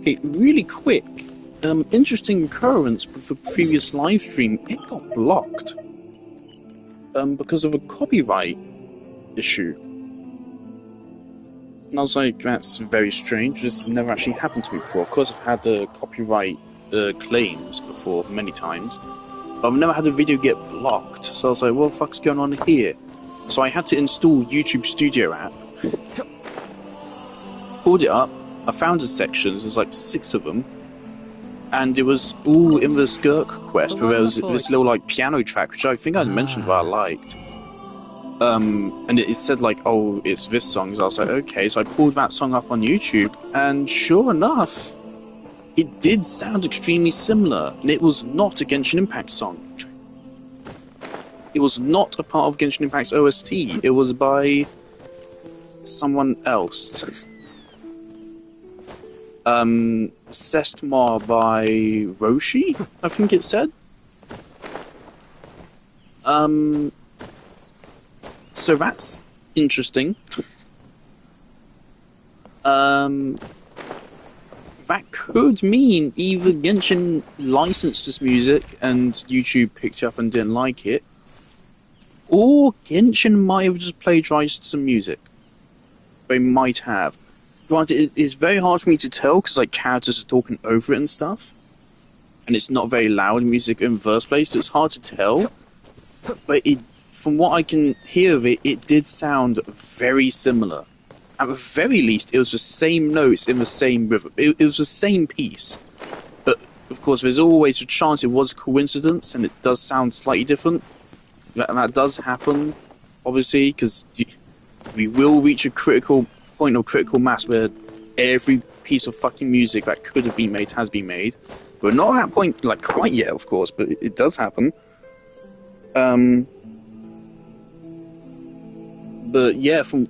Okay, really quick. Interesting occurrence with the previous live stream. It got blocked. Because of a copyright issue. And I was like, that's very strange. This never actually happened to me before. Of course, I've had copyright claims before many times. But I've never had a video get blocked. So I was like, what the fuck's going on here? So I had to install YouTube Studio app. Pulled it up. I found the sections. There's like 6 of them. And it was all in the Skirk quest, where there was this little like piano track, which I think I mentioned that I liked. And it said like, oh, it's this song. So I was like, okay. So I pulled that song up on YouTube, and sure enough, it did sound extremely similar. And it was not a Genshin Impact song. It was not a part of Genshin Impact's OST. It was by someone else. Sestmar by Roshi, I think it said. So that's interesting. That could mean either Genshin licensed this music and YouTube picked it up and didn't like it, or Genshin might have just plagiarized some music. They might have. Granted, it's very hard for me to tell because like characters are talking over it and stuff, and it's not very loud music in the first place, so it's hard to tell. But from what I can hear of it, it did sound very similar. At the very least, it was the same notes in the same rhythm. It was the same piece. But of course, there's always a chance it was a coincidence, and it does sound slightly different. And that does happen, obviously, because we will reach a critical point or critical mass where every piece of fucking music that could have been made has been made. We're not at that point like quite yet, of course, but it does happen. But yeah, from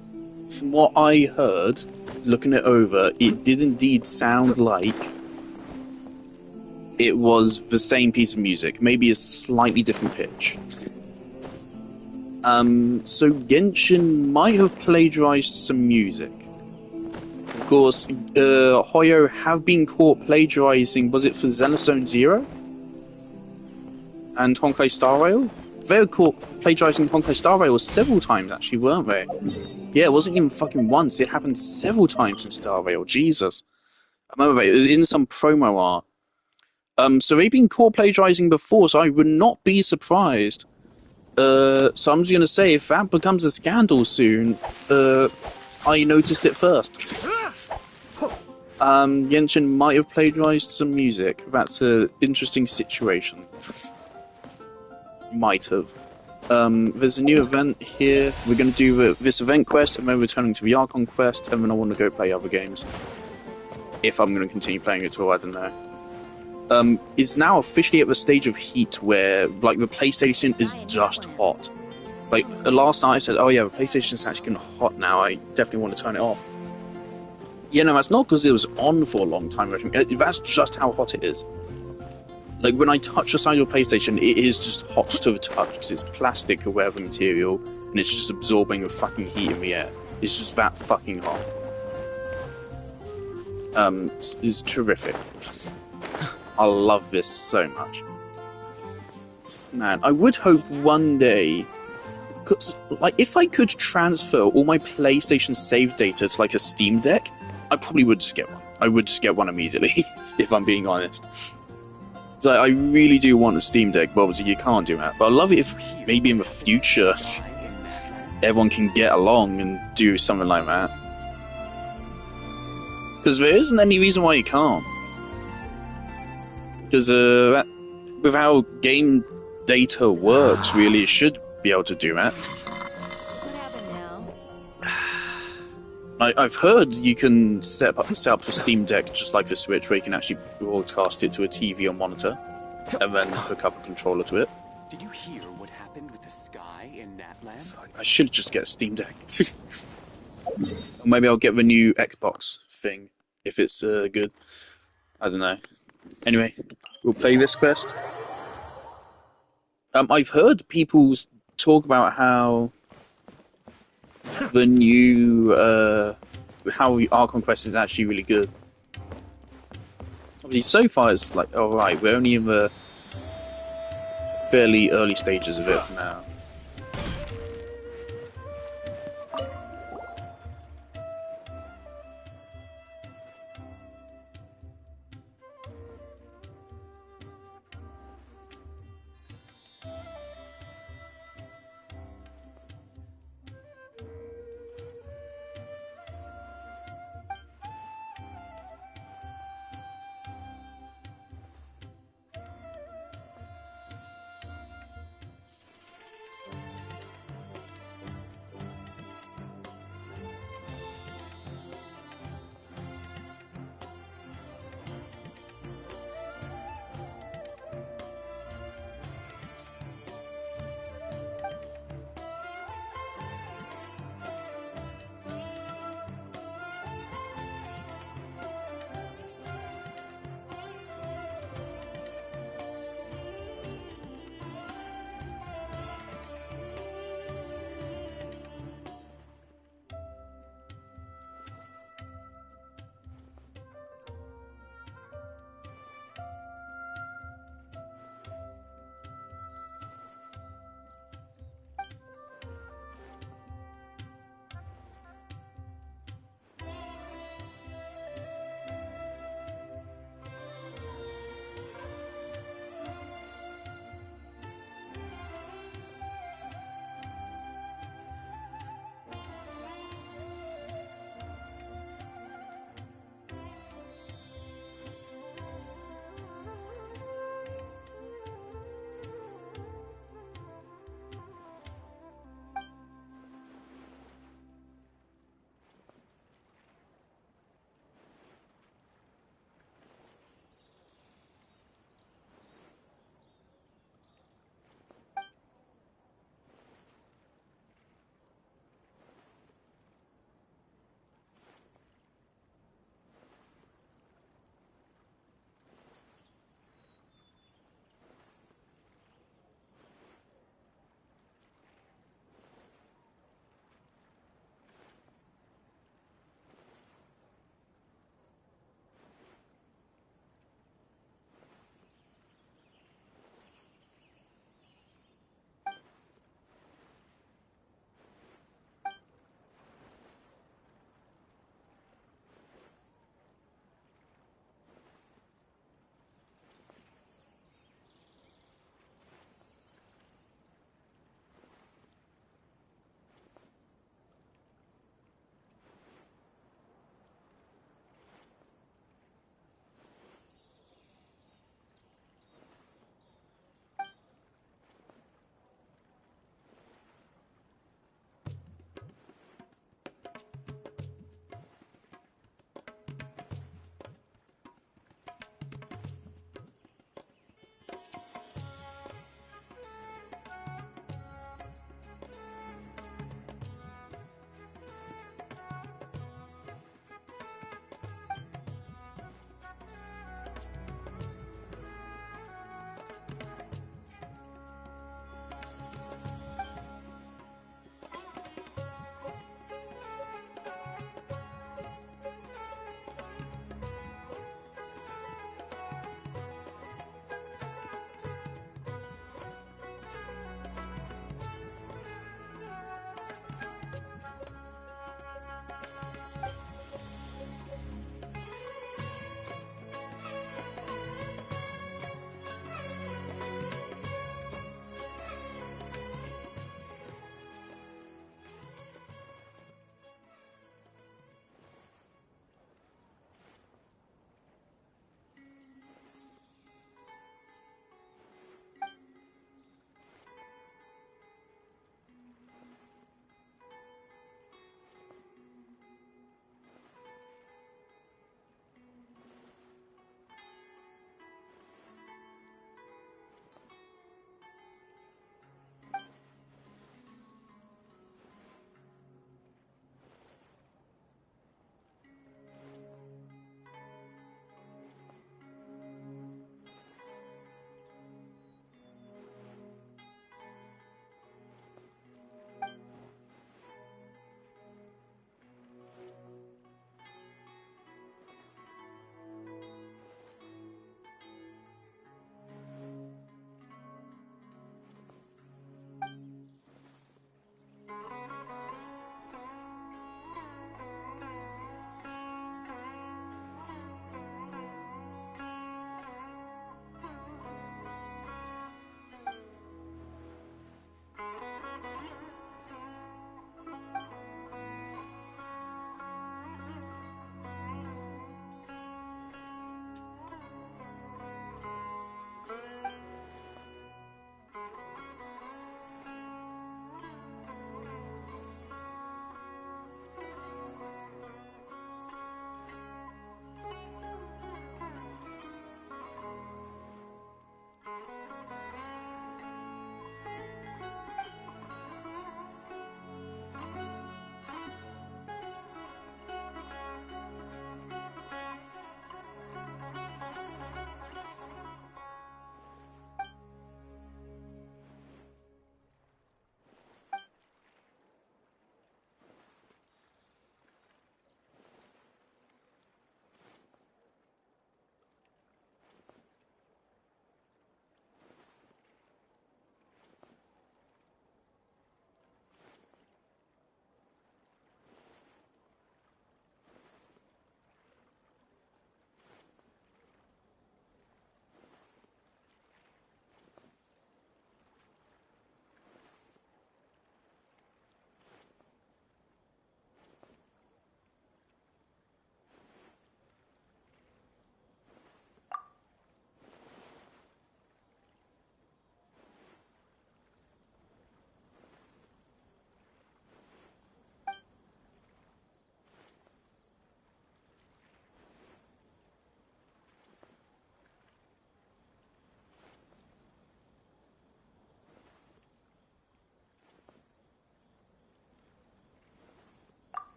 what I heard, looking it over, it did indeed sound like it was the same piece of music, maybe a slightly different pitch. So Genshin might have plagiarized some music. Of course, Hoyo have been caught plagiarizing, was it for Xenozone Zero? And Honkai Star Rail? They were caught plagiarizing Honkai Star Rail several times, actually, weren't they? Yeah, it wasn't even fucking once, it happened several times in Star Rail, Jesus. I remember it was in some promo art. So they've been caught plagiarizing before, so I would not be surprised. So I'm just gonna say, if that becomes a scandal soon, I noticed it first. Genshin might have plagiarized some music. That's an interesting situation. Might have. There's a new event here. We're gonna do this event quest, and then returning to the Archon quest, and then I want to go play other games. If I'm gonna continue playing it at all, I don't know. It's now officially at the stage of heat where, like, the PlayStation is just hot. Like, last night I said, oh yeah, the PlayStation's actually getting hot now, I definitely want to turn it off. Yeah, no, that's not because it was on for a long time or anything. That's just how hot it is. Like, when I touch the side of the PlayStation, it is just hot to the touch, because it's plastic or whatever material, and it's just absorbing the fucking heat in the air. It's just that fucking hot. It's terrific. I love this so much. Man, I would hope one day, because, like, if I could transfer all my PlayStation save data to, like, a Steam Deck, I probably would just get one. I would just get one immediately, if I'm being honest. So I really do want a Steam Deck, but obviously you can't do that. But I'd love it if maybe in the future everyone can get along and do something like that. Because there isn't any reason why you can't. Because with how game data works, really, it should be able to do that. What happened now? I've heard you can set up the Steam Deck just like the Switch, where you can actually broadcast it to a TV or monitor, and then hook up a controller to it. Did you hear what happened with the sky in Natland? I should just get a Steam Deck. Or maybe I'll get the new Xbox thing, if it's good. I don't know. Anyway, we'll play this quest. I've heard people talk about how the new how Archon quest is actually really good. Obviously, so far it's like, all right, we're only in the fairly early stages of it for now.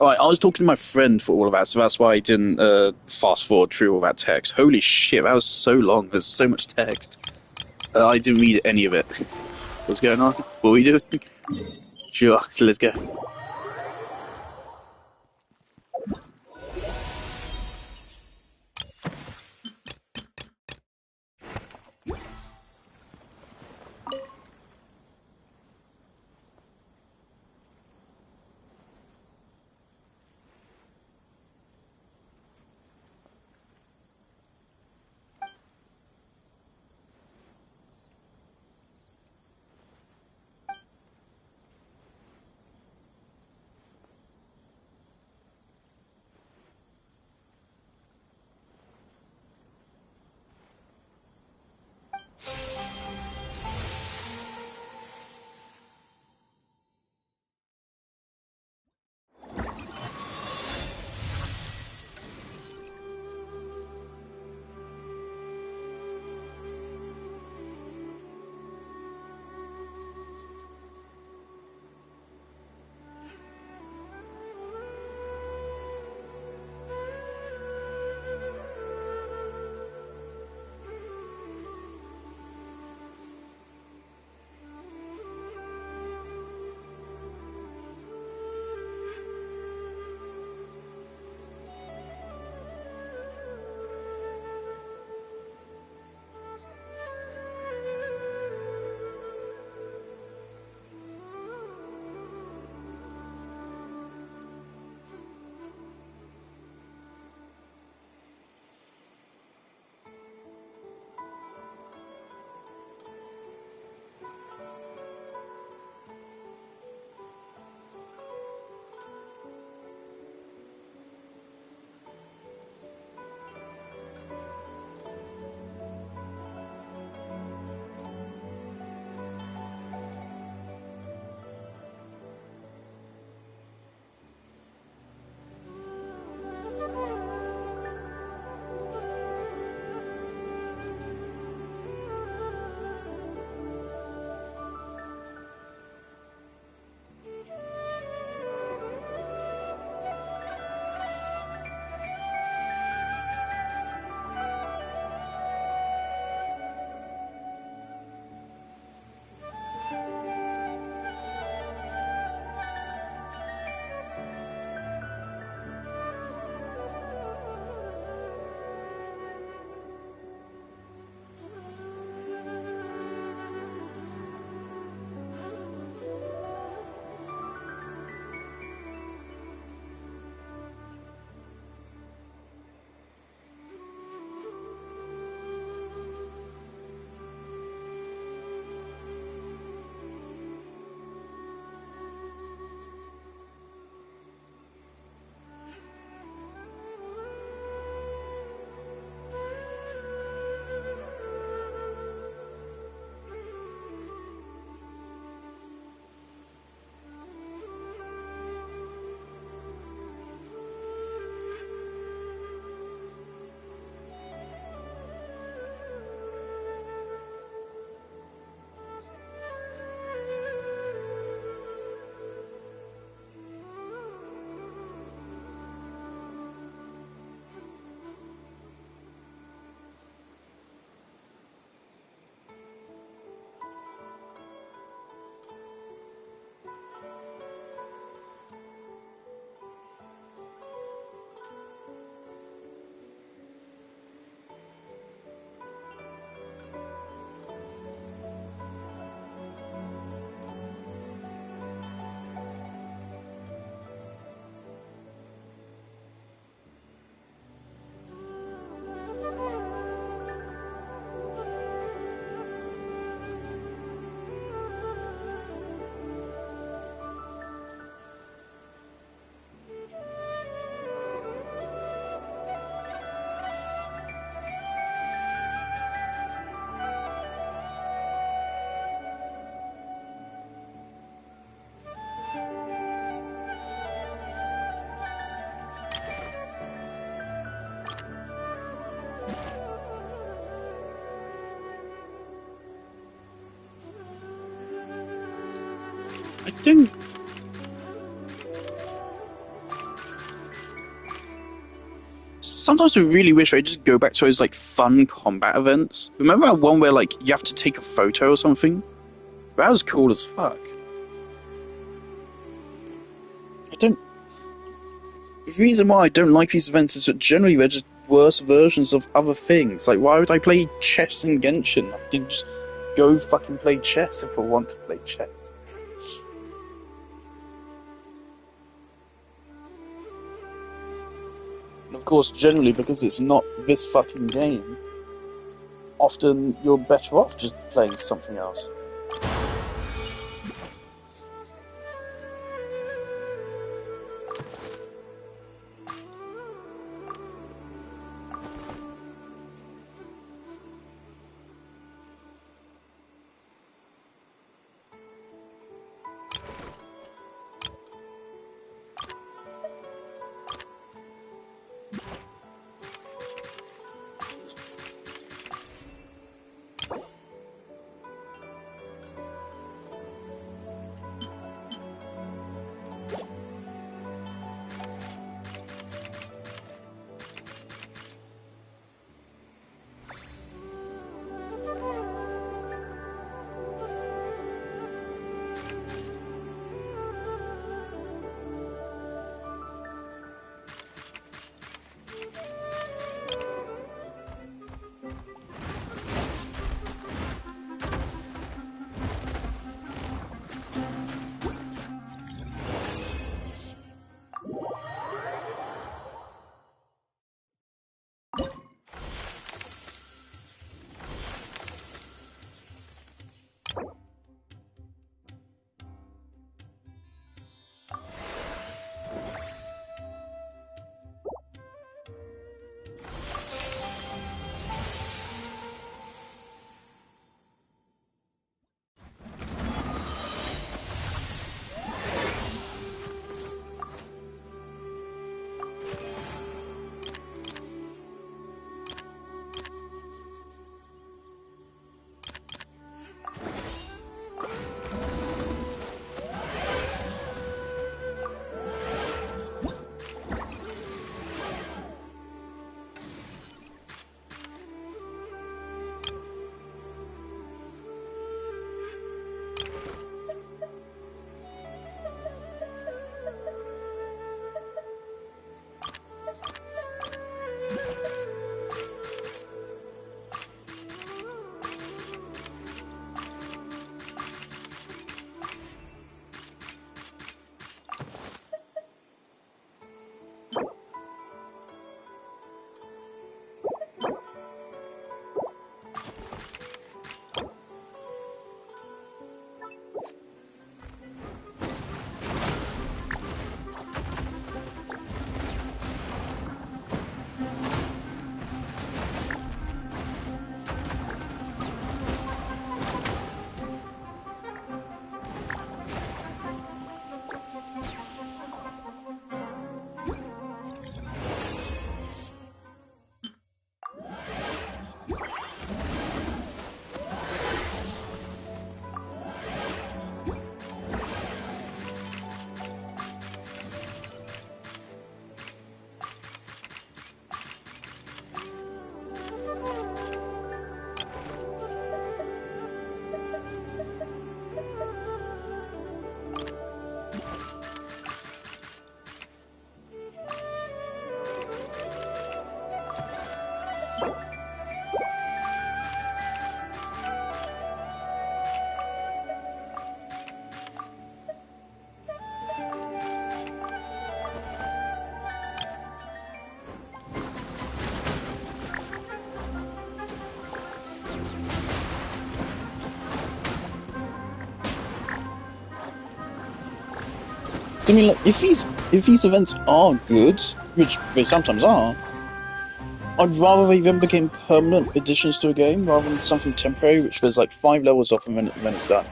Alright, I was talking to my friend for all of that, so that's why I didn't fast forward through all that text. Holy shit, that was so long. There's so much text. I didn't read any of it. What's going on? What are we doing? Sure, let's go. I don't. sometimes I really wish I just go back to those like fun combat events. Remember that one where like you have to take a photo or something? That was cool as fuck. I don't. The reason why I don't like these events is that generally they're just worse versions of other things. Like, why would I play chess in Genshin? I can just go fucking play chess if I want to play chess. And of course, generally, because it's not this fucking game, often you're better off just playing something else. I mean, like, if these events are good, which they sometimes are, I'd rather they then became permanent additions to a game rather than something temporary, which there's like 5 levels off and then it's done.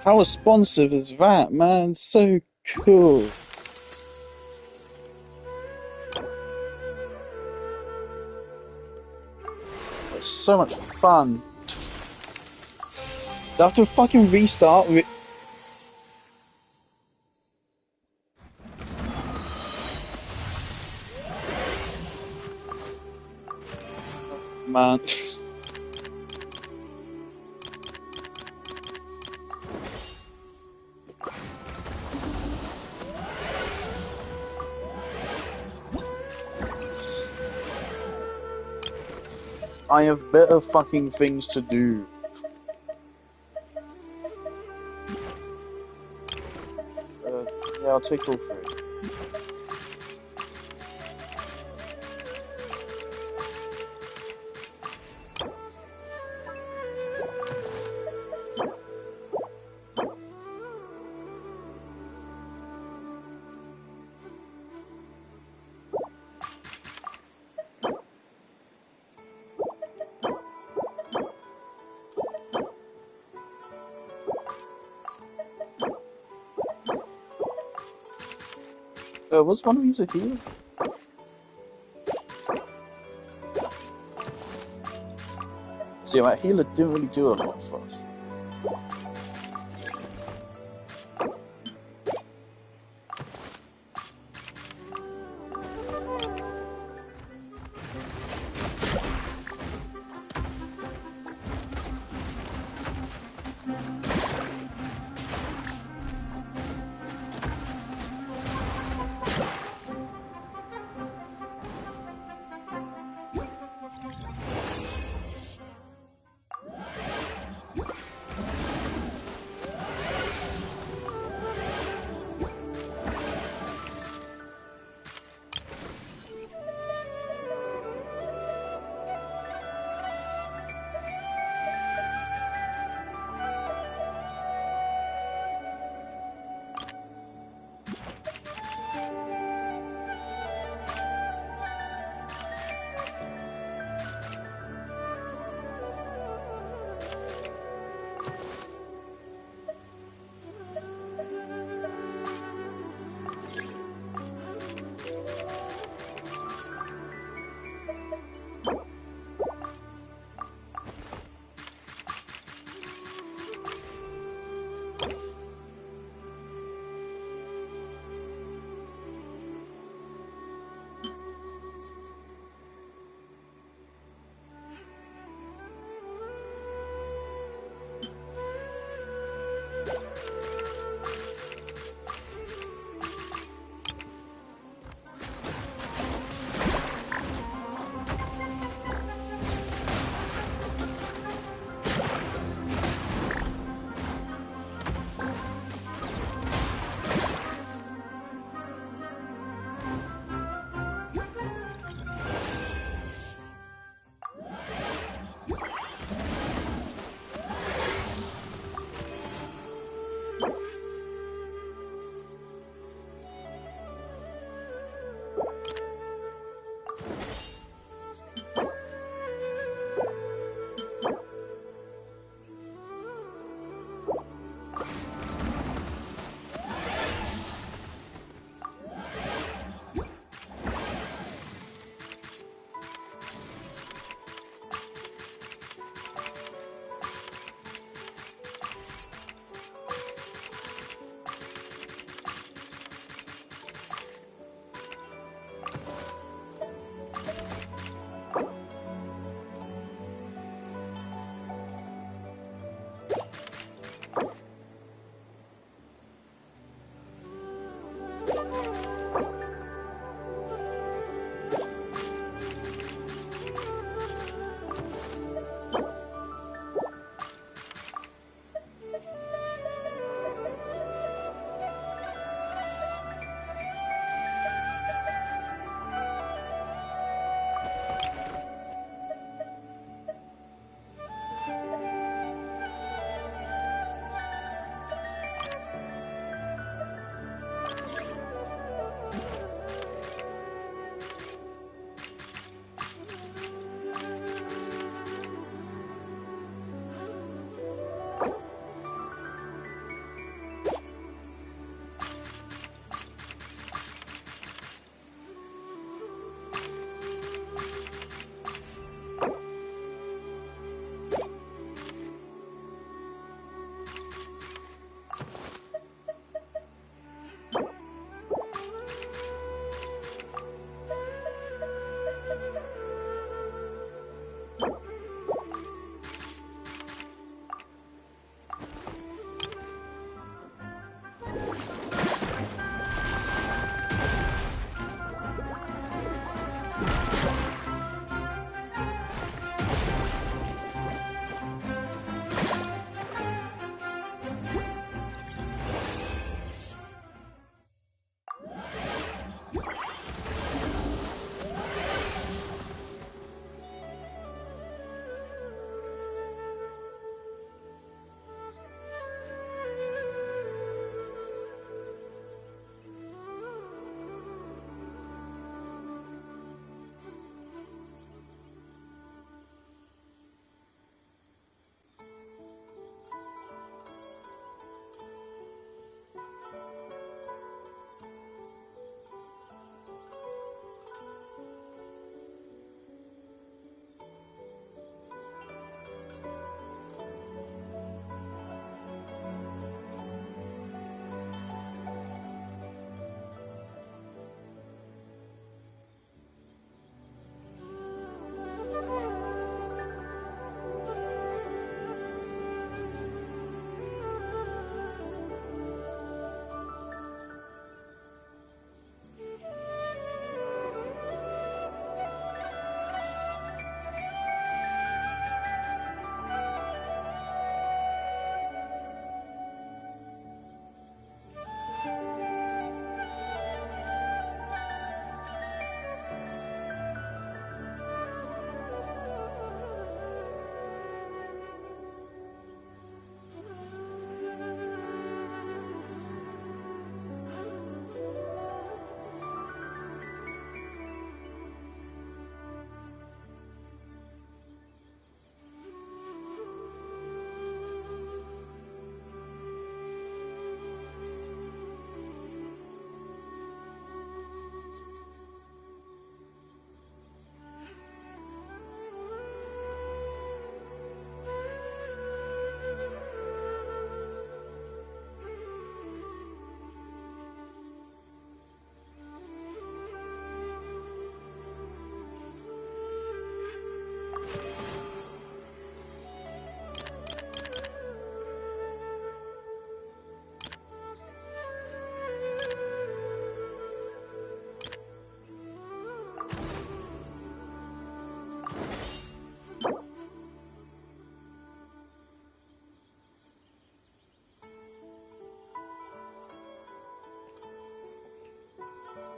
How responsive is that, man? So cool. It's so much fun. Do I have to fucking restart with it? Man. I have better fucking things to do. Yeah, I'll take all three. Was one of these a healer? See, that healer didn't really do a lot for us.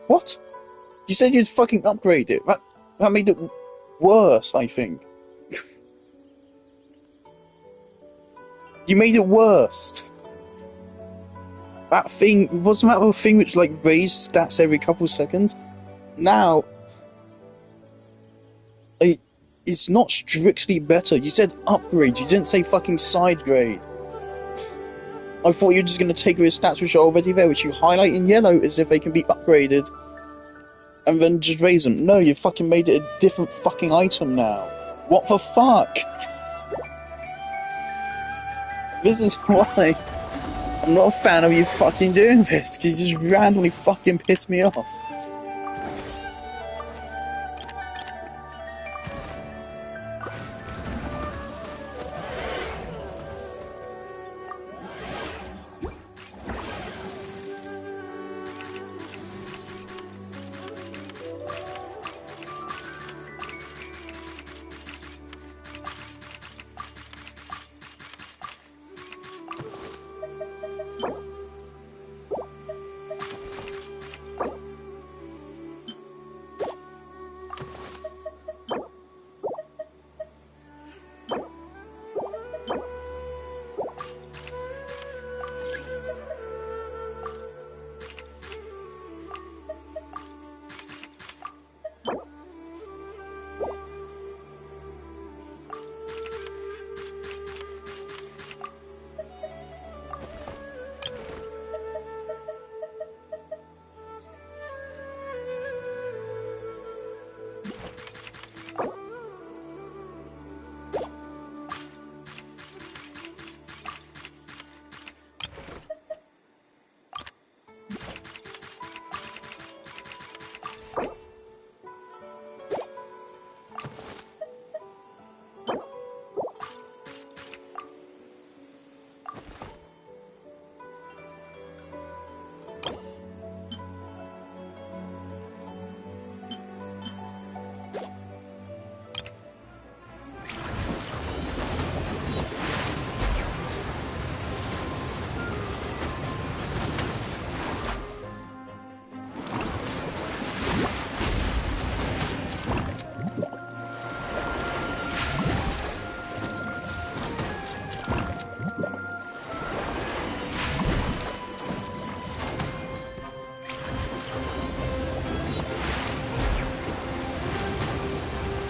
What? You said you'd fucking upgrade it. That made it worse, I think. You made it worse. That thing wasn't that a thing which like raised stats every couple seconds? Now, it's not strictly better. You said upgrade. You didn't say fucking side grade. I thought you were just gonna take your stats which are already there, which you highlight in yellow as if they can be upgraded, and then just raise them. No, you fucking made it a different fucking item now. What the fuck? This is why I'm not a fan of you fucking doing this, because you just randomly fucking piss me off.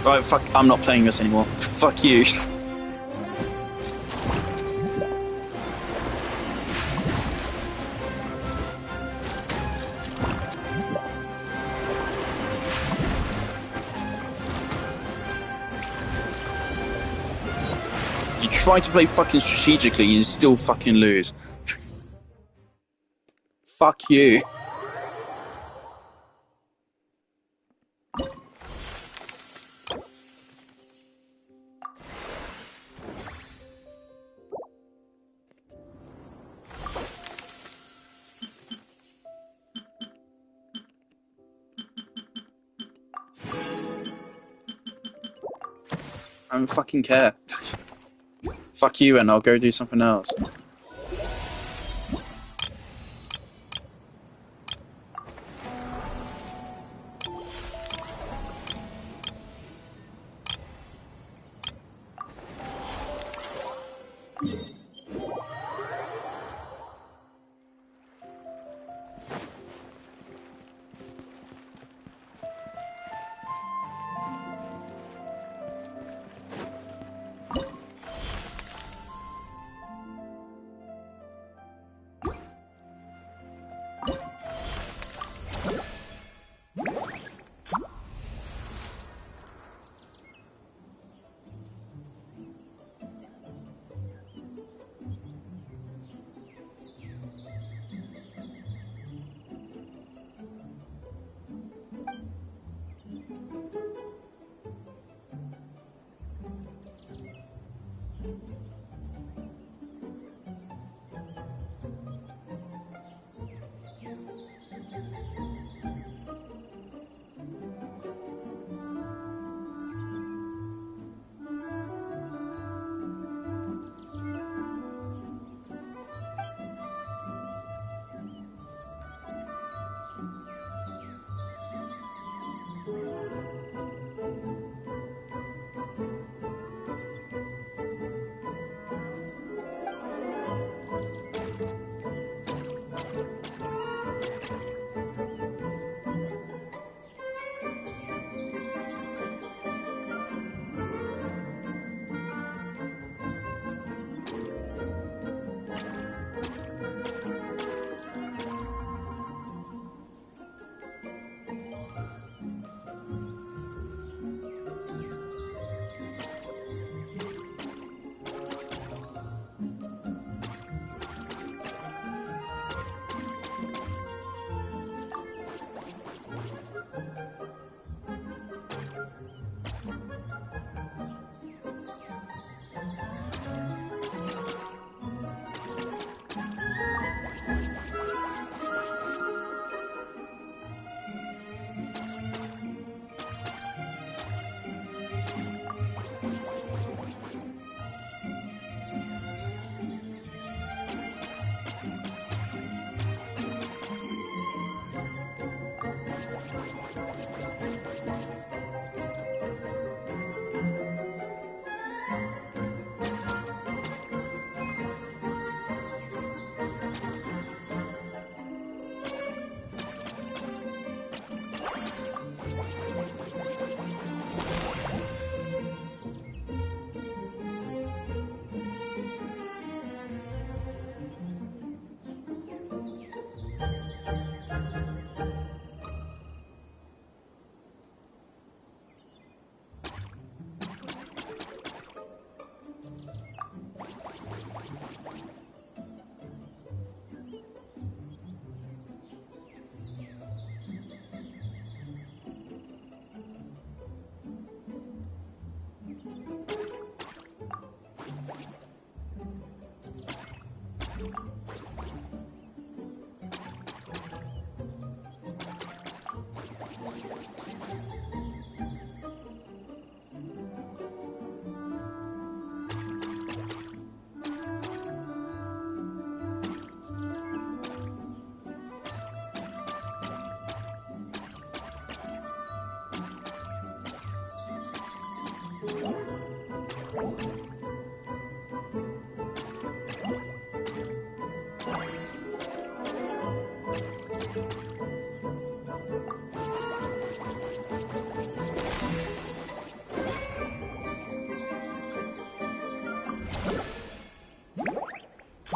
Right, fuck, I'm not playing this anymore. Fuck you. You try to play fucking strategically and you still fucking lose. Fuck you. I don't fucking care. Fuck you, and I'll go do something else.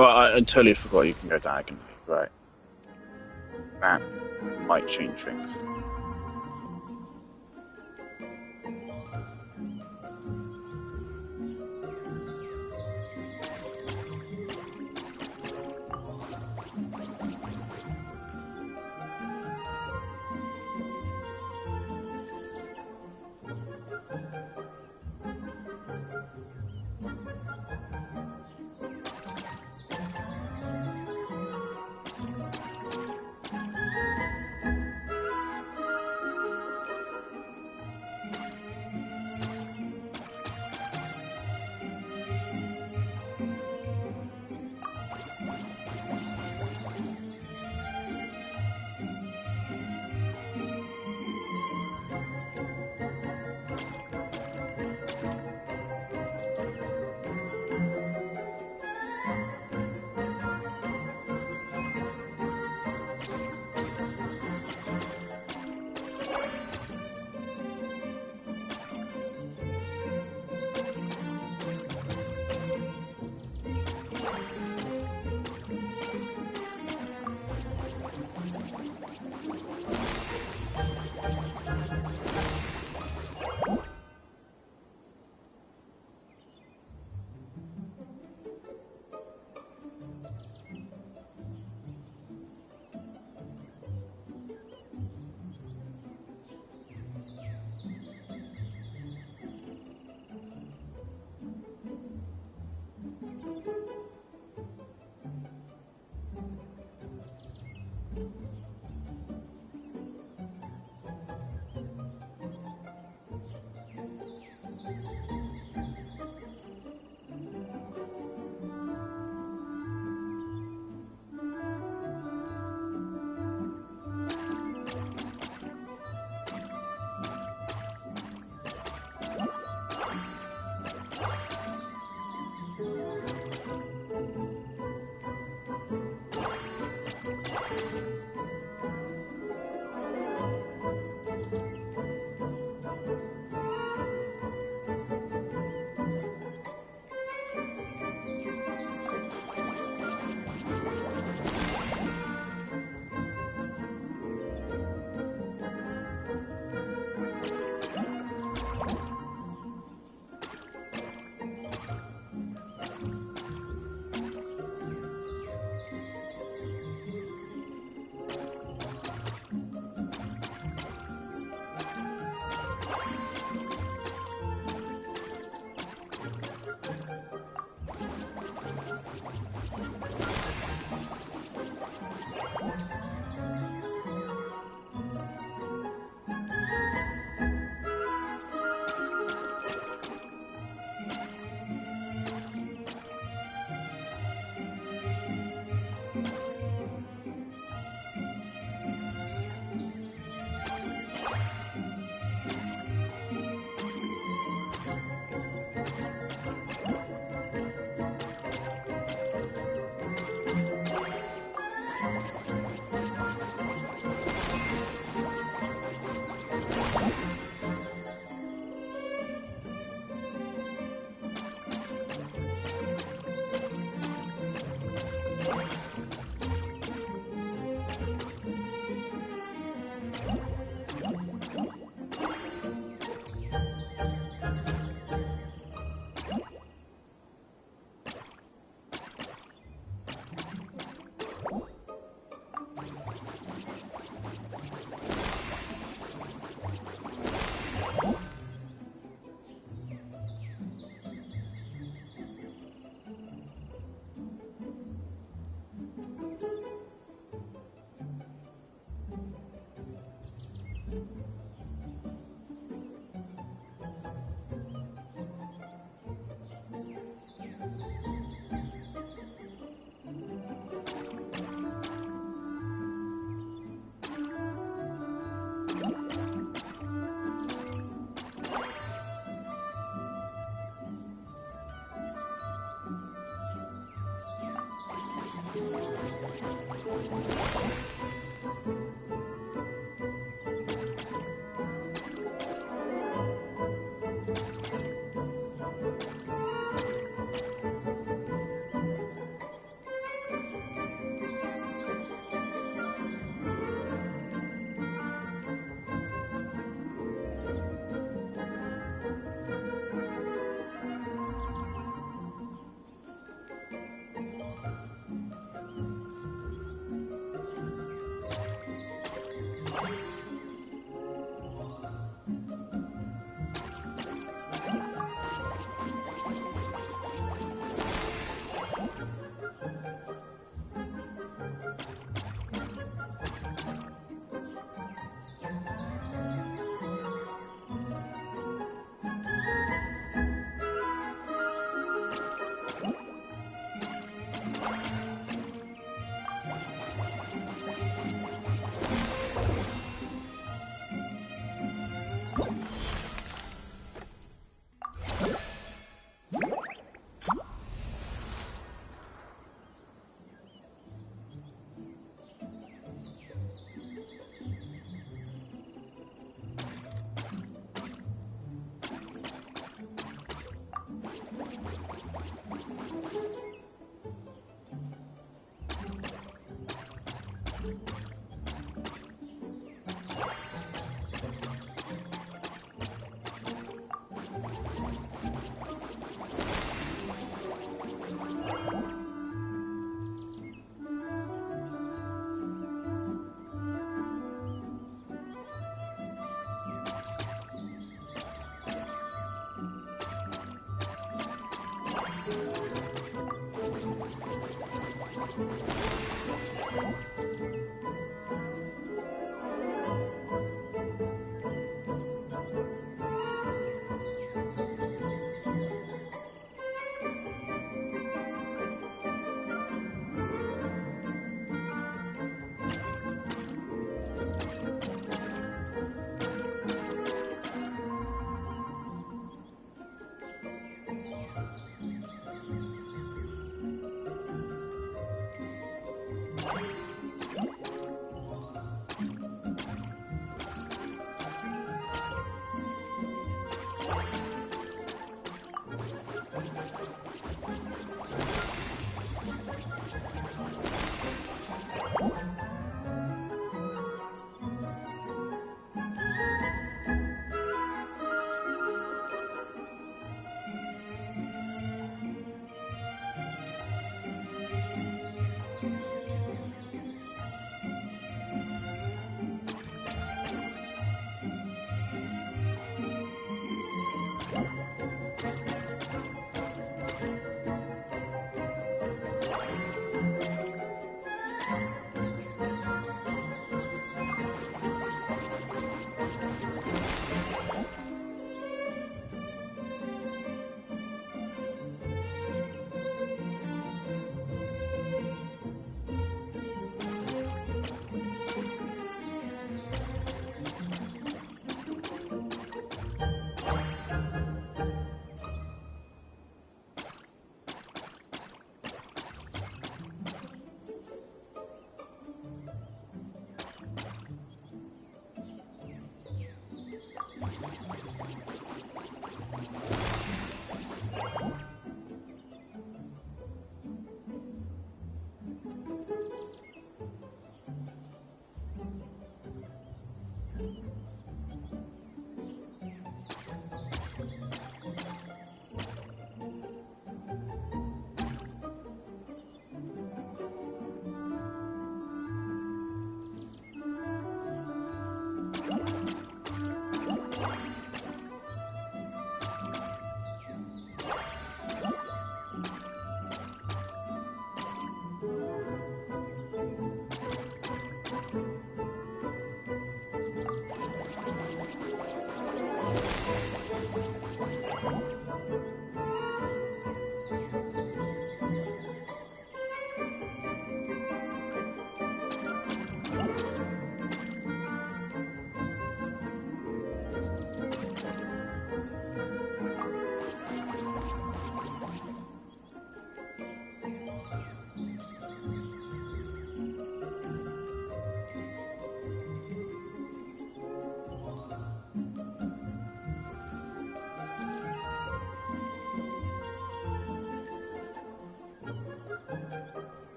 Oh, I totally forgot you can go diagonally. Right. That might change things.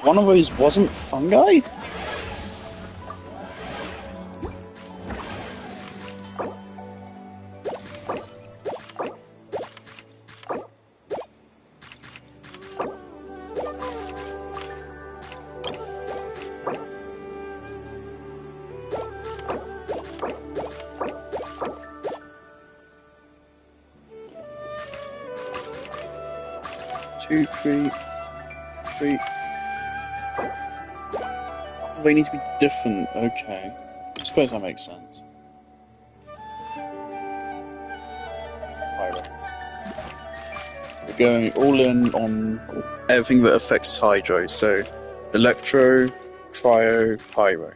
One of those wasn't fungi? Two, three, three. Oh, they need to be different. Okay. I suppose that makes sense. Pyro. We're going all in on everything that affects Hydro. So, Electro, Cryo, Pyro.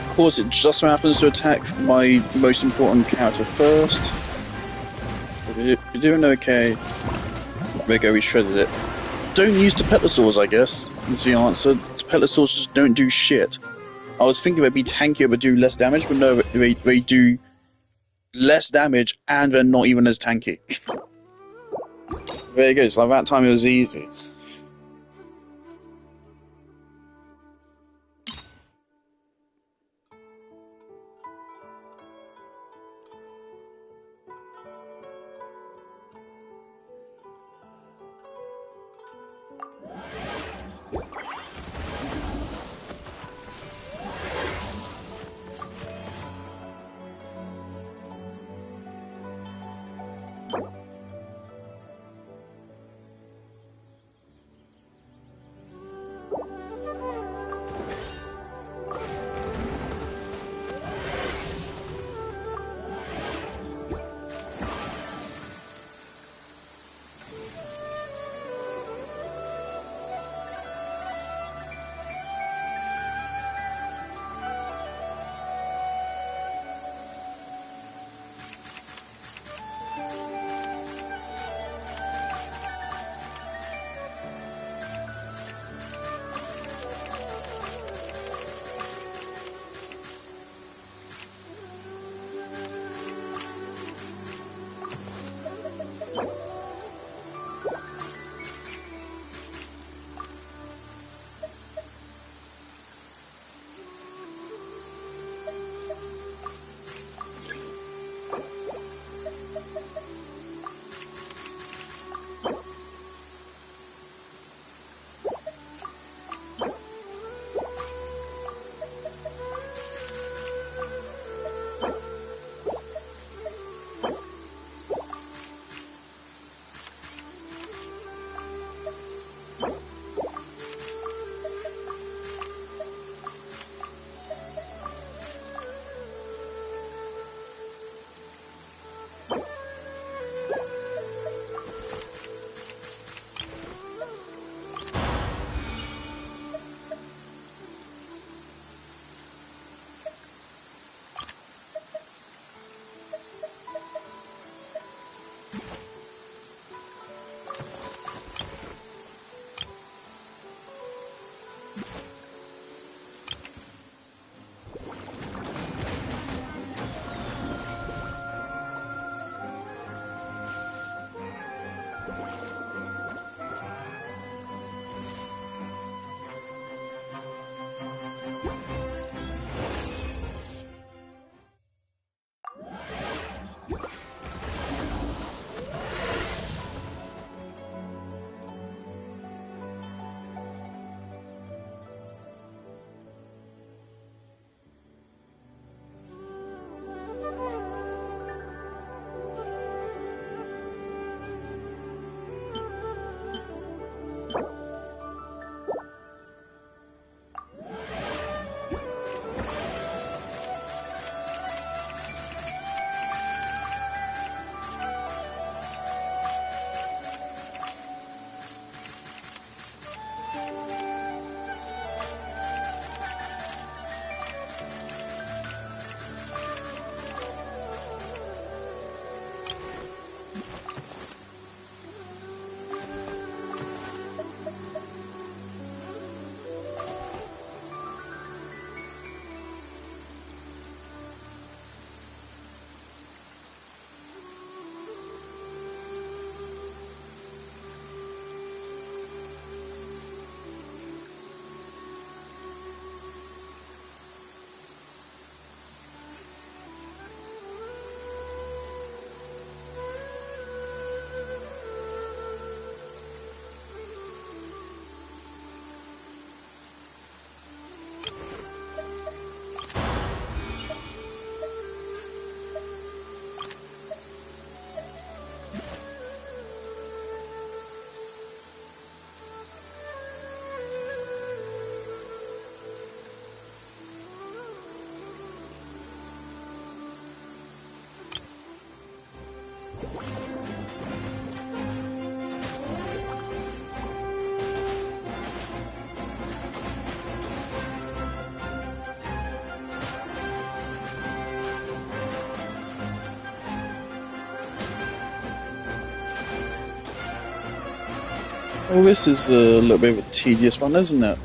Of course, it just so happens to attack my most important character first. We're doing okay. There we go, we shredded it. Don't use the Petlosaurs, I guess, is the answer. The Petlosaurs just don't do shit. I was thinking they'd be tankier but do less damage, but no, they do less damage and they're not even as tanky. There you go, so like that time it was easy. Well, this is a little bit of a tedious one, isn't it?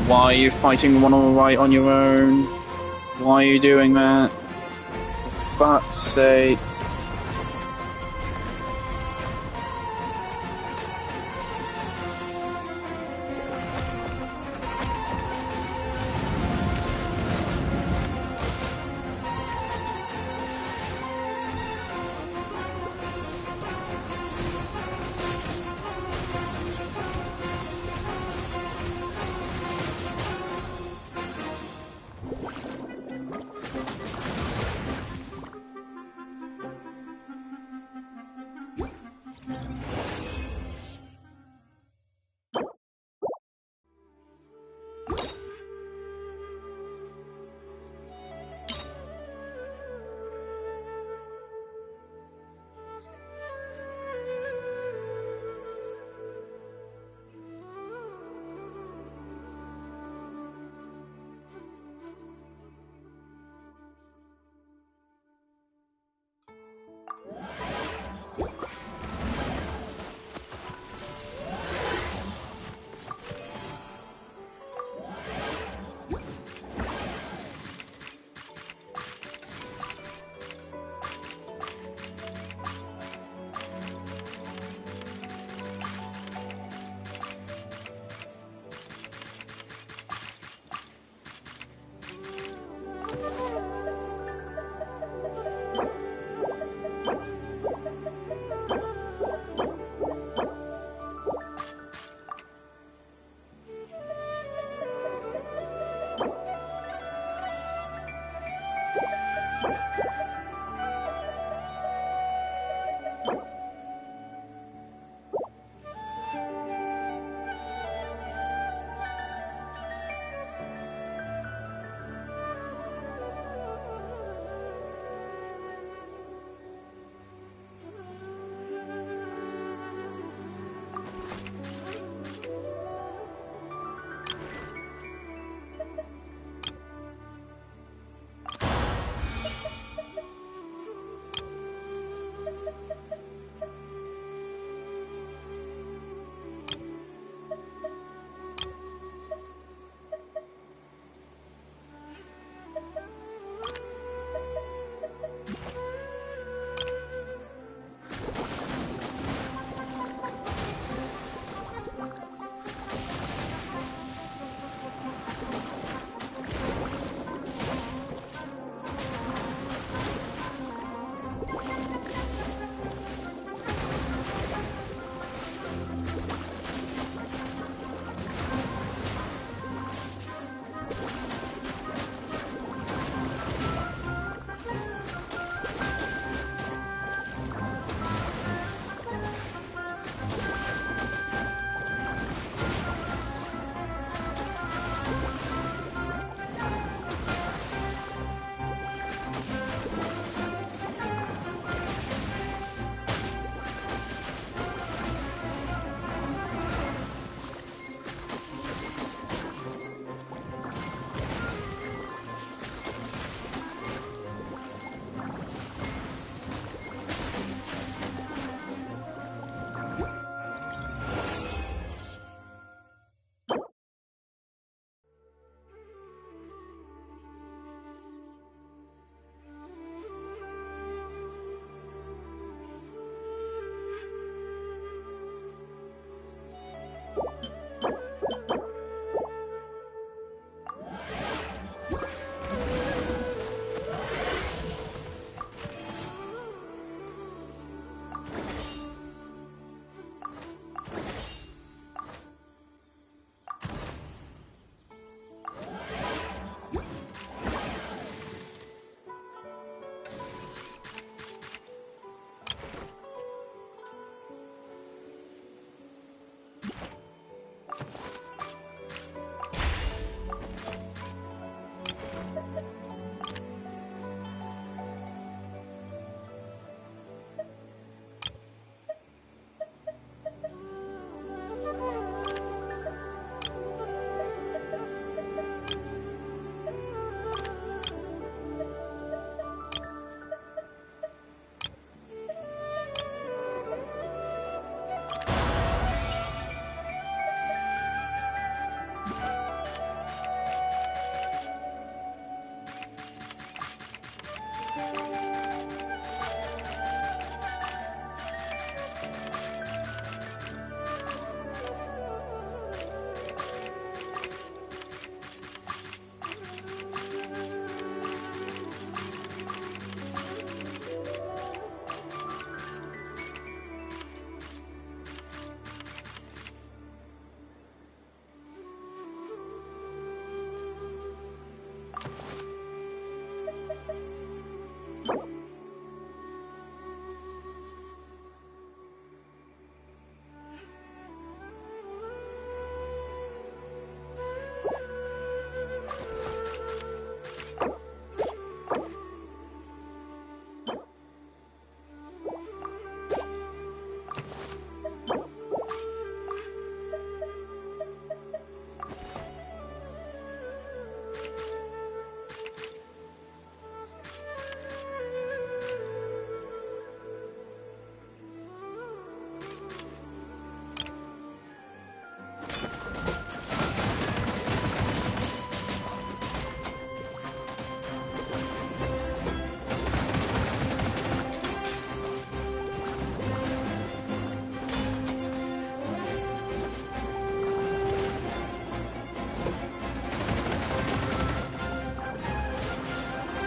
Why are you fighting the one on the right on your own? Why are you doing that? For fuck's sake.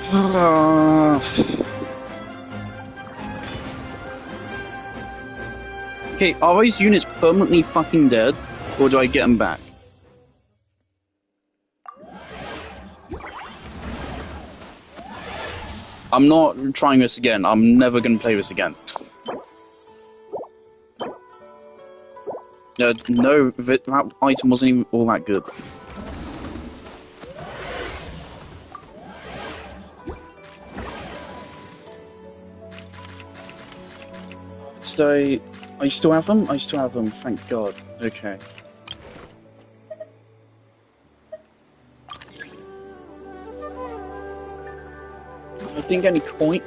Okay, are these units permanently fucking dead, or do I get them back? I'm not trying this again. I'm never gonna play this again. No, that item wasn't even all that good. So, I still have them? I still have them, thank God. Okay. I didn't get any coin.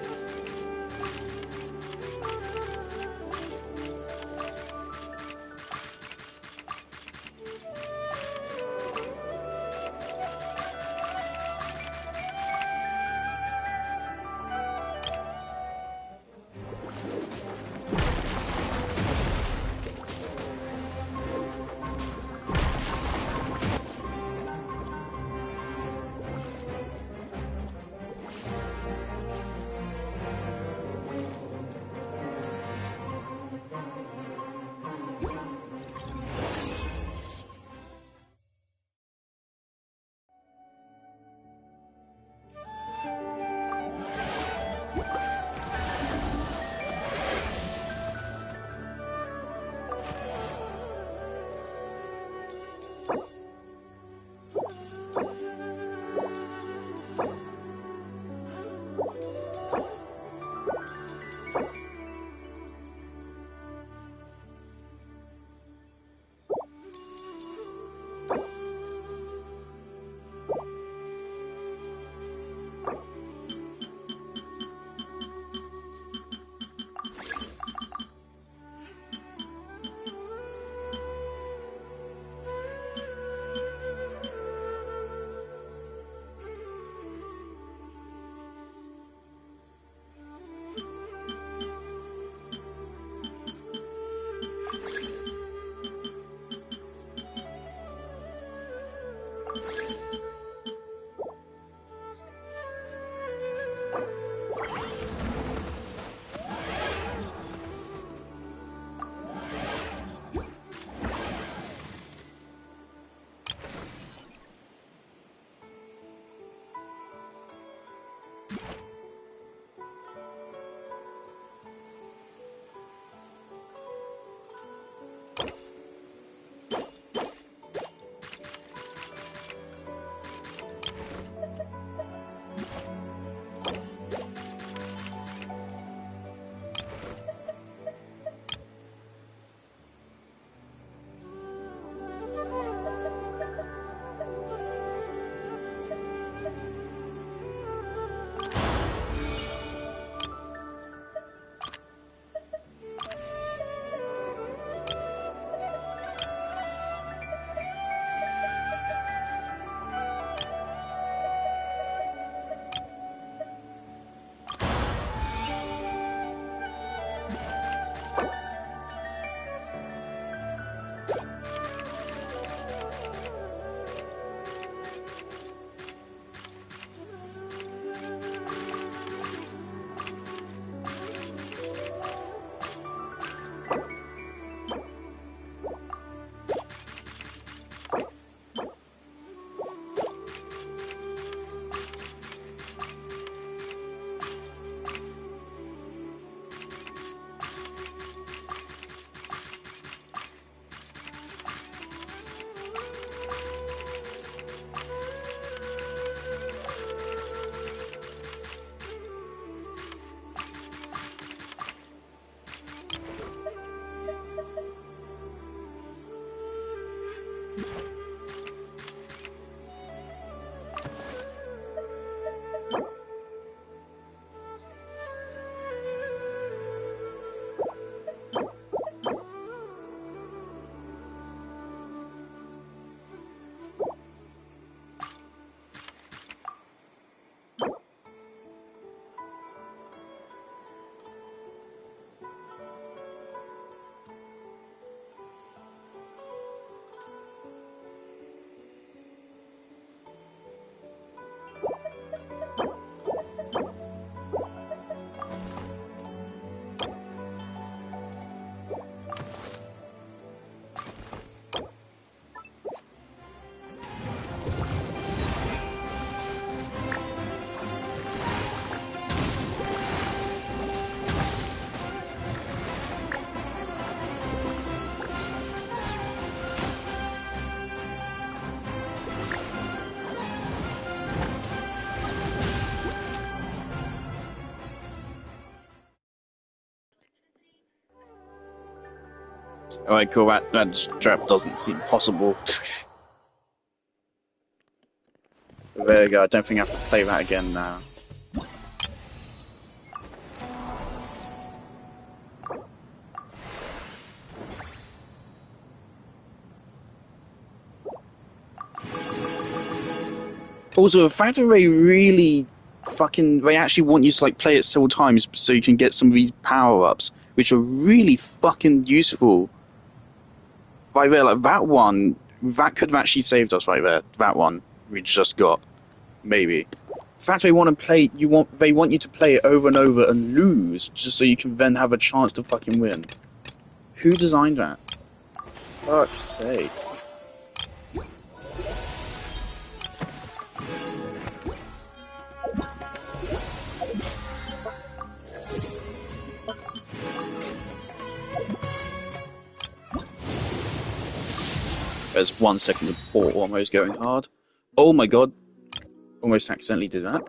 Alright, cool. That strap doesn't seem possible. There you go. I don't think I have to play that again now. Also, the fact that they actually want you to like play it several times so you can get some of these power-ups, which are really fucking useful. Right there, like that one, that could have actually saved us right there. That one we just got, maybe. The fact they want to play, they want you to play it over and over and lose just so you can then have a chance to fucking win. Who designed that? Fuck's sake. There's 1 second of port almost going hard. Oh my god. Almost accidentally did that.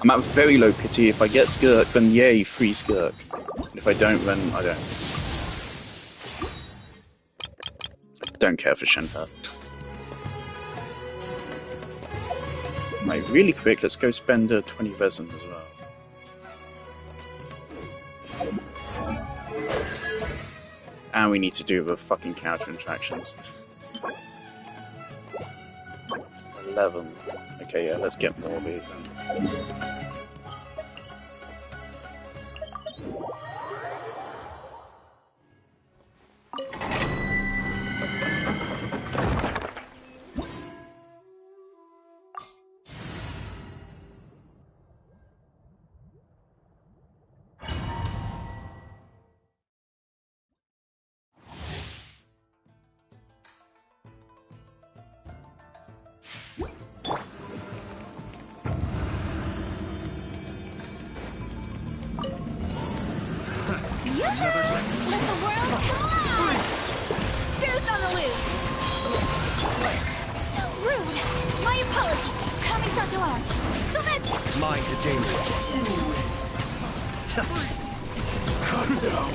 I'm at very low pity. If I get Skirk, then yay, free Skirk. And if I don't, then I don't. Don't care for Shenpa. Right, really quick, let's go spend 20 resin as well. And we need to do the fucking counter interactions. 11. Okay, yeah, let's get more of these then. Let the world go on! Who's on the loose? So rude! My apologies. Coming so aren't. So let's... Mind the danger. Calm down.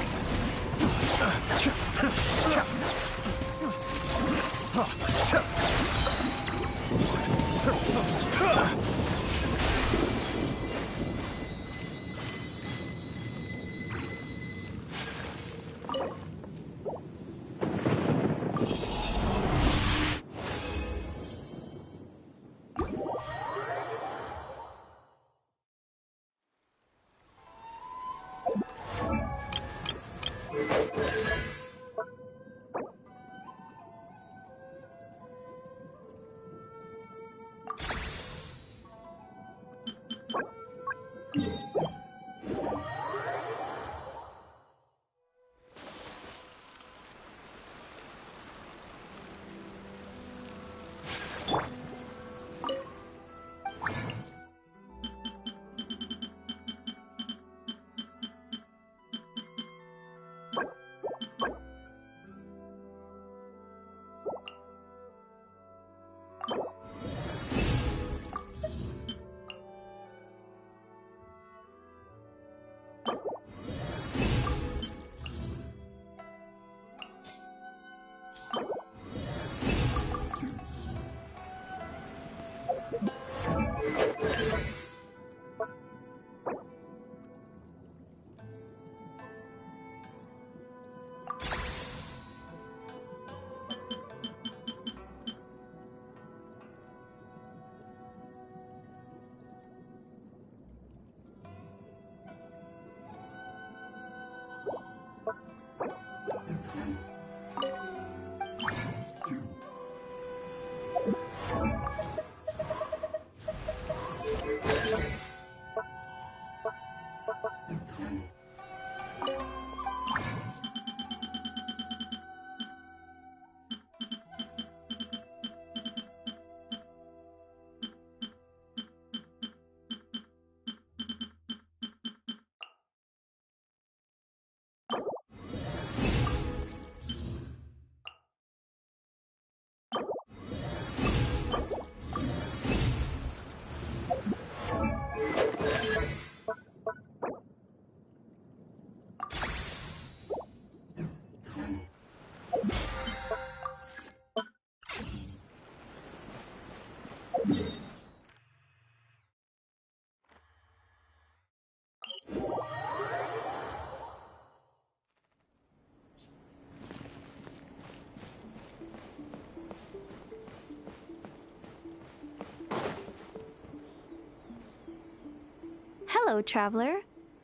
Hello, traveler.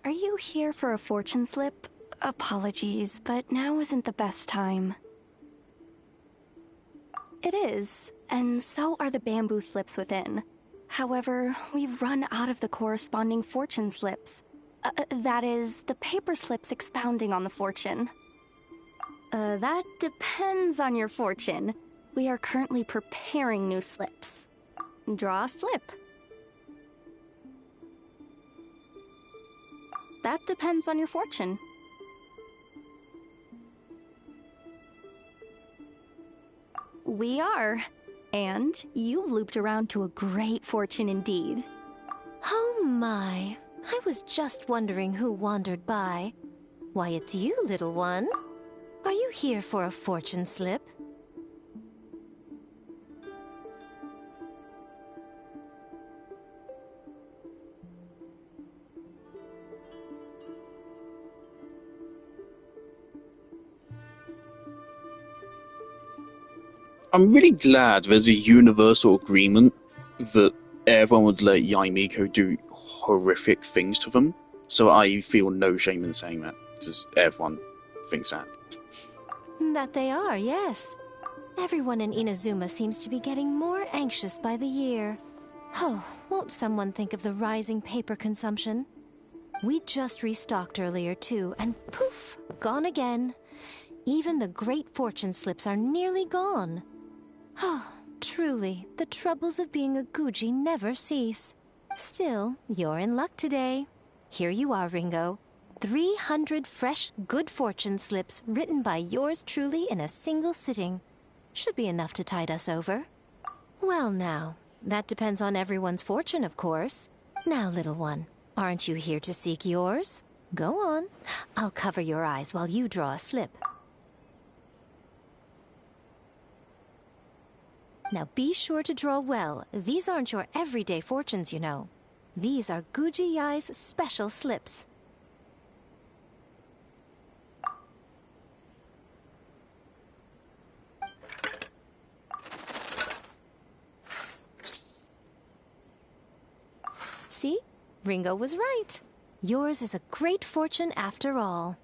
Are you here for a fortune slip? Apologies, but now isn't the best time. It is, and so are the bamboo slips within. However, we've run out of the corresponding fortune slips. That is, the paper slips expounding on the fortune. That depends on your fortune. We are currently preparing new slips. Draw a slip. That depends on your fortune. We are. And you've looped around to a great fortune indeed. Oh my. I was just wondering who wandered by. Why, it's you, little one. Are you here for a fortune slip? I'm really glad there's a universal agreement that everyone would let Yaimiko do horrific things to them, so I feel no shame in saying that, because everyone thinks that. That they are, yes. Everyone in Inazuma seems to be getting more anxious by the year. Oh, won't someone think of the rising paper consumption? We just restocked earlier too, and poof, gone again. Even the great fortune slips are nearly gone. Oh, truly, the troubles of being a Guji never cease. Still, you're in luck today. Here you are, Ringo. 300 fresh, good fortune slips written by yours truly in a single sitting. Should be enough to tide us over. Well now, that depends on everyone's fortune, of course. Now, little one, aren't you here to seek yours? Go on. I'll cover your eyes while you draw a slip. Now be sure to draw well. These aren't your everyday fortunes, you know. These are Guji Yai's special slips. See? Ringo was right. Yours is a great fortune after all.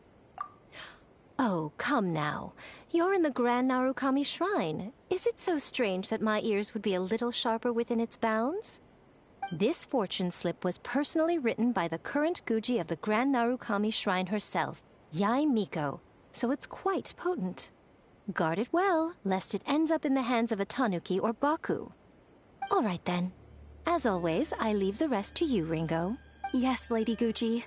Oh, come now. You're in the Grand Narukami Shrine. Is it so strange that my ears would be a little sharper within its bounds? This fortune slip was personally written by the current Guji of the Grand Narukami Shrine herself, Yai Miko, so it's quite potent. Guard it well, lest it ends up in the hands of a tanuki or baku. All right then. As always, I leave the rest to you, Ringo. Yes, Lady Guji.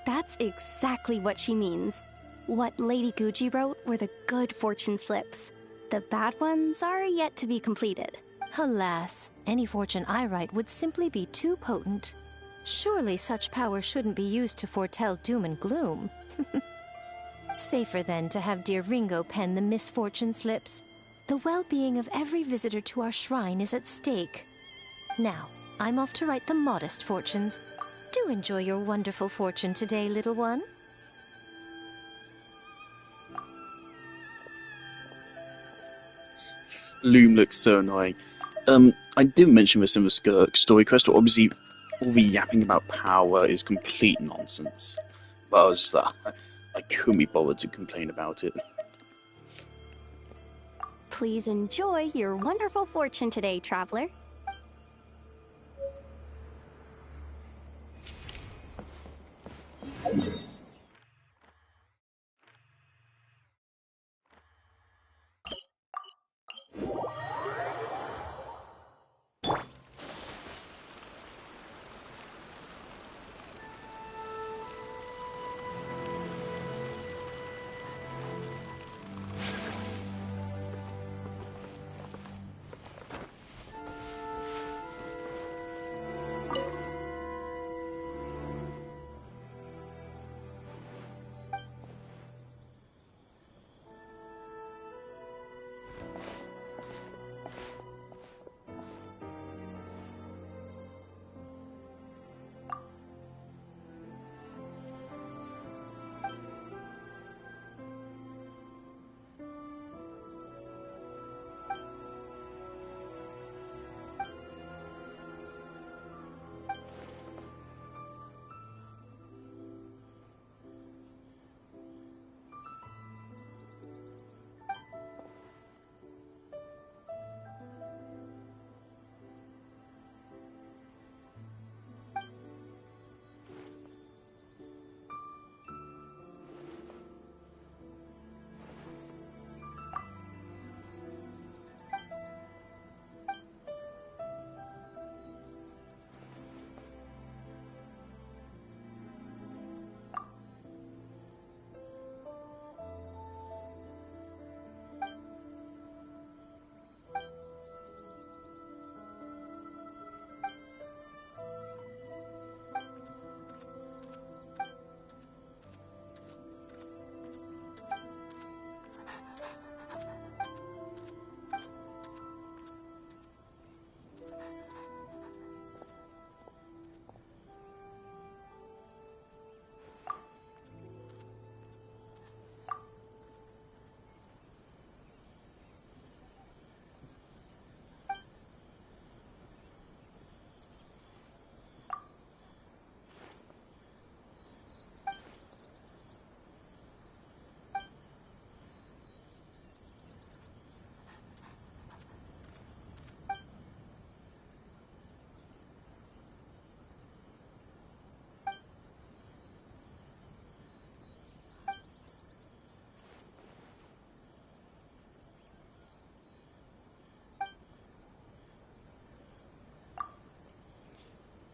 That's exactly what she means. What Lady Guji wrote were the good fortune slips. The bad ones are yet to be completed. Alas, any fortune I write would simply be too potent. Surely such power shouldn't be used to foretell doom and gloom. Safer then to have dear Ringo pen the misfortune slips. The well-being of every visitor to our shrine is at stake. Now, I'm off to write the modest fortunes. Do enjoy your wonderful fortune today, little one. Loom looks so annoying. I didn't mention this in the Skirk story quest, but obviously all the yapping about power is complete nonsense. But I was just I couldn't be bothered to complain about it. Please enjoy your wonderful fortune today, traveler.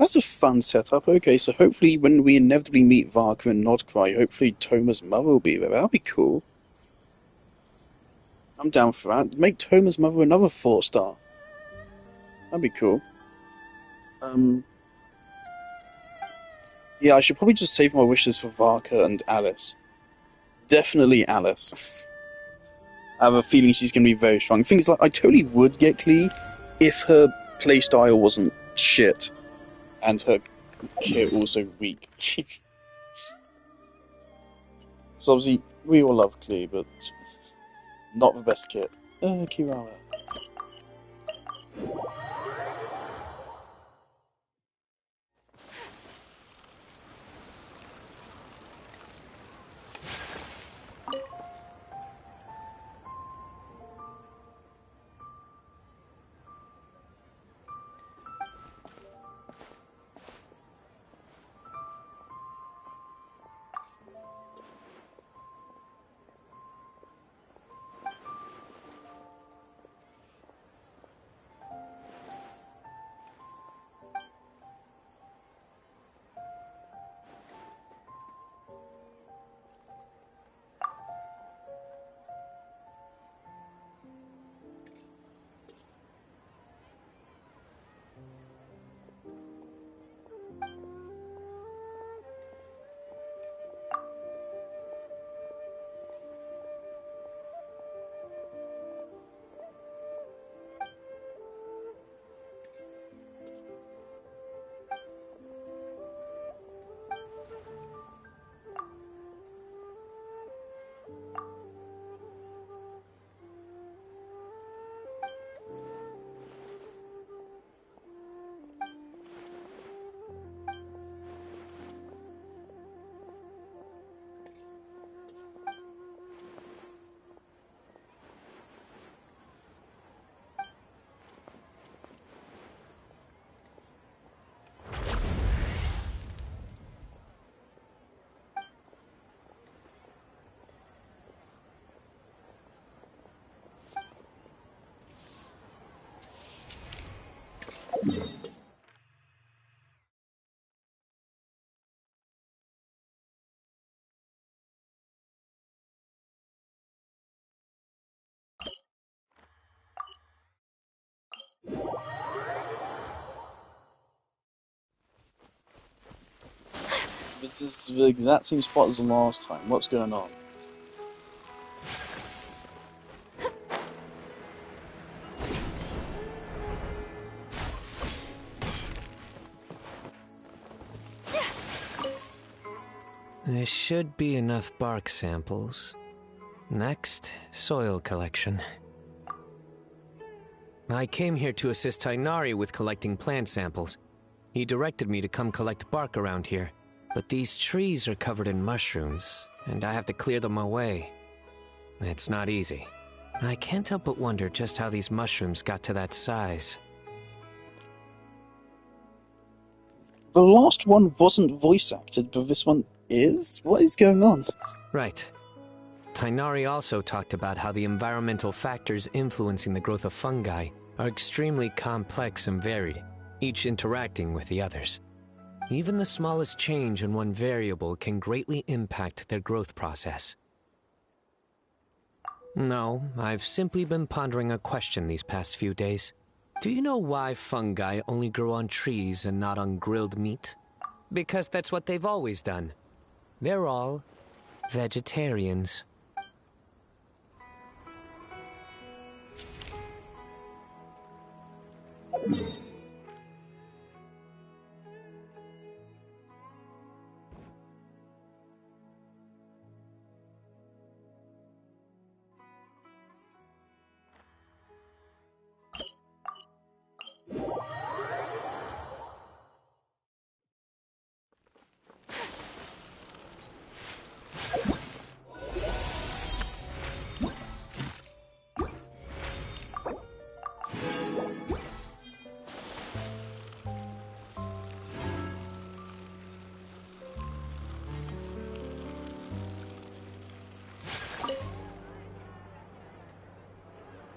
That's a fun setup. Okay, so hopefully when we inevitably meet Varka and Nodcry, hopefully Toma's mother will be there. That'll be cool. I'm down for that. Make Toma's mother another 4-star. That'd be cool. Yeah, I should probably just save my wishes for Varka and Alice. Definitely Alice. I have a feeling she's going to be very strong. Things like I totally would get Klee if her playstyle wasn't shit and her kit also weak. So obviously we all love Klee, but not the best kit. Kirara. This is the exact same spot as the last time. What's going on? There should be enough bark samples. Next, soil collection. I came here to assist Tainari with collecting plant samples. He directed me to come collect bark around here. But these trees are covered in mushrooms, and I have to clear them away. It's not easy. I can't help but wonder just how these mushrooms got to that size. The last one wasn't voice acted, but this one is? What is going on? Right. Tainari also talked about how the environmental factors influencing the growth of fungi are extremely complex and varied, each interacting with the others. Even the smallest change in one variable can greatly impact their growth process. No, I've simply been pondering a question these past few days. Do you know why fungi only grow on trees and not on grilled meat? Because that's what they've always done. They're all vegetarians.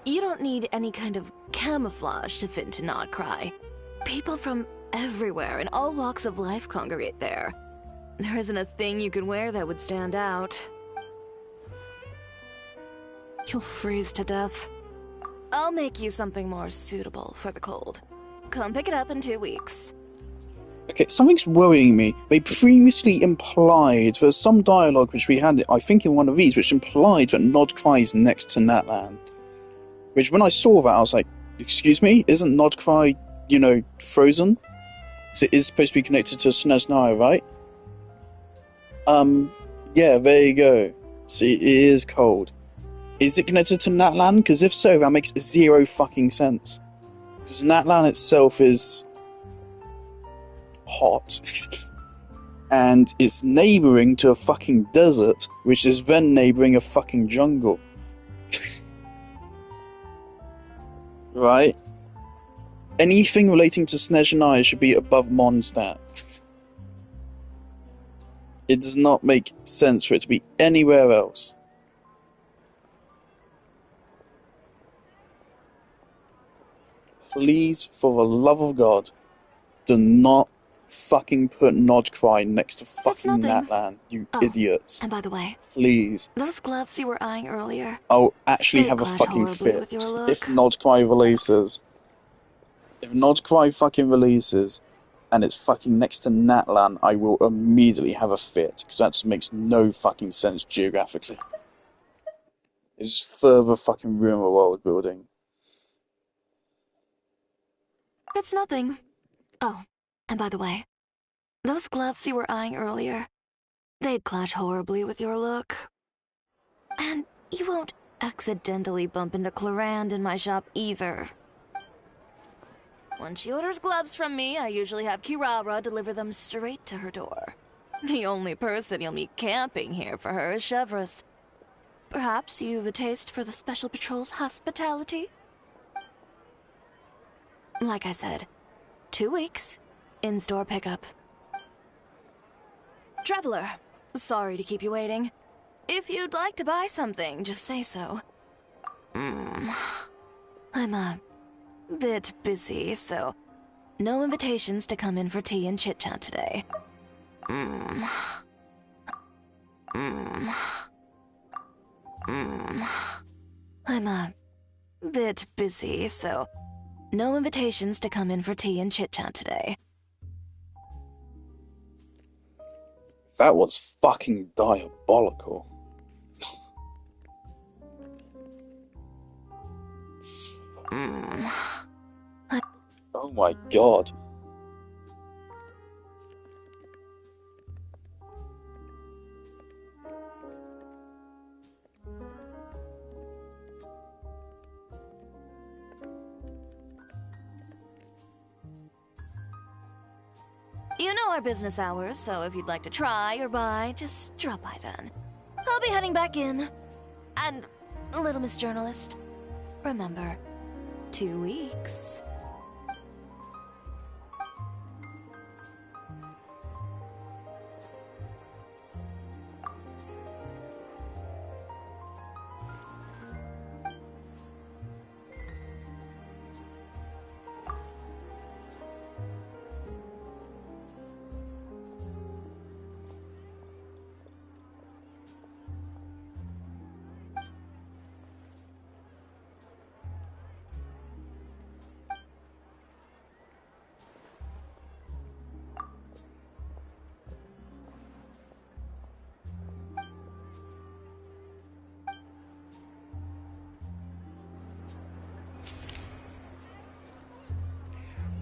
You don't need any kind of camouflage to fit into Nodcry. People from everywhere and all walks of life congregate there. There isn't a thing you can wear that would stand out. You'll freeze to death. I'll make you something more suitable for the cold. Come pick it up in 2 weeks. Okay, something's worrying me. They previously implied, there's some dialogue which we had, I think in one of these, which implied that Nodcry is next to Natlan. Which, when I saw that, I was like, excuse me? Isn't Nodcry, frozen? So it is supposed to be connected to Snezhnaya, right? Yeah, there you go. See, it is cold. Is it connected to Natlan? Because if so, that makes zero fucking sense. Because Natlan itself is hot. And it's neighbouring to a fucking desert, which is then neighbouring a fucking jungle. Right? Anything relating to Snezhnaya should be above Mondstadt. It does not make sense for it to be anywhere else. Please, for the love of God, do not fucking put Nodcry next to fucking Natlan, you idiots. And by the way, please. Those gloves you were eyeing earlier. I'll actually They have a clash fucking horribly fit with your look. if Nodcry releases. If Nodcry fucking releases and it's fucking next to Natlan, I will immediately have a fit, because that just makes no fucking sense geographically. It's further fucking rumour world building. It's nothing. Oh, and by the way, those gloves you were eyeing earlier, they'd clash horribly with your look. And you won't accidentally bump into Clarand in my shop either. When she orders gloves from me, I usually have Kirara deliver them straight to her door. The only person you'll meet camping here for her is Chevreuse. Perhaps you've a taste for the Special Patrol's hospitality? Like I said, 2 weeks, in-store pickup. Traveler, sorry to keep you waiting. If you'd like to buy something, just say so. I'm a bit busy, so no invitations to come in for tea and chit-chat today. I'm a bit busy, so no invitations to come in for tea and chit-chat today. That was fucking diabolical. Oh my god. You know our business hours, so if you'd like to try or buy, just drop by then. I'll be heading back in. And, little Miss Journalist, remember, 2 weeks.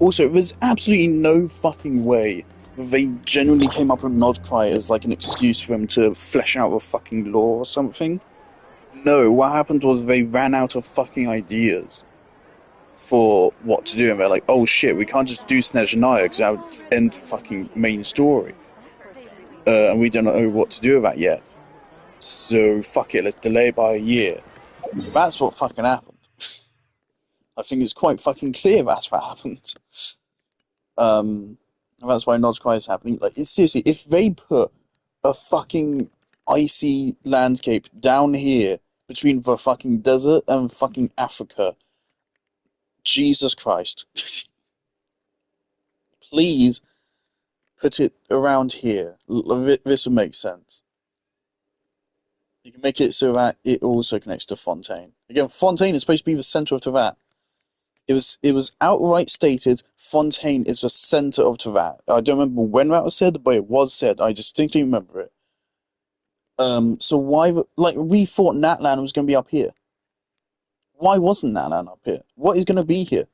Also, there's absolutely no fucking way they genuinely came up with Nodcry as like an excuse for him to flesh out a fucking lore or something. No, what happened was they ran out of fucking ideas for what to do, and they're like, oh shit, we can't just do Snezhnaya because that would end fucking main story. And we don't know what to do with that yet. So fuck it, let's delay it by a year. That's what fucking happened. I think it's quite fucking clear that's what happened. That's why Nodcry is happening. Like, seriously, if they put a fucking icy landscape down here between the fucking desert and fucking Africa, Jesus Christ. please put it around here. This would make sense. You can make it so that it also connects to Fontaine. Again, Fontaine is supposed to be the center of Teyvat. It was outright stated Fontaine is the center of Teyvat. I don't remember when that was said, but it was said. I distinctly remember it. So why, like, we thought Natlan was going to be up here. Why wasn't Natlan up here? What is going to be here?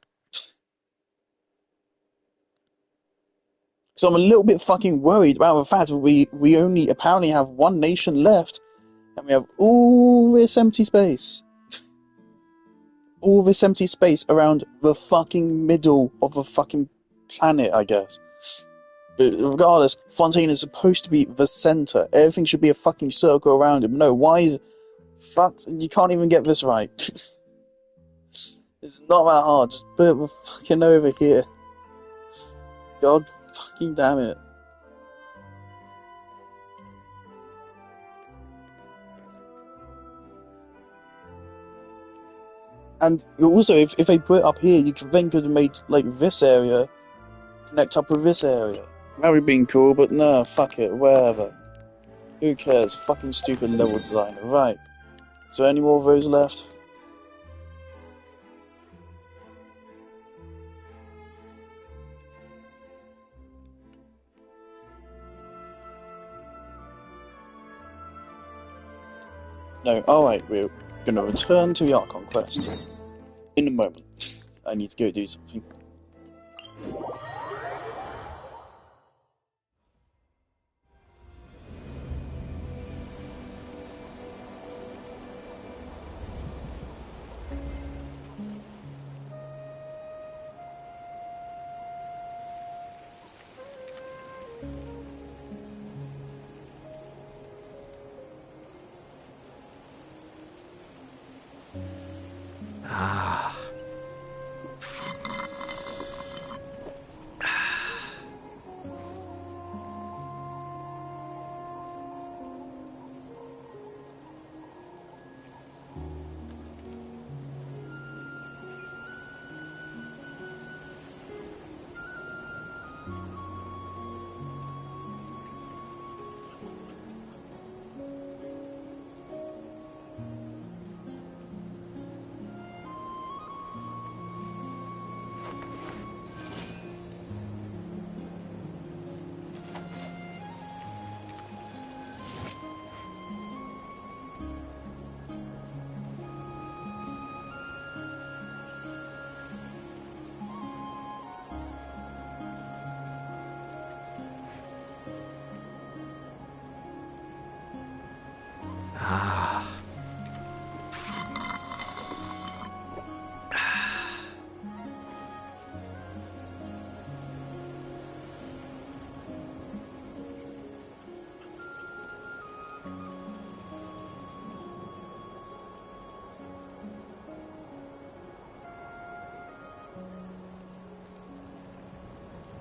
So I'm a little bit fucking worried about the fact that we only apparently have one nation left, and we have all this empty space. All this empty space around the fucking middle of the fucking planet, I guess. But regardless, Fontaine is supposed to be the center. Everything should be a fucking circle around him. No, why is... Fuck, you can't even get this right. It's not that hard. Just put it fucking over here. God fucking damn it. And also, if they put it up here, you could then could have made, like, this area connect up with this area. That would have been cool, but no, fuck it, whatever. Who cares? Fucking stupid level designer. Right. Is there any more of those left? No, alright, we're gonna return to the Archon quest. In a moment. I need to go do something.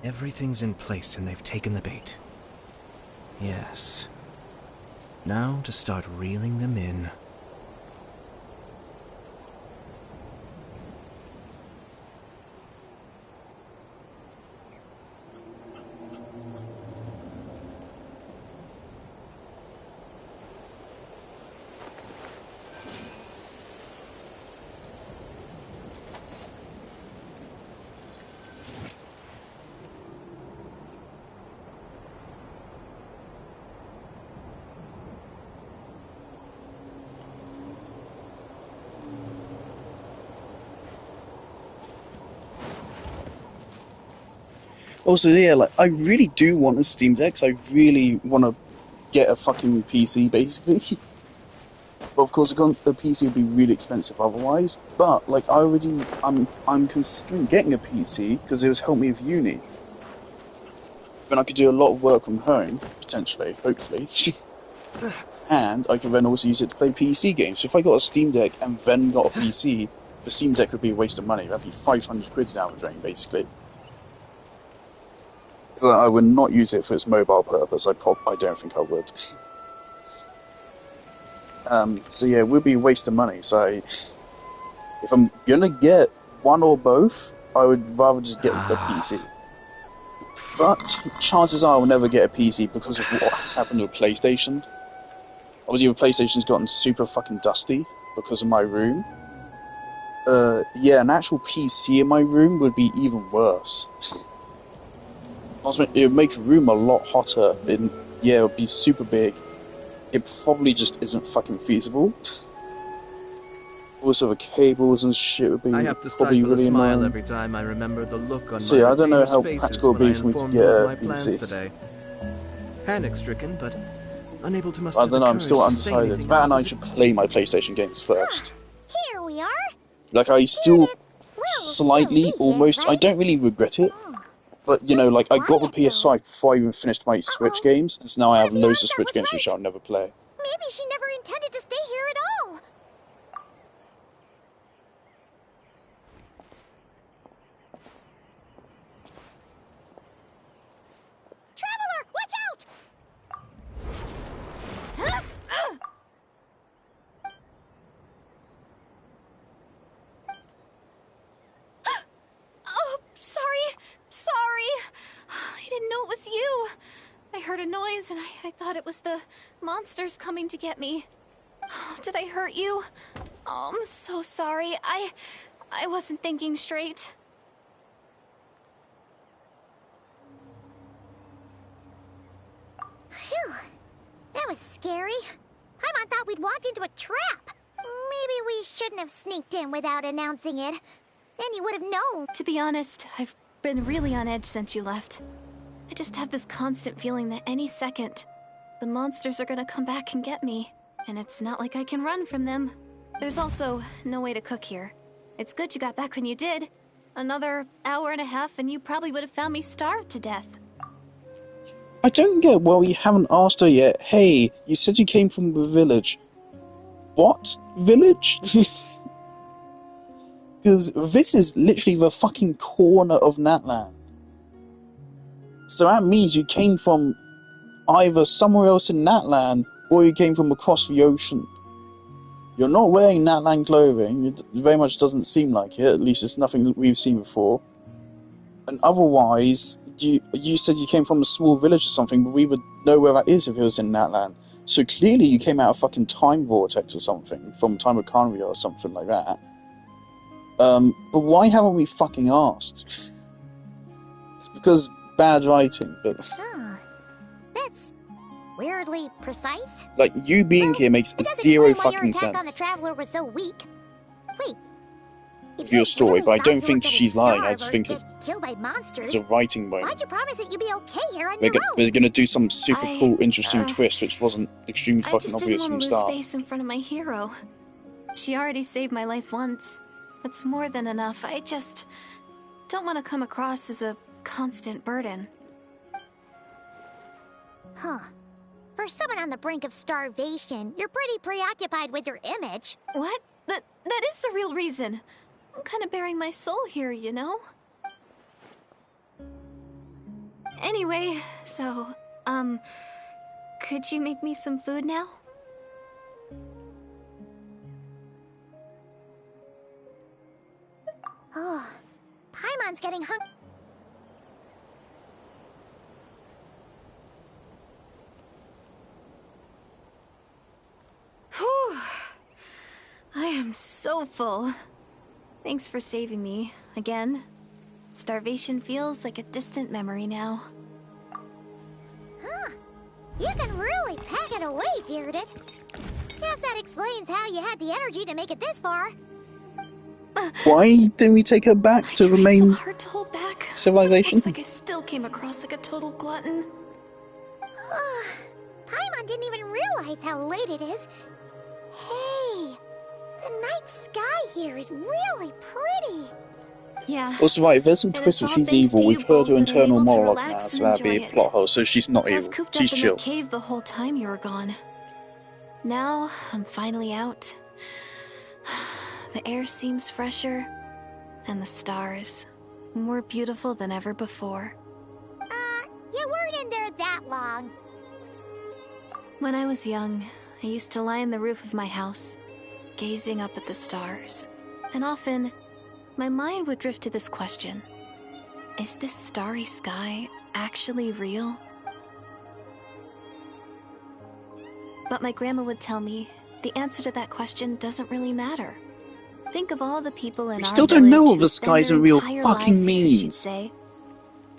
Everything's in place and they've taken the bait. Yes. Now to start reeling them in. Also, yeah, like, I really do want a Steam Deck. I really want to get a fucking PC, basically. But of course, a PC would be really expensive otherwise. But, like, I'm considering getting a PC because it would help me with uni. Then I could do a lot of work from home, potentially, hopefully. And I could then also use it to play PC games. So if I got a Steam Deck and then got a PC, the Steam Deck would be a waste of money. That'd be 500 quid down the drain, basically. So I would not use it for its mobile purpose. I don't think I would. So yeah, it would be a waste of money. So if I'm gonna get one or both, I would rather just get the PC. But chances are I'll never get a PC because of what has happened with PlayStation. Obviously, the PlayStation's gotten super fucking dusty because of my room. Yeah, an actual PC in my room would be even worse. It would make the room a lot hotter. Yeah, it would be super big. It probably just isn't fucking feasible. Also, the cables and shit would be I have to probably stifle a really smile annoying. every time I remember the look on So my yeah, I don't know retainers' how faces practical when it'll I be for me to informed get them of a my plans PC. today. Panic stricken, but unable to I muster don't the know, I'm courage still to say undecided. anything. That and I should play my PlayStation games first. Here we are. Like, I still We'll slightly, still be almost, here, I right? don't really regret it. But, you know, like, I got the PS5 before I even finished my Switch games, and so now I have loads of Switch games which I'll never play. Maybe she never intended to stay here at all. Traveler, watch out! Oh, sorry. I didn't know it was you. I heard a noise and I thought it was the monsters coming to get me. Oh, did I hurt you? Oh, I'm so sorry. I wasn't thinking straight. Phew. That was scary. Paimon thought we'd walked into a trap. Maybe we shouldn't have sneaked in without announcing it. Then you would have known. To be honest, I've been really on edge since you left. I just have this constant feeling that any second, the monsters are gonna come back and get me. And it's not like I can run from them. There's also no way to cook here. It's good you got back when you did. Another hour and a half and you probably would have found me starved to death. I don't get why you haven't asked her yet. Hey, you said you came from the village. What village? Because this is literally the fucking corner of Natland. So that means you came from either somewhere else in Natland, or you came from across the ocean. You're not wearing Natland clothing. It very much doesn't seem like it. At least it's nothing we've seen before. And otherwise, you said you came from a small village or something, but we would know where that is if it was in Natland. So clearly you came out of fucking time vortex or something, from Time of Conria or something like that. But why haven't we fucking asked? It's because bad writing, but... That's weirdly precise. Like, you being here makes zero fucking sense. On the traveler was so weak. Wait. Of your story, really but I don't thought you think were she's gonna lying. I starve just or think get killed by monsters, it's a writing moment. why'd you promise that you'd be okay here on your own? They're gonna do some super cool, interesting twist, which wasn't extremely I fucking just obvious didn't from want the to lose start. face in front of my hero. She already saved my life once. That's more than enough. I just don't want to come across as a constant burden. Huh. For someone on the brink of starvation, you're pretty preoccupied with your image. What? That is the real reason. I'm kind of bearing my soul here, you know? Anyway, so, could you make me some food now? Oh, Paimon's getting hungry. Whew. I am so full. Thanks for saving me, again. Starvation feels like a distant memory now. Huh. You can really pack it away, Deirdre. Guess that explains how you had the energy to make it this far. Why didn't we take her back to the main so hard to hold back. civilization? Looks like I still came across like a total glutton. Paimon didn't even realize how late it is. Hey, the night sky here is really pretty. Yeah. Also, right, if there's some And twist that it's all she's thanks evil, to we've you heard both her that I'm internal able to monologue now, relax so and that'd be enjoy a it. plot hole, so she's not I was evil. cooped She's up in chill. that cave the whole time you were gone. Now, I'm finally out. The air seems fresher, and the stars more beautiful than ever before. You weren't in there that long. When I was young, I used to lie on the roof of my house, gazing up at the stars. And often, my mind would drift to this question. Is this starry sky actually real? But my grandma would tell me the answer to that question doesn't really matter. Think of all the people in We our still don't know village what who the spend skies their and real entire fucking lives here, she'd means. say.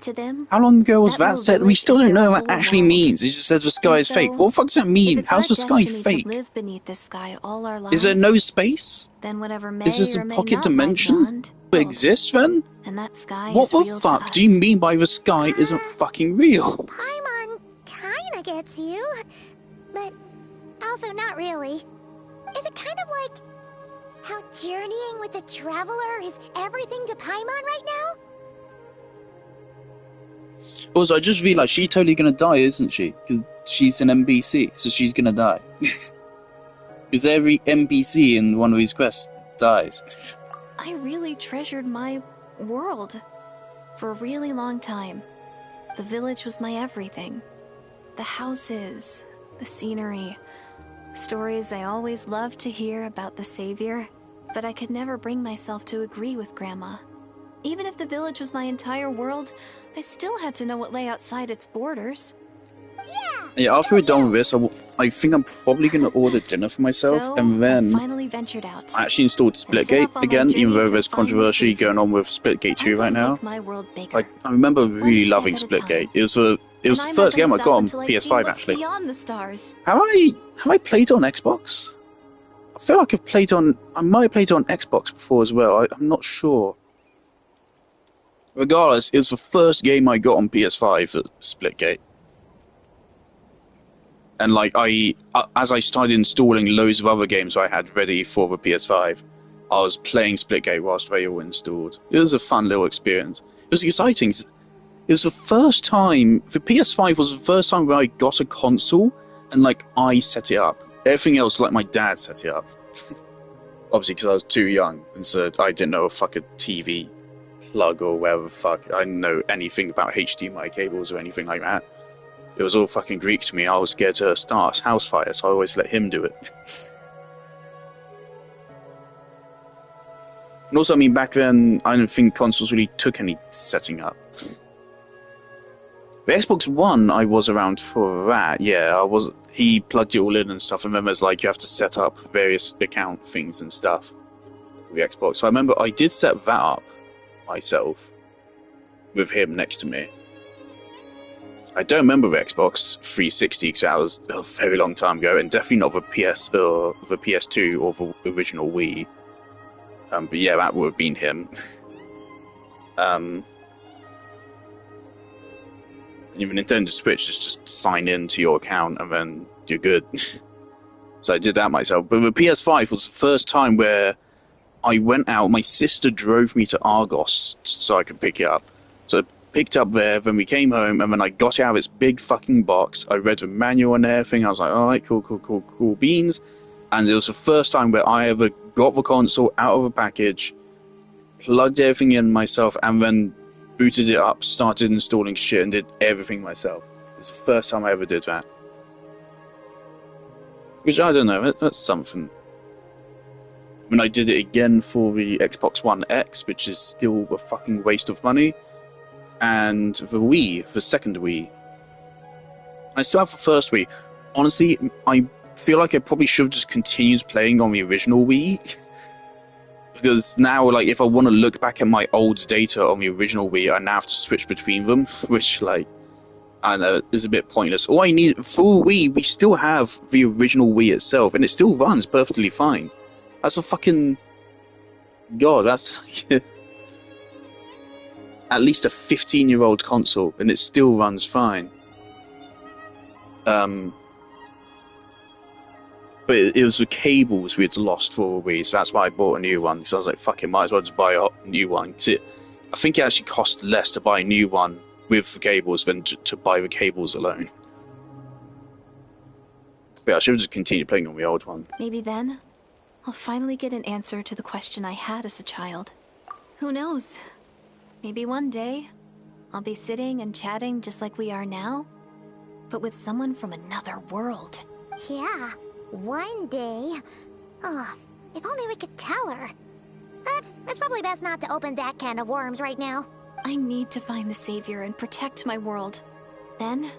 To them, How long ago was that that little said? We village still is don't their know what it whole actually world. means. It just said the sky And is fake. so, What the fuck does that if mean? it's How's our the sky destiny fake? to live beneath this sky all our lives, Is there no space? then whatever Is may this a or may pocket not dimension? lie beyond, It exists then? and that sky What is the real to fuck us. do you mean by the sky isn't fucking real? Paimon kinda gets you, but also not really. Is it kind of like how journeying with the Traveler is everything to Paimon right now? Also, I just realised she's totally gonna die, isn't she? Because she's an NPC, so she's gonna die. Because every NPC in one of these quests dies. I really treasured my world for a really long time. The village was my everything. The houses, the scenery, stories I always loved to hear about the Savior, but I could never bring myself to agree with Grandma. Even if the village was my entire world, I still had to know what lay outside its borders. Yeah, after we're done with this, I think I'm probably gonna order dinner for myself, So, and I then finally ventured out. I actually installed set Splitgate off on my again, even journey though to there's find the controversy Savior. going on with Splitgate 2 I'm right gonna now. make my world bigger. I remember really step loving at a Splitgate. time. It was the And first I'm not game gonna I stop got on until I see PS5 what's actually. beyond the stars. Have I played on Xbox? I feel like I might have played on Xbox before as well. I'm not sure. Regardless, it was the first game I got on PS5 for Splitgate. And like as I started installing loads of other games I had ready for the PS5, I was playing Splitgate whilst they were installed. It was a fun little experience. It was exciting. It was the first time, the PS5 was the first time where I got a console and like I set it up. Everything else, like my dad set it up. Obviously, because I was too young, and so I didn't know a fucking TV plug or whatever the fuck. I didn't know anything about HDMI cables or anything like that. It was all fucking Greek to me. I was scared to start a house fire, so I always let him do it. And also, I mean, back then, I don't think consoles really took any setting up. The Xbox One, I was around for that, yeah. He plugged it all in and stuff, and then there's like, you have to set up various account things and stuff with the Xbox. So I remember I did set that up myself with him next to me. I don't remember the Xbox 360 because that was a very long time ago, and definitely not the PS2 or the original Wii. But yeah, that would have been him. Even Nintendo Switch is just sign in to your account and then you're good. So I did that myself. But the PS5 was the first time where I went out. My sister drove me to Argos so I could pick it up. So I picked up there, then we came home, and then I got it out of its big fucking box. I read the manual and everything. I was like, alright, cool beans. And it was the first time where I ever got the console out of a package, plugged everything in myself, and then booted it up, started installing shit, and did everything myself. It was the first time I ever did that. Which, I don't know, that's something. When I did it again for the Xbox One X, which is still a fucking waste of money, and the Wii, the second Wii. I still have the first Wii. Honestly, I feel like I probably should have just continued playing on the original Wii. Because now, like, if I want to look back at my old data on the original Wii, I now have to switch between them, which, like, I don't know, is a bit pointless. All I need for Wii, we still have the original Wii itself, and it still runs perfectly fine. That's a fucking... God, that's at least a 15-year-old console, and it still runs fine. But it was the cables we had lost for a Wii, so that's why I bought a new one. So I was like, fuck it, might as well just buy a new one. I think it actually cost less to buy a new one with the cables than to buy the cables alone. But I should have just continued playing on the old one. Maybe then, I'll finally get an answer to the question I had as a child. Who knows? Maybe one day, I'll be sitting and chatting just like we are now, but with someone from another world. Yeah, one day. Oh, if only we could tell her. But it's probably best not to open that can of worms right now. I need to find the savior and protect my world. Then,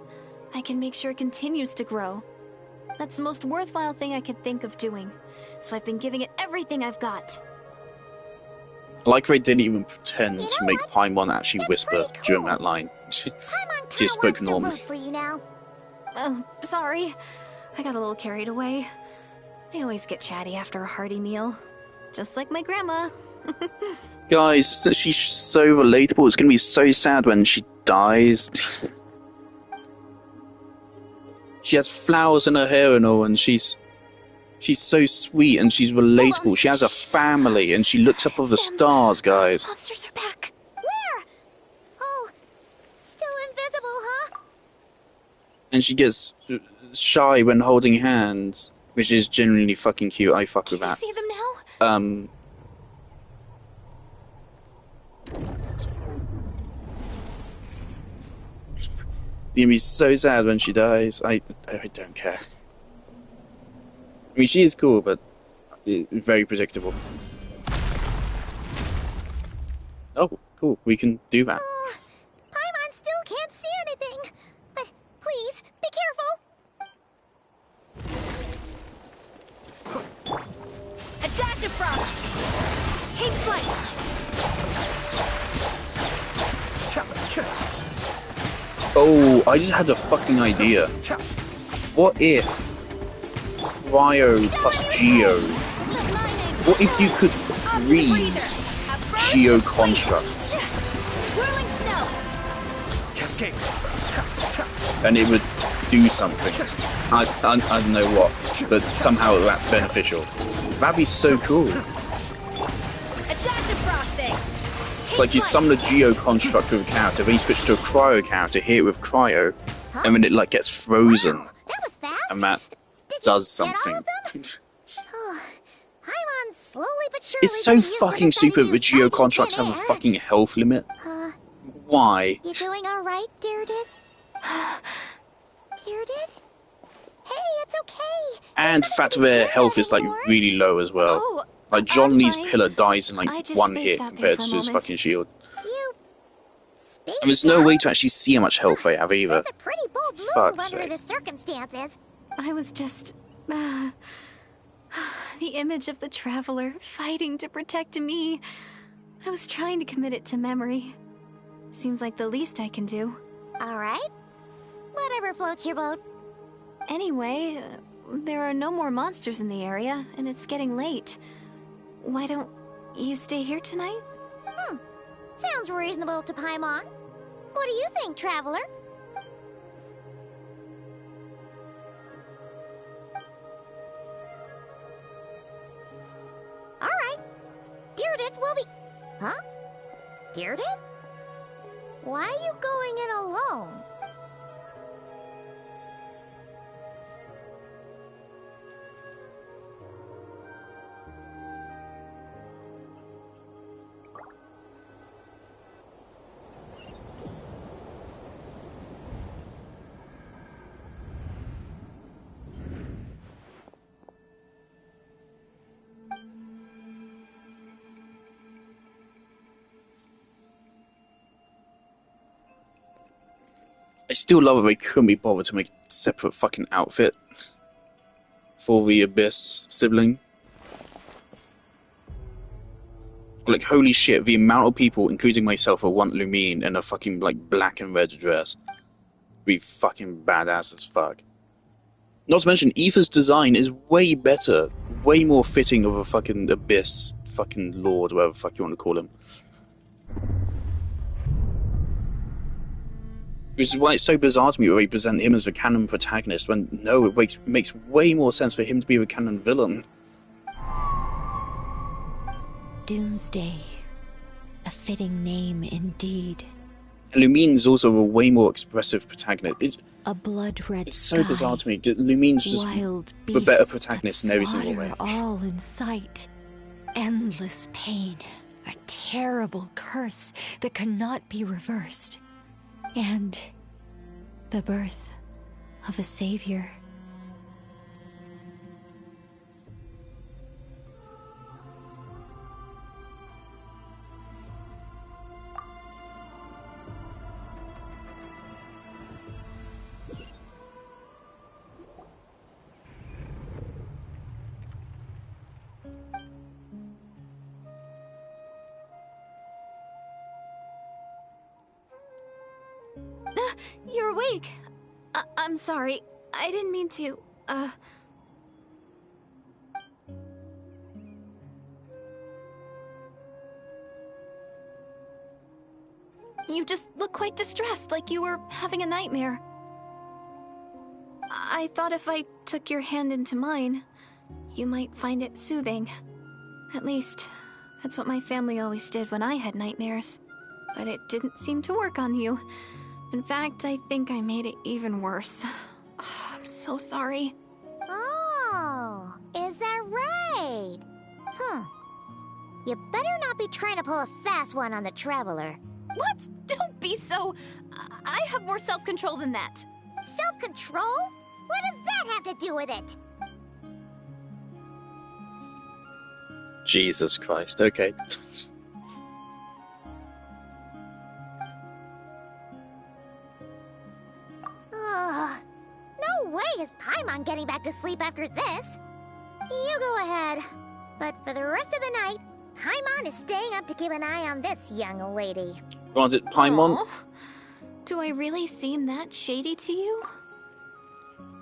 I can make sure it continues to grow. That's the most worthwhile thing I could think of doing. So I've been giving it everything I've got. I like they didn't even pretend You to know make what? Paimon actually That's whisper pretty during cool. that line. Paimon She kinda spoke wants to normally. root for you now. Oh, sorry. I got a little carried away. I always get chatty after a hearty meal. Just like my grandma. Guys, she's so relatable. It's gonna be so sad when she dies. She has flowers in her hair and all, and she's so sweet and she's relatable. She has a family and she looks up at the stars, guys. Monsters are back. Where? Oh, still invisible, huh? And she gets shy when holding hands, which is genuinely fucking cute. I fuck with Can you that. see them now? You're gonna be so sad when she dies. I don't care. I mean, she is cool, but very predictable. Oh, cool. We can do that. Oh, Paimon still can't see anything. But please, be careful. A dash of frost! Take flight! Oh, I just had a fucking idea. What if Cryo plus Geo? What if you could freeze Geo constructs? Whirling snow! Cascade. And it would do something. I don't know what, but somehow that's beneficial. That'd be so cool. A dash of frosting! It's like you summon a Geo construct with a character, then you switch to a Cryo character, hit it with Cryo, and then it like gets frozen, Wow, that was fast. and that Did does you get all something. of them? Oh, Paimon's slowly but surely It's so getting used to fucking the sight stupid of that you Geo fighting constructs thin have a air. fucking health limit. Uh, Why? you doing all right, Deirdith? Deirdith? Hey, it's okay. And the fact that their health is like really low as well. Oh, Like John Lee's fine. pillar dies in I like just one spaced hit out there compared for a to his moment. fucking shield. You spaced And there's no way out? to actually see how much health they have either. That's a pretty bold move Fuck's under sake. the circumstances. I was just... the image of the traveler fighting to protect me. I was trying to commit it to memory. Seems like the least I can do. All right. Whatever floats your boat. Anyway, there are no more monsters in the area, and it's getting late. Why don't you stay here tonight? Sounds reasonable to Paimon. What do you think, traveler? All right. Deirdith will be... Huh? Deirdith? Why are you going in alone? I still love that they couldn't be bothered to make a separate fucking outfit for the Abyss sibling. Like, holy shit, the amount of people, including myself, who want Lumine in a fucking, like, black and red dress. Be fucking badass as fuck. Not to mention, Aether's design is way better, way more fitting of a fucking Abyss fucking lord, whatever the fuck you want to call him. Which is why it's so bizarre to me where they present him as the canon protagonist, when no, it makes way more sense for him to be the canon villain. Doomsday. A fitting name indeed. And Lumine's also a way more expressive protagonist. A blood-red It's so bizarre to me. Lumine's just Wild the better beasts protagonist that in every single way. slaughter all in sight. Endless pain. A terrible curse that cannot be reversed. And the birth of a savior. you're awake. I'm sorry. I didn't mean to, You just look quite distressed, like you were having a nightmare. I thought if I took your hand into mine, you might find it soothing. At least, that's what my family always did when I had nightmares. But it didn't seem to work on you. In fact, I think I made it even worse. I'm so sorry. Oh, is that right? You better not be trying to pull a fast one on the Traveler. What? Don't be so... I have more self-control than that. Self-control? What does that have to do with it? Jesus Christ, okay. No way is Paimon getting back to sleep after this. You go ahead. But for the rest of the night, Paimon is staying up to keep an eye on this young lady. Granted, Paimon, Aww. Do I really seem that shady to you?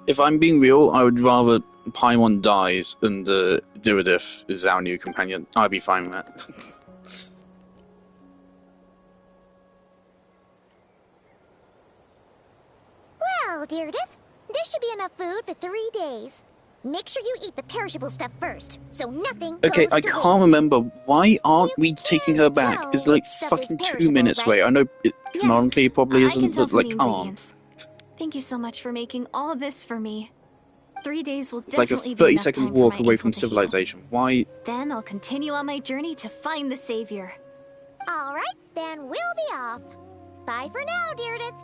if I'm being real, I would rather Paimon dies and Duradif is our new companion. I'd be fine with that. Well, Deirdith, there should be enough food for 3 days. Make sure you eat the perishable stuff first, so nothing Okay, goes I to can't waste. remember. Why aren't You we taking her back? tell It's like stuff fucking is 2 perishable, minutes right? away. I know it canonically probably I can isn't, tell but from like, the come on. ingredients. Thank you so much for making all this for me. 3 days will It's like a definitely be enough 30-second time walk for my away ankle from to heal. civilization. Why? Then I'll continue on my journey to find the savior. All right, then we'll be off. Bye for now, Deirdith.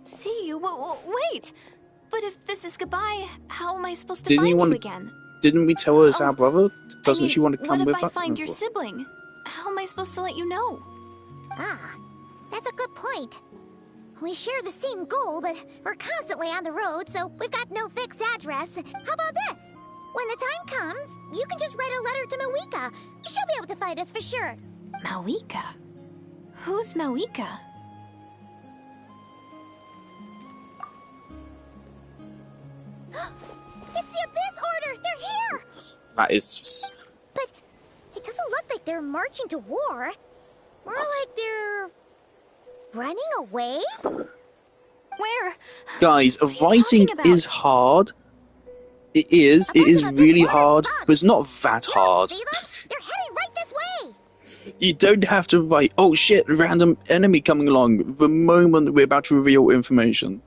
See you? Wait! But if this is goodbye, how am I supposed to Didn't find you you want? again? Didn't we tell her it's our Oh, brother? Doesn't she want to come what with if I us? find your sibling? How am I supposed to let you know? Ah, that's a good point. We share the same goal, but we're constantly on the road, so we've got no fixed address. How about this? When the time comes, you can just write a letter to Mawika. She'll be able to find us for sure. Mawika? Who's Mawika? It's the Abyss Order! They're here! That is just... But it doesn't look like they're marching to war. More like they're... running away? Where? Guys, What are you writing talking about? is hard. It is. It is really hard, but it's not that hard. See them? They're heading right this way! You don't have to write, oh shit, random enemy coming along the moment we're about to reveal information.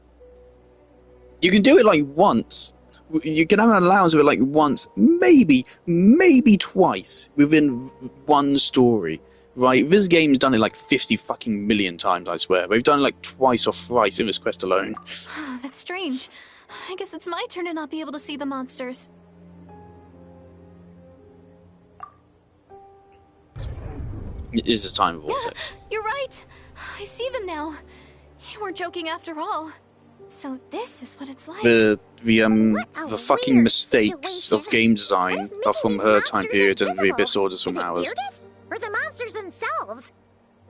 You can do it like once. You can have an allowance of it like once, maybe twice within one story. Right, this game's done it like 50 fucking million times, I swear. They've done it like twice or thrice in this quest alone. That's strange. I guess it's my turn to not be able to see the monsters. It is a time vortex. You're right. I see them now. You weren't joking after all. So this is what it's like. The What a fucking weird mistakes situation. of game What design is are making from these her time monsters period and the invisible? Abyss Orders from Is it ours. Deirdith? Or the monsters themselves?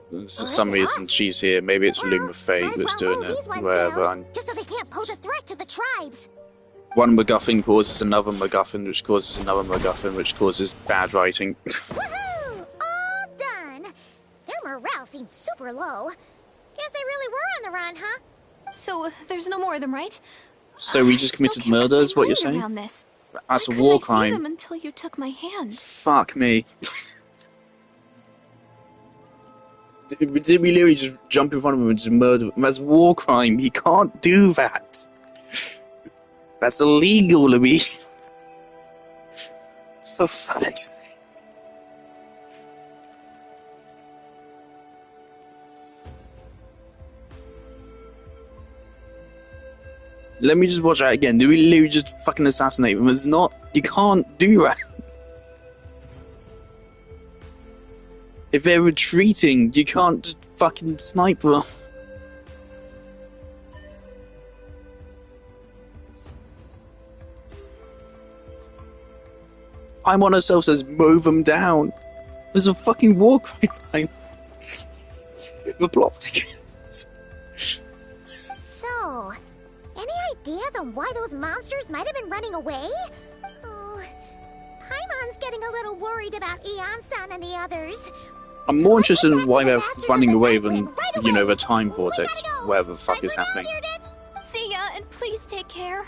For Or some is it reason us? she's here. Maybe it's Well, Loom of Fate might as that's well doing move it. these ones Wherever. down, just so they can't pose a threat to the tribes. One MacGuffin causes another MacGuffin, which causes another MacGuffin, which causes bad writing. Woohoo! All done! Their morale seems super low. Guess they really were on the run, huh? So there's no more of them, right? So we just Still committed can't wrap murder, my is what you're mind saying? around this. That's a Why war couldn't I see them crime. until you took my hand? Fuck me. Did we literally just jump in front of him and just murder him? That's war crime. You can't do that. That's illegal, Louis. For fuck's sake. Let me just watch that again. Do we literally just fucking assassinate him? It's not. You can't do that. If they're retreating, you can't just fucking snipe them. I'm on herself says mow them down. There's a fucking war crime line. The plot thickens. Oh, any ideas on why those monsters might have been running away? Oh, Paimon's getting a little worried about Eon-san and the others. I'm more Let's interested head in back why to the they're Masters running of the away Night than, Wind right you know, away. the time We vortex, gotta go. whatever the fuck Bye is for now, happening. Bearded. See ya, and please take care.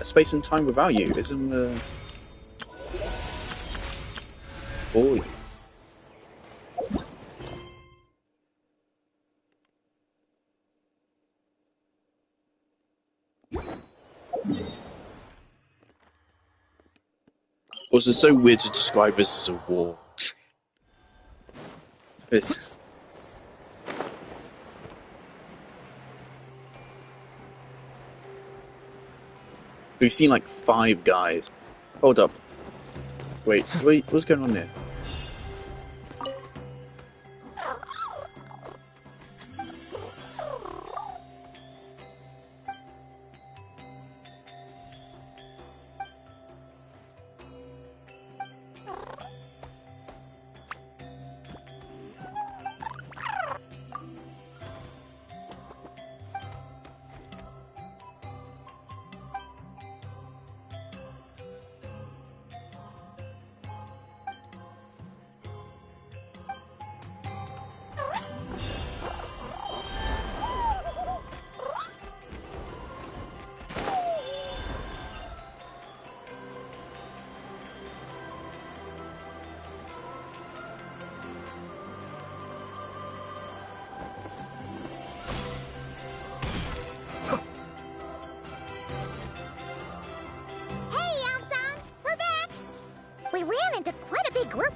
A space and time without you isn't the... Oh. Also, it's so weird to describe this as a war. It's... We've seen like 5 guys. Hold up. Wait, what's going on there?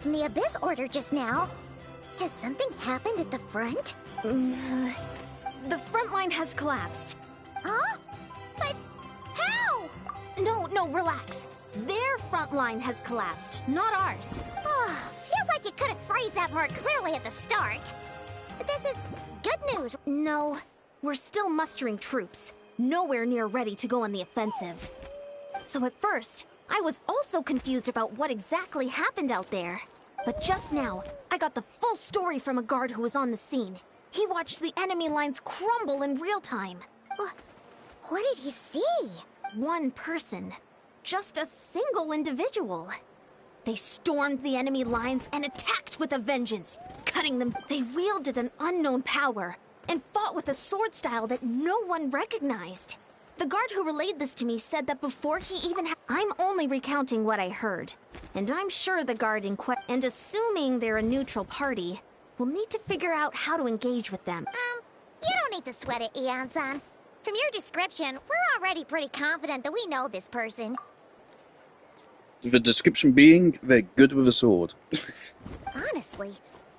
From the Abyss Order just now. Has something happened at the front? The front line has collapsed. Huh? But how? No, relax. Their front line has collapsed, not ours. Feels like you could have phrased that more clearly at the start. But this is good news. No, we're still mustering troops. Nowhere near ready to go on the offensive. So at first, I was also confused about what exactly happened out there. But just now, I got the full story from a guard who was on the scene. He watched the enemy lines crumble in real time. What did he see? One person. Just a single individual. They stormed the enemy lines and attacked with a vengeance, cutting them. They wielded an unknown power and fought with a sword style that no one recognized. The guard who relayed this to me said that before he even I'm only recounting what I heard. And I'm sure the guard in and assuming they're a neutral party, we'll need to figure out how to engage with them. You don't need to sweat it, Eon-san. From your description, we're already pretty confident that we know this person. The description being, they're good with a sword. Honestly,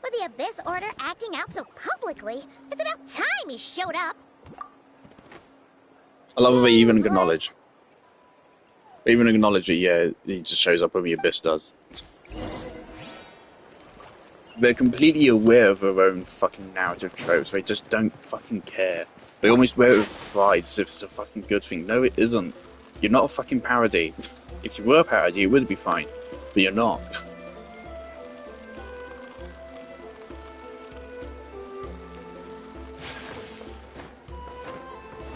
with the Abyss Order acting out so publicly, it's about time he showed up. I love that they even acknowledge. They even acknowledge it, yeah, he just shows up when the Abyss does. They're completely aware of their own fucking narrative tropes, they just don't fucking care. They almost wear it with pride as if it's a fucking good thing. No, it isn't. You're not a fucking parody. If you were a parody, it would be fine. But you're not.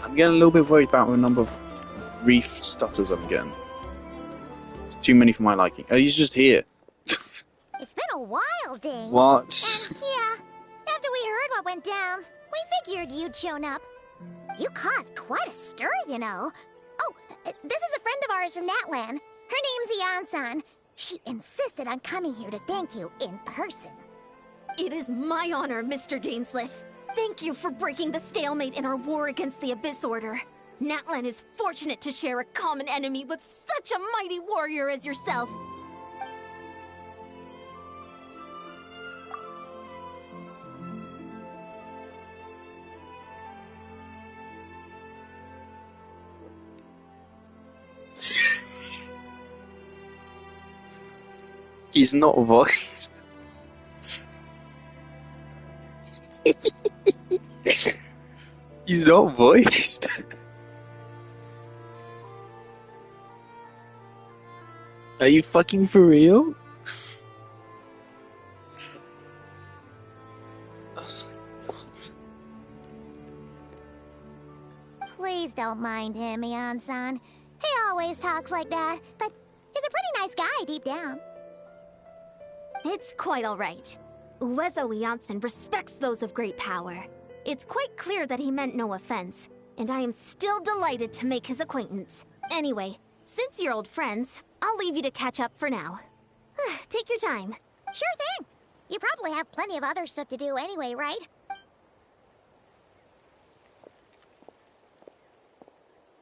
I'm getting a little bit worried about the number of reef stutters I'm getting. It's too many for my liking. Oh, he's just here. It's been a while, Ding. What? Yeah. After we heard what went down, we figured you'd shown up. You caused quite a stir, you know. Oh, this is a friend of ours from Natlan. Her name's Eon-san. She insisted on coming here to thank you in person. It is my honor, Mr. Dainsleif. Thank you for breaking the stalemate in our war against the Abyss Order. Natlan is fortunate to share a common enemy with such a mighty warrior as yourself. He's not voiced. He's not voiced. Are you fucking for real? don't mind him, Mian-san. He always talks like that, but he's a pretty nice guy deep down. It's quite alright. Uezo Janssen respects those of great power. It's quite clear that he meant no offense, and I am still delighted to make his acquaintance. Anyway, since you're old friends, I'll leave you to catch up for now. Take your time. Sure thing. You probably have plenty of other stuff to do anyway, right?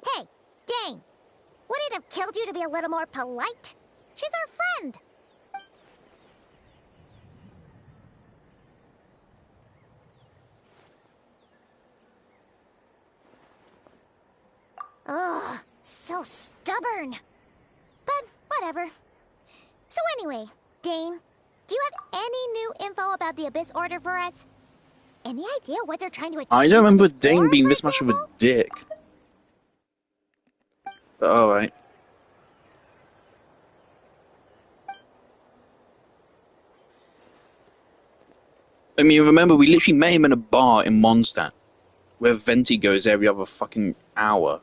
Hey, Dane. Would it have killed you to be a little more polite? She's our friend. Ugh, so stubborn. But whatever. So anyway, Dane, do you have any new info about the Abyss Order for us? Any idea what they're trying to achieve? I don't remember with this Dane war, being for this much of a example? dick. But alright. I mean, remember, we literally met him in a bar in Mondstadt, where Venti goes every other fucking hour.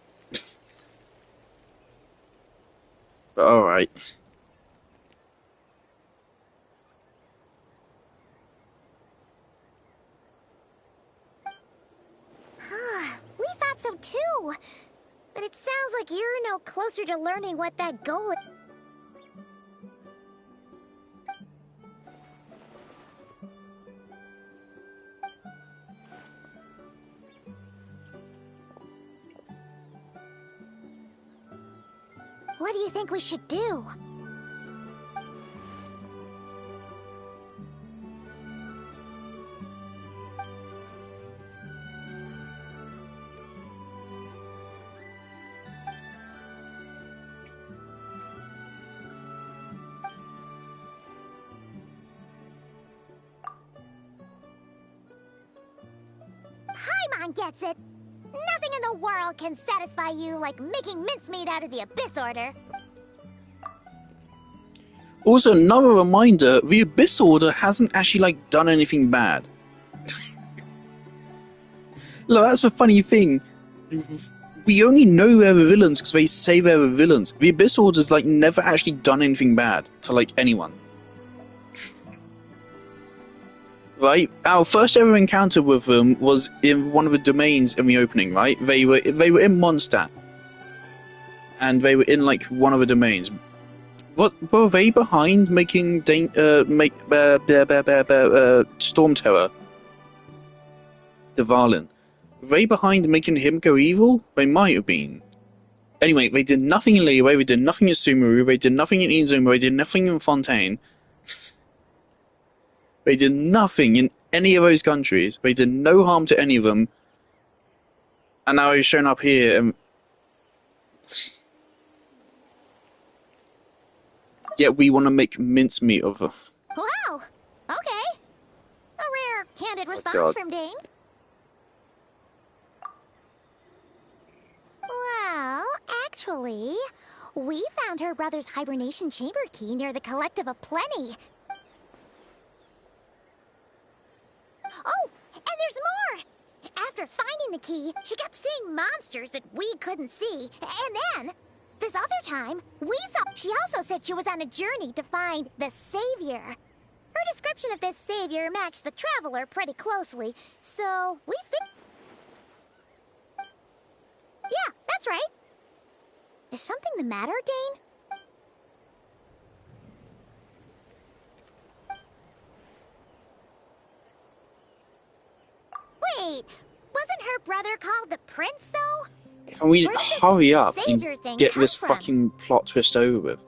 But alright. We thought so too. But it sounds like you're no closer to learning what that goal is. What do you think we should do? Paimon gets it. Nothing in the world can satisfy you like making mincemeat out of the Abyss Order. Also, another reminder, the Abyss Order hasn't actually, like, done anything bad. Look, that's a funny thing. We only know they're the villains because they say they're the villains. The Abyss Order's, like, never actually done anything bad to, like, anyone. Right? Our first ever encounter with them was in one of the domains in the opening, right? They were in Mondstadt. And they were in, like, one of the domains. What were they behind making Storm Terror? The Varlin. Were they behind making him go evil? They might have been. Anyway, they did nothing in Liyue, they did nothing in Sumeru, they did nothing in Inazuma, they did nothing in Fontaine. They did nothing in any of those countries. They did no harm to any of them. And now he's shown up here and... Yet we want to make mincemeat of her. Wow! Okay. A rare, candid response God. from Dane. Well, actually, we found her brother's hibernation chamber key near the Collective of Plenty. Oh, and there's more! After finding the key, she kept seeing monsters that we couldn't see. And then, this other time, we saw... She also said she was on a journey to find the Savior. Her description of this Savior matched the Traveler pretty closely, so we Yeah, that's right. Is something the matter, Dane? Wait, wasn't her brother called the Prince, though? Can we Where did this hurry up and Savior thing get come this from? fucking plot twist over with?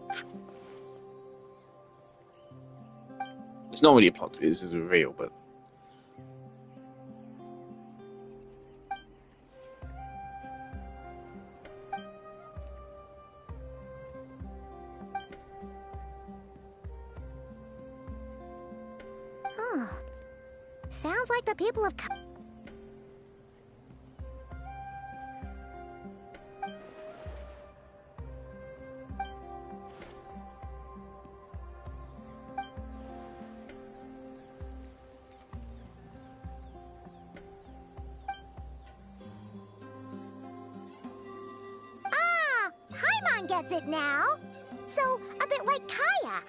It's not really a plot twist, this is real, but... Huh. Sounds like the people of... gets it now. So, a bit like Kaya.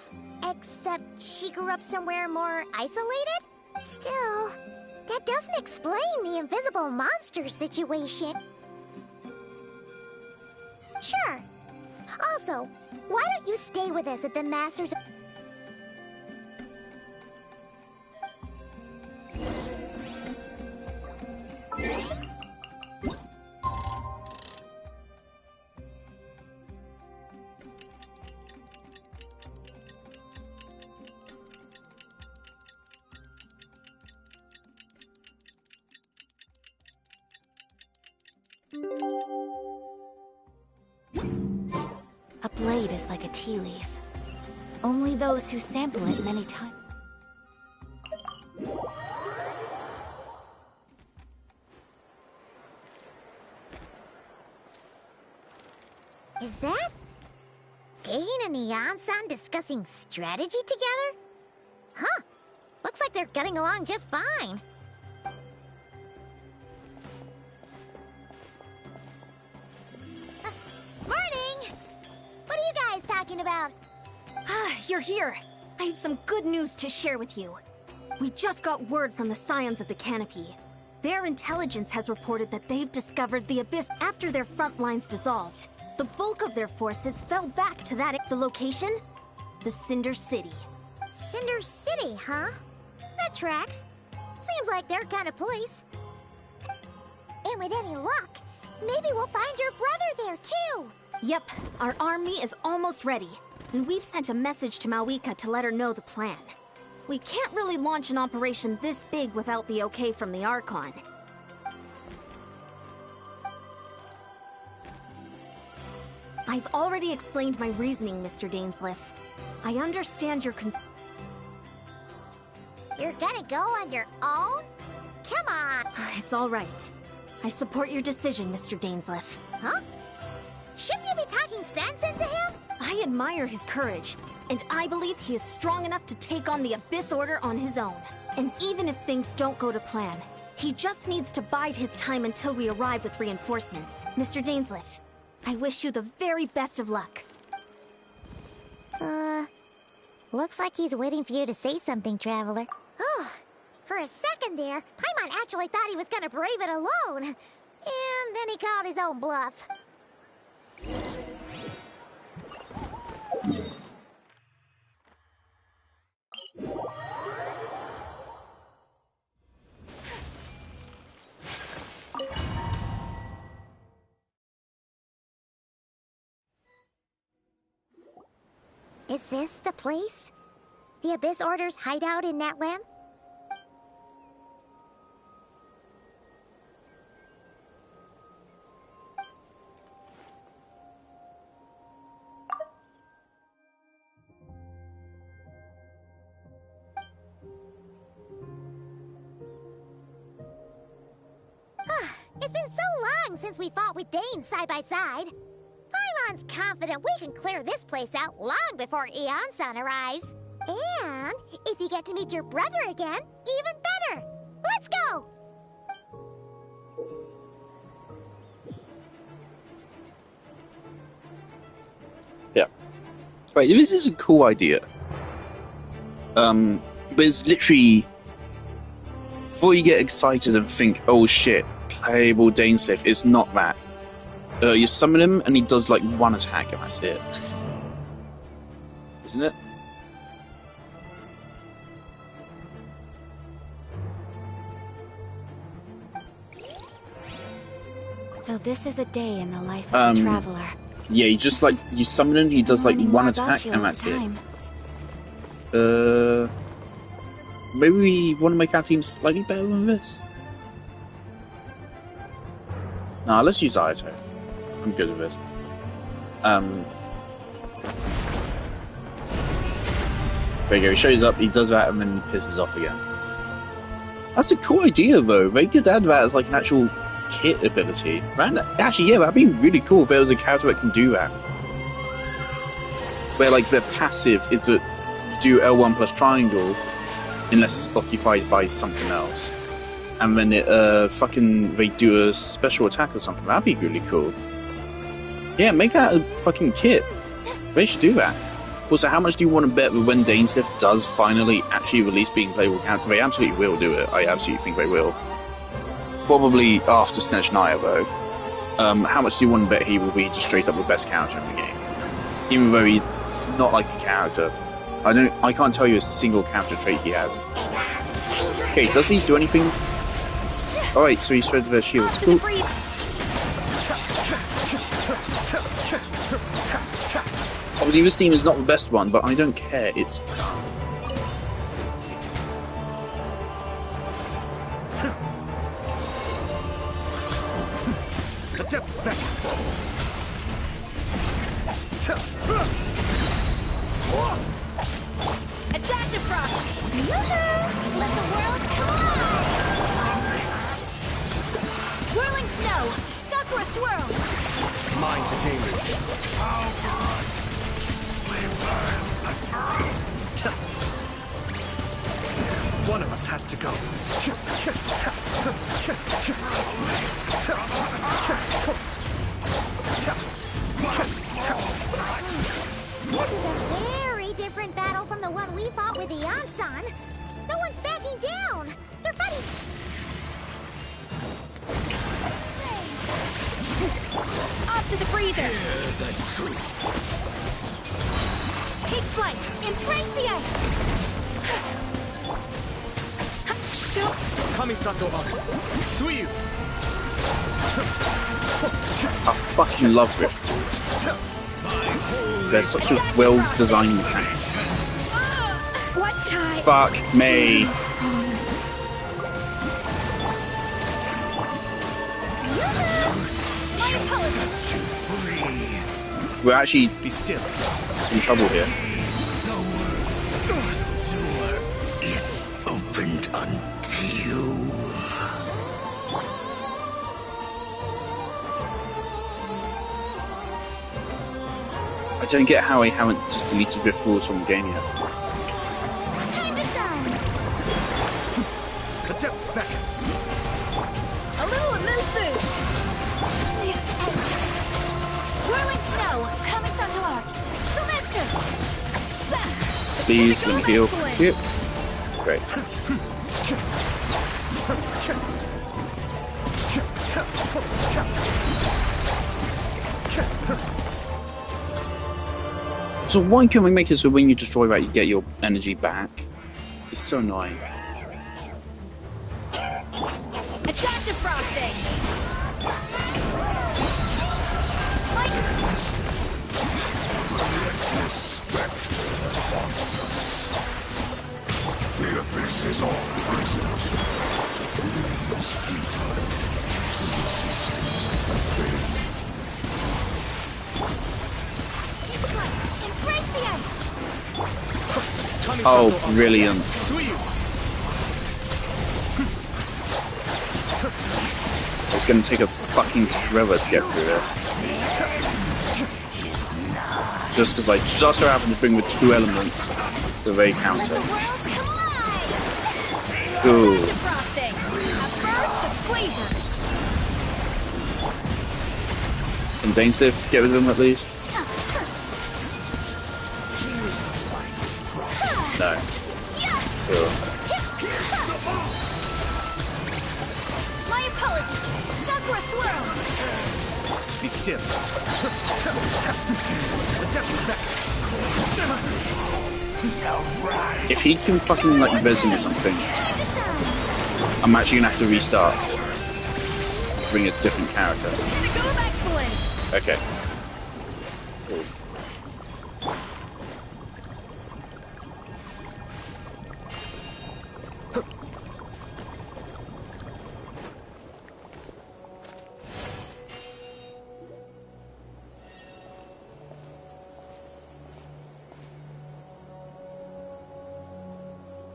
Except she grew up somewhere more isolated? Still, that doesn't explain the invisible monster situation. Sure. Also, why don't you stay with us at the Masters... A blade is like a tea leaf. Only those who sample it many times. Is that Dane and Ian-san discussing strategy together? Huh. Looks like they're getting along just fine. Morning! What are you guys talking about? Ah, you're here. I have some good news to share with you. We just got word from the Scions of the Canopy. Their intelligence has reported that they've discovered the Abyss after their front lines dissolved. The bulk of their forces fell back to the location? The Cinder City. Cinder City, huh? That tracks. Seems like their kind of place. And with any luck, maybe we'll find your brother there too! Yep, our army is almost ready. And we've sent a message to Mawika to let her know the plan. We can't really launch an operation this big without the okay from the Archon. I've already explained my reasoning, Mr. Dainsleif. I understand your You're gonna go on your own? Come on! It's all right. I support your decision, Mr. Dainsleif. Huh? Shouldn't you be talking sense into him? I admire his courage, and I believe he is strong enough to take on the Abyss Order on his own. And even if things don't go to plan, he just needs to bide his time until we arrive with reinforcements. Mr. Dainsleif, I wish you the very best of luck. Looks like he's waiting for you to say something, Traveler. Oh, for a second there, Paimon actually thought he was gonna brave it alone. And then he called his own bluff. Is this the place? The Abyss Order's hideout in Natlan? It's been so long since we fought with Dane side by side. Paimon's confident we can clear this place out long before Ian-san arrives. And if you get to meet your brother again, even better. Let's go! Yeah. Right, this is a cool idea. But it's literally... Before you get excited and think, oh shit, playable Dainsleif, it's not that. You summon him and he does like one attack and that's it. Isn't it? So this is a day in the life of a traveler. Yeah, you just like, you summon him, he does like one attack and that's it. Maybe we want to make our team slightly better than this? Nah, let's use Ayato. I'm good with this. There you go, he shows up, he does that, and then he pisses off again. That's a cool idea, though. They could add that as like an actual kit ability. Man, actually, yeah, that'd be really cool if there was a character that can do that. Where, like, their passive is that you do L1 plus triangle, unless it's occupied by something else. And then it, they do a special attack or something. That'd be really cool. Yeah, make that a fucking kit. They should do that. Also, how much do you want to bet that when Dainsliff does finally actually release being playable character, they absolutely will do it. I absolutely think they will. Probably after Snatch Naya, though. How much do you want to bet he will be just straight up the best character in the game? Even though he's not like a character. I can't tell you a single character trait he has. Okay, does he do anything? Alright, so he shreds their shields. Cool. Obviously, this team is not the best one, but I don't care. It's fun. Let the world collide! Whirling snow! Sakura swirl! Mind the damage. One of us has to go. This is a very different battle from the one we fought with the Ansan. No one's backing down. They're fighting. Off to the freezer! Take flight! Embrace the ice! Kamisato up. Suiyu! I fucking love Rift Balls. They're such a well-designed mechanic. What time? Fuck me. My apologies. We're actually Be still. in trouble here. Is opened unto you. I don't get how I haven't just deleted Rift Balls from the game yet. Time to shine! The depth back. A little amuse bouche! Whirling snow! Kamisato art! Sumetsu! Please, let me heal. Yep. Great. So why can't we make it so when you destroy that you get your energy back? It's so annoying. Adaptive frosting! Respect that haunts us. The abyss is all present. To flee is futile. To resist is vain. Embrace the ice! Oh, brilliant. Suiyu! It's gonna take us fucking forever to get through this. Just because I just so happen to bring the two elements that they counter. Ooh. Frosting! A burst of flavor! Can Dainsliff get with them at least? No. Cool. My apologies! Sakura swirl! Be still. The depth back. If he can fucking like resin or something, Time to shine! I'm actually gonna have to restart. Bring a different character. Pinnacle of excellence! Okay. Cool.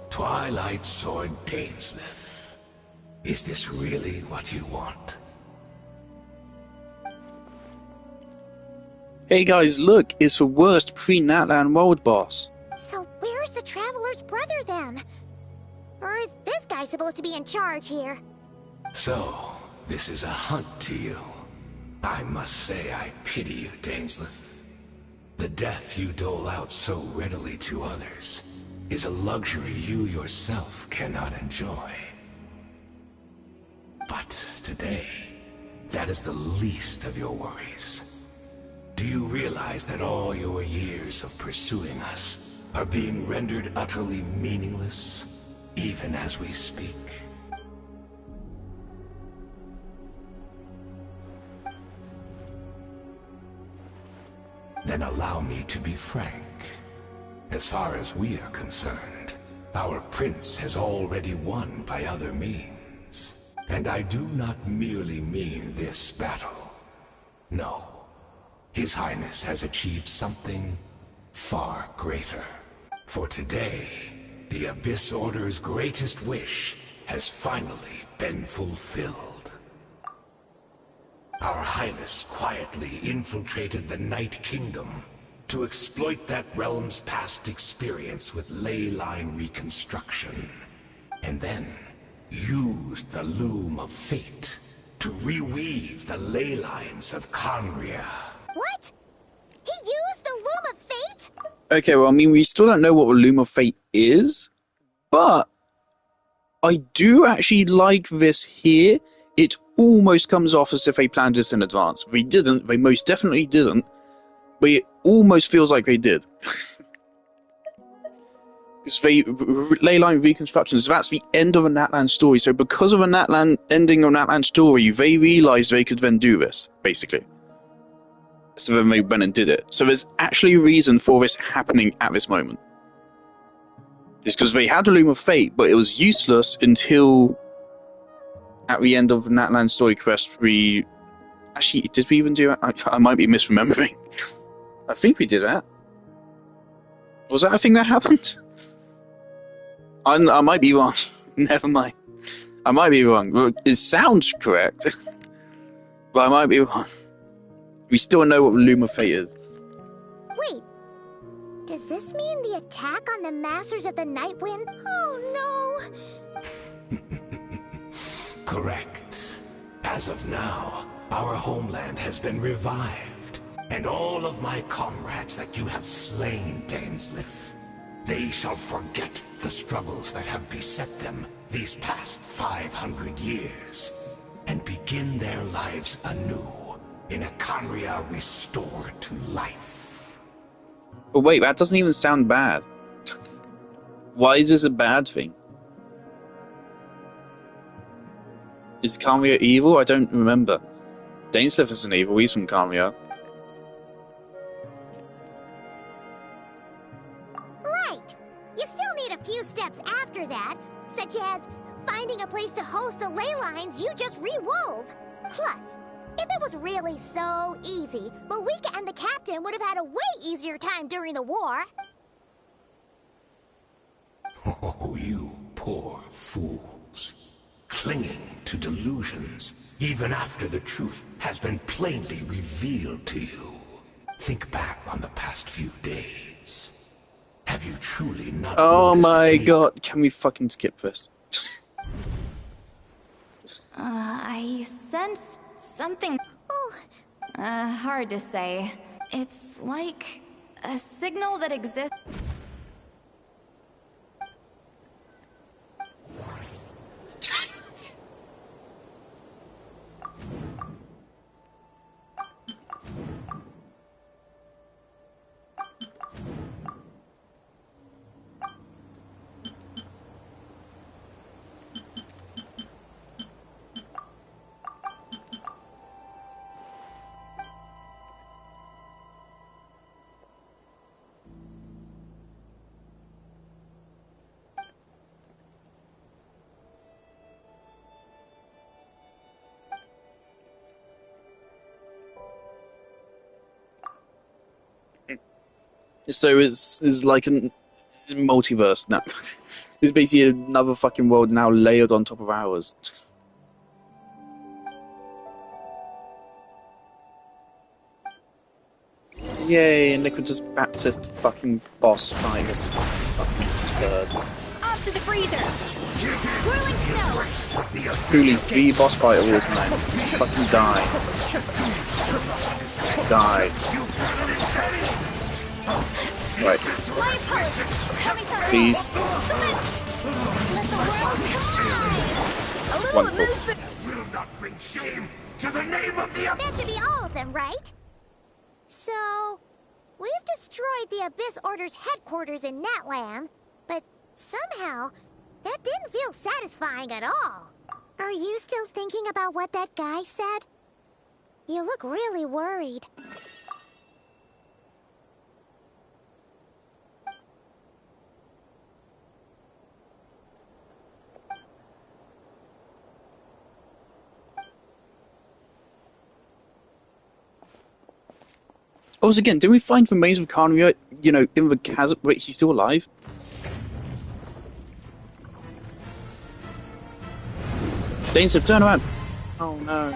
Twilight Sword Dainsliff. Is this really what you want? Hey guys, look! It's the worst pre-Natlan world boss. So where's the Traveler's brother then? Or is this guy supposed to be in charge here? So, this is a hunt to you. I must say I pity you, Dainsleif. The death you dole out so readily to others is a luxury you yourself cannot enjoy. But today, that is the least of your worries. Do you realize that all your years of pursuing us are being rendered utterly meaningless, even as we speak? Then allow me to be frank. As far as we are concerned, our prince has already won by other means. And I do not merely mean this battle. No. His Highness has achieved something far greater. For today, the Abyss Order's greatest wish has finally been fulfilled. Our Highness quietly infiltrated the Night Kingdom to exploit that realm's past experience with ley line reconstruction, and then used the Loom of Fate to reweave the ley lines of Conria. What? He used the Loom of Fate? Okay, well, I mean, we still don't know what a Loom of Fate is, but I do actually like this here. It almost comes off as if they planned this in advance. They didn't, they most definitely didn't, but it almost feels like they did. Because they, leyline reconstructions, that's the end of a Natlan story, so because of a Natlan ending of a Natlan story, they realised they could then do this, basically. So then they went and did it. So there's actually a reason for this happening at this moment. It's because they had a Loom of Fate, but it was useless until at the end of the Natlan story quest, we... Actually, did we even do that? I might be misremembering. I think we did that. Was that a thing that happened? I might be wrong. Never mind. I might be wrong. It sounds correct. But I might be wrong. We still know what the Loom of Fate is. Wait. Does this mean the attack on the Masters of the Nightwind? Oh no! Correct. As of now, our homeland has been revived, and all of my comrades that you have slain, Dainsleif, they shall forget the struggles that have beset them these past 500 years, and begin their lives anew in a Conria restored to life. But wait, that doesn't even sound bad. Why is this a bad thing? Is Conria evil? I don't remember. Dainsleif isn't evil, he's from Conria. Right! You still need a few steps after that, such as finding a place to host the ley lines you just re-wove. Plus, if it was really so easy, Moika and the captain would have had a way easier time during the war. Oh, you poor fools. Clinging to delusions, even after the truth has been plainly revealed to you. Think back on the past few days. Have you truly not Oh noticed my any... god, can we fucking skip this? I sense something... Oh. Hard to say. It's like a signal that exists... So it's like a multiverse now. It's basically another fucking world now layered on top of ours. Yay, Iniquitous Baptist fucking boss fight this fucking turd. Out to the freezer! Whirling snow! Truly the boss fight of all time. Fucking die. Die. Right. My opponent! Coming to Please. Let the world come alive! A little Wonderful. movement! Will not bring shame to the name of the That should be all of them, right? So, we've destroyed the Abyss Order's headquarters in Natlan, but somehow, that didn't feel satisfying at all. Are you still thinking about what that guy said? You look really worried. Oh, so again, did we find the remains of Karnria, you know, in the chasm? Wait, he's still alive? Danes, turn around! Oh no.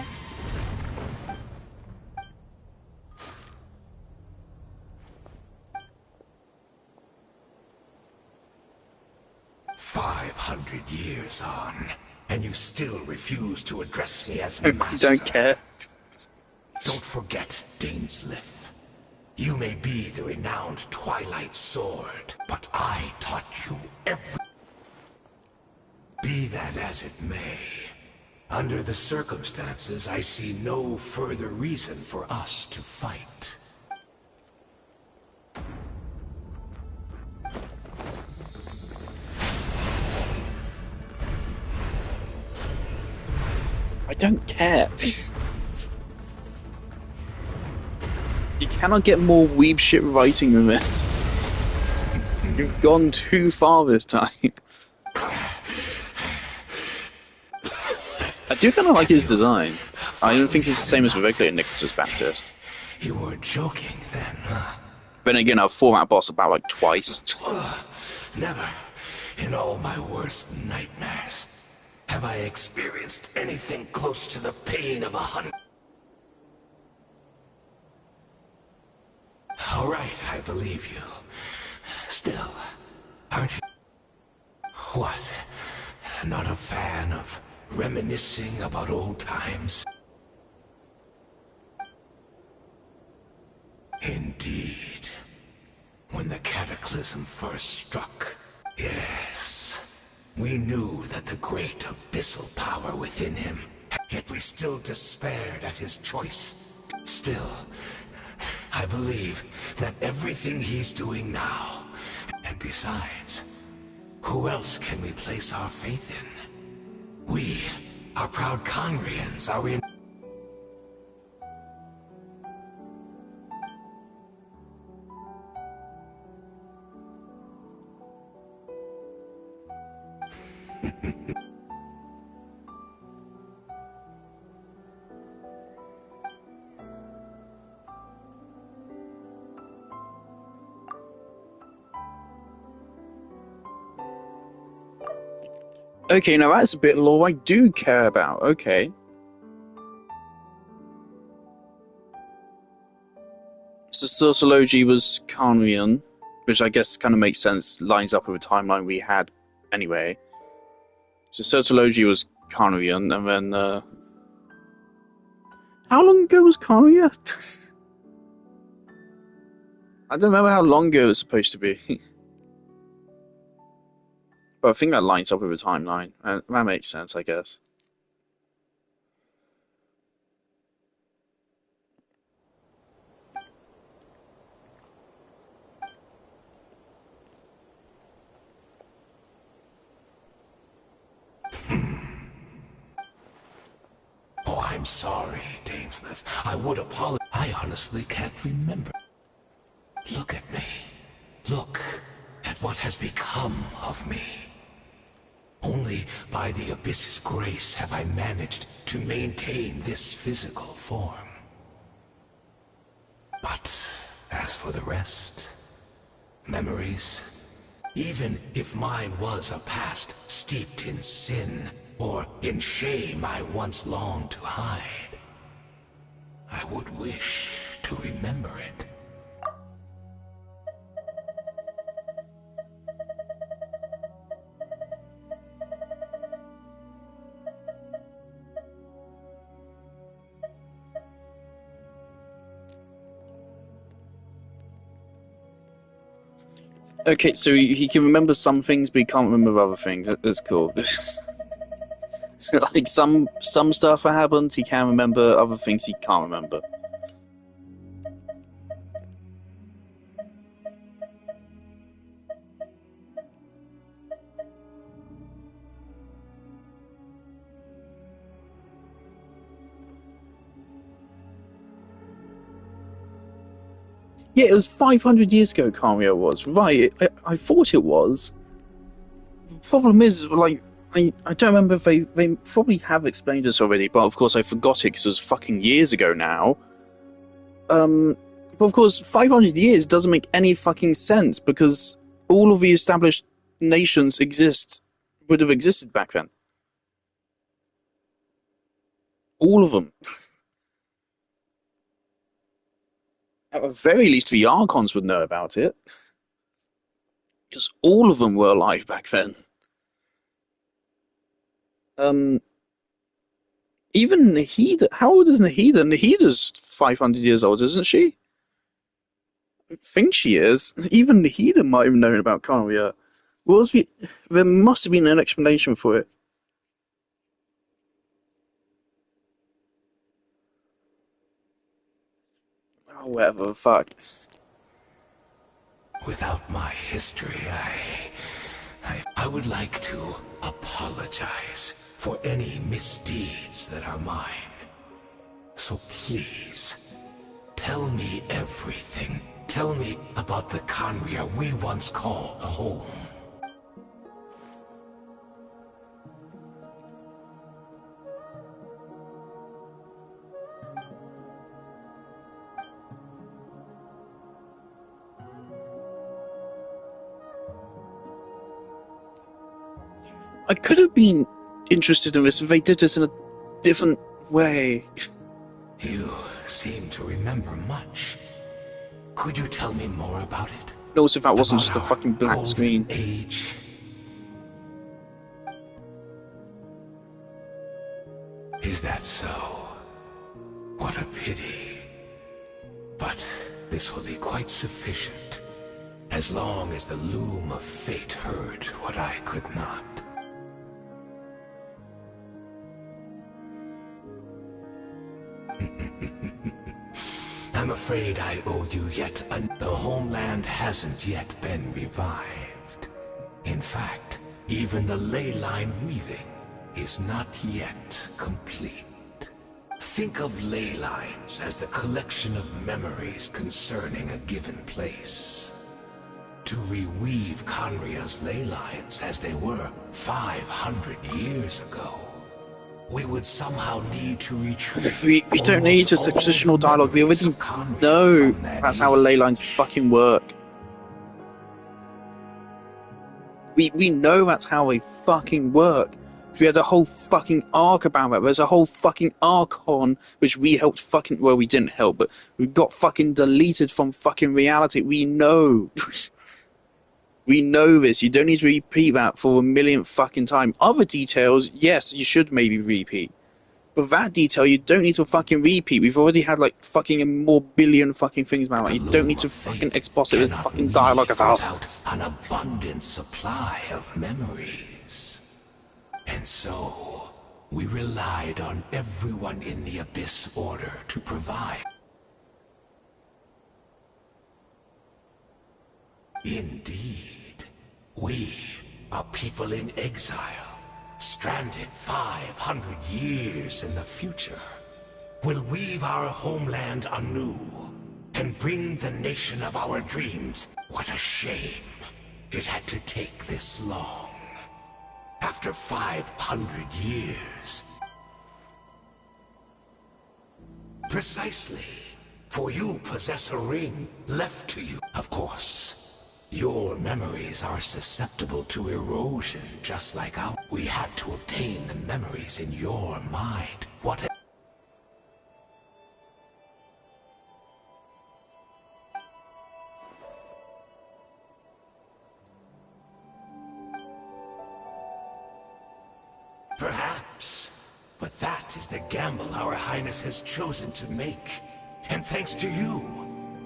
"500 years on, and you still refuse to address me as I master. don't care. Don't forget, Daneslith. You may be the renowned Twilight Sword, but I taught you every... Be that as it may, under the circumstances, I see no further reason for us to fight. I don't care. You cannot get more weeb shit writing than this. You've gone too far this time. I do kind of like his design. I don't think it's the same as the regular Nicholas Baptist. You were joking then, huh? Then again, I've fought that boss about like twice. Never, in all my worst nightmares, have I experienced anything close to the pain of 100. All right, I believe you. Still, aren't you? What? Not a fan of reminiscing about old times? Indeed. When the cataclysm first struck, yes, we knew that the great abyssal power within him, yet we still despaired at his choice. Still, I believe that everything he's doing now, and besides, who else can we place our faith in? We, our proud Conrians, are in... Okay, now that's a bit of lore I do care about. Okay. So Sociology was Carnian, which I guess kind of makes sense, lines up with the timeline we had anyway. So Sociology was Carnian, and then, how long ago was Carnia? I don't remember how long ago it was supposed to be. But I think that lines up with the timeline. That makes sense, I guess. Oh, I'm sorry, Daneslith. I would apologize. I honestly can't remember. Look at me. Look at what has become of me. Only by the Abyss's grace have I managed to maintain this physical form. But as for the rest, memories, even if mine was a past steeped in sin, or in shame I once longed to hide, I would wish to remember it. Okay, so he can remember some things, but he can't remember other things. That's cool. Like some stuff that happens, he can remember. Other things, he can't remember. Yeah, it was 500 years ago. Kario was right. I thought it was. Problem is, like, I don't remember if they probably have explained this already, but of course I forgot it because it was fucking years ago now. But of course, 500 years doesn't make any fucking sense because all of the established nations would have existed back then. All of them. At the very least, the Archons would know about it. Because all of them were alive back then. Even Nahida. How old is Nahida? Nahida's 500 years old, isn't she? I think she is. Even Nahida might have known about Karia. There must have been an explanation for it. Oh, whatever, fuck. Without my history, I would like to apologize for any misdeeds that are mine. So please, tell me everything. Tell me about the Khaenri'ah we once called home. I could have been interested in this if they did this in a different way. You seem to remember much. Could you tell me more about it? Notice if that wasn't About just a our fucking black golden screen. Age? Is that so? What a pity. But this will be quite sufficient, as long as the loom of fate heard what I could not. I'm afraid I owe you yet the homeland hasn't yet been revived. In fact, even the ley line weaving is not yet complete. Think of ley lines as the collection of memories concerning a given place. To reweave Khaenri'ah's ley lines as they were 500 years ago, we would somehow need to retrieve. We don't need just expositional dialogue. We already know that's how ley lines fucking work. We know that's how they fucking work. We had a whole fucking arc about that. There's a whole fucking arc on which we helped fucking. Well, we didn't help, but we got fucking deleted from fucking reality. We know. We know this. You don't need to repeat that for a millionth fucking time. Other details, yes, you should maybe repeat. But that detail, you don't need to fucking repeat. We've already had like fucking a more billion fucking things about it. You don't need to fucking exposit with fucking dialogue at us. An abundant supply of memories. And so, we relied on everyone in the Abyss Order to provide. Indeed. We are people in exile, stranded 500 years in the future. Will weave our homeland anew and bring the nation of our dreams. What a shame it had to take this long. After 500 years. Precisely, for you possess a ring left to you, of course. Your memories are susceptible to erosion, just like ours. We had to obtain the memories in your mind. What a... Perhaps. But that is the gamble our Highness has chosen to make. And thanks to you,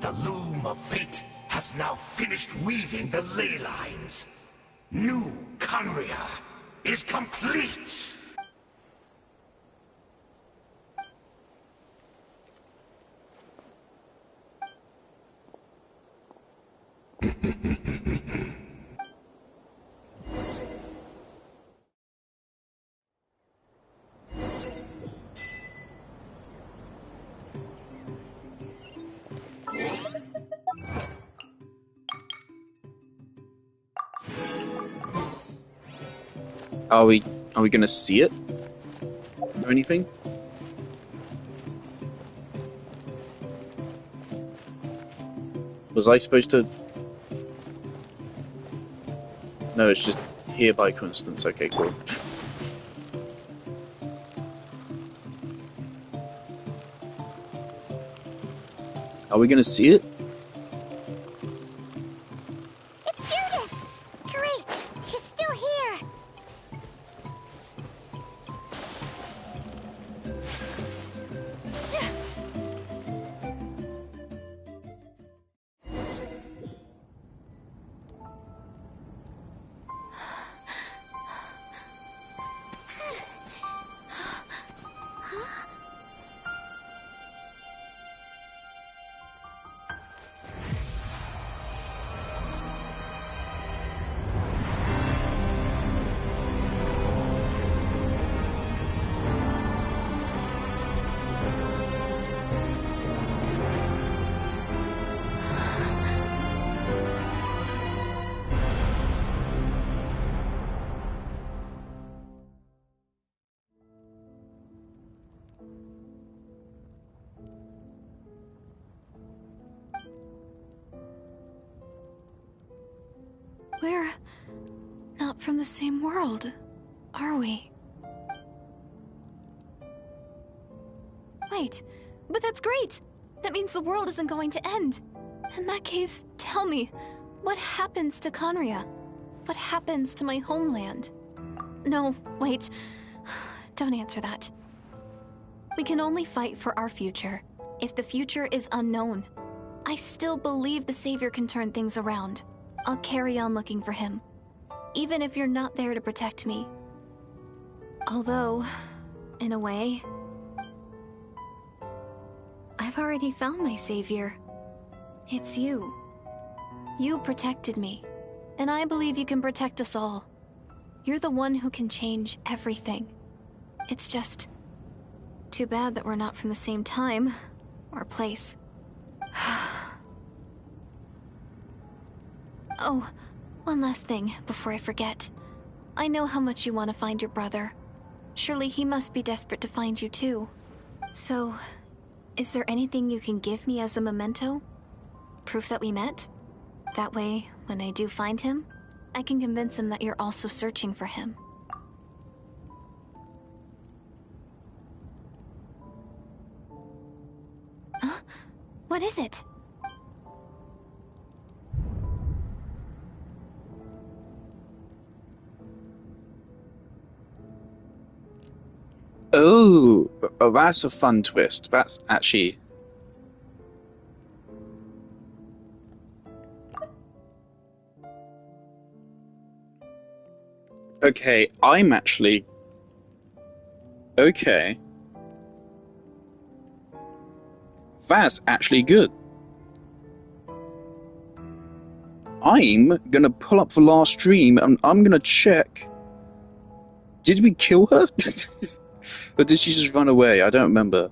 the loom of fate has now finished weaving the ley lines. New Conria is complete! Are we gonna see it? Or anything? Was I supposed to? No, it's just here by coincidence. Okay, cool. Are we gonna see it? It's Judith! Great! She's still here! We're not from the same world, are we? Wait, but that's great! That means the world isn't going to end. In that case, tell me, what happens to Conria? What happens to my homeland? No, wait. Don't answer that. We can only fight for our future. If the future is unknown, I still believe the Savior can turn things around. I'll carry on looking for him, even if you're not there to protect me. Although, in a way, I've already found my savior. It's you. You protected me, and I believe you can protect us all. You're the one who can change everything. It's just too bad that we're not from the same time or place. Oh, one last thing before I forget. I know how much you want to find your brother. Surely he must be desperate to find you too. So, is there anything you can give me as a memento? Proof that we met? That way, when I do find him, I can convince him that you're also searching for him. Huh? What is it? Oh, that's a fun twist. That's actually... Okay, I'm actually... Okay. That's actually good. I'm gonna pull up the last stream and I'm gonna check... Did we kill her? Or did she just run away? I don't remember.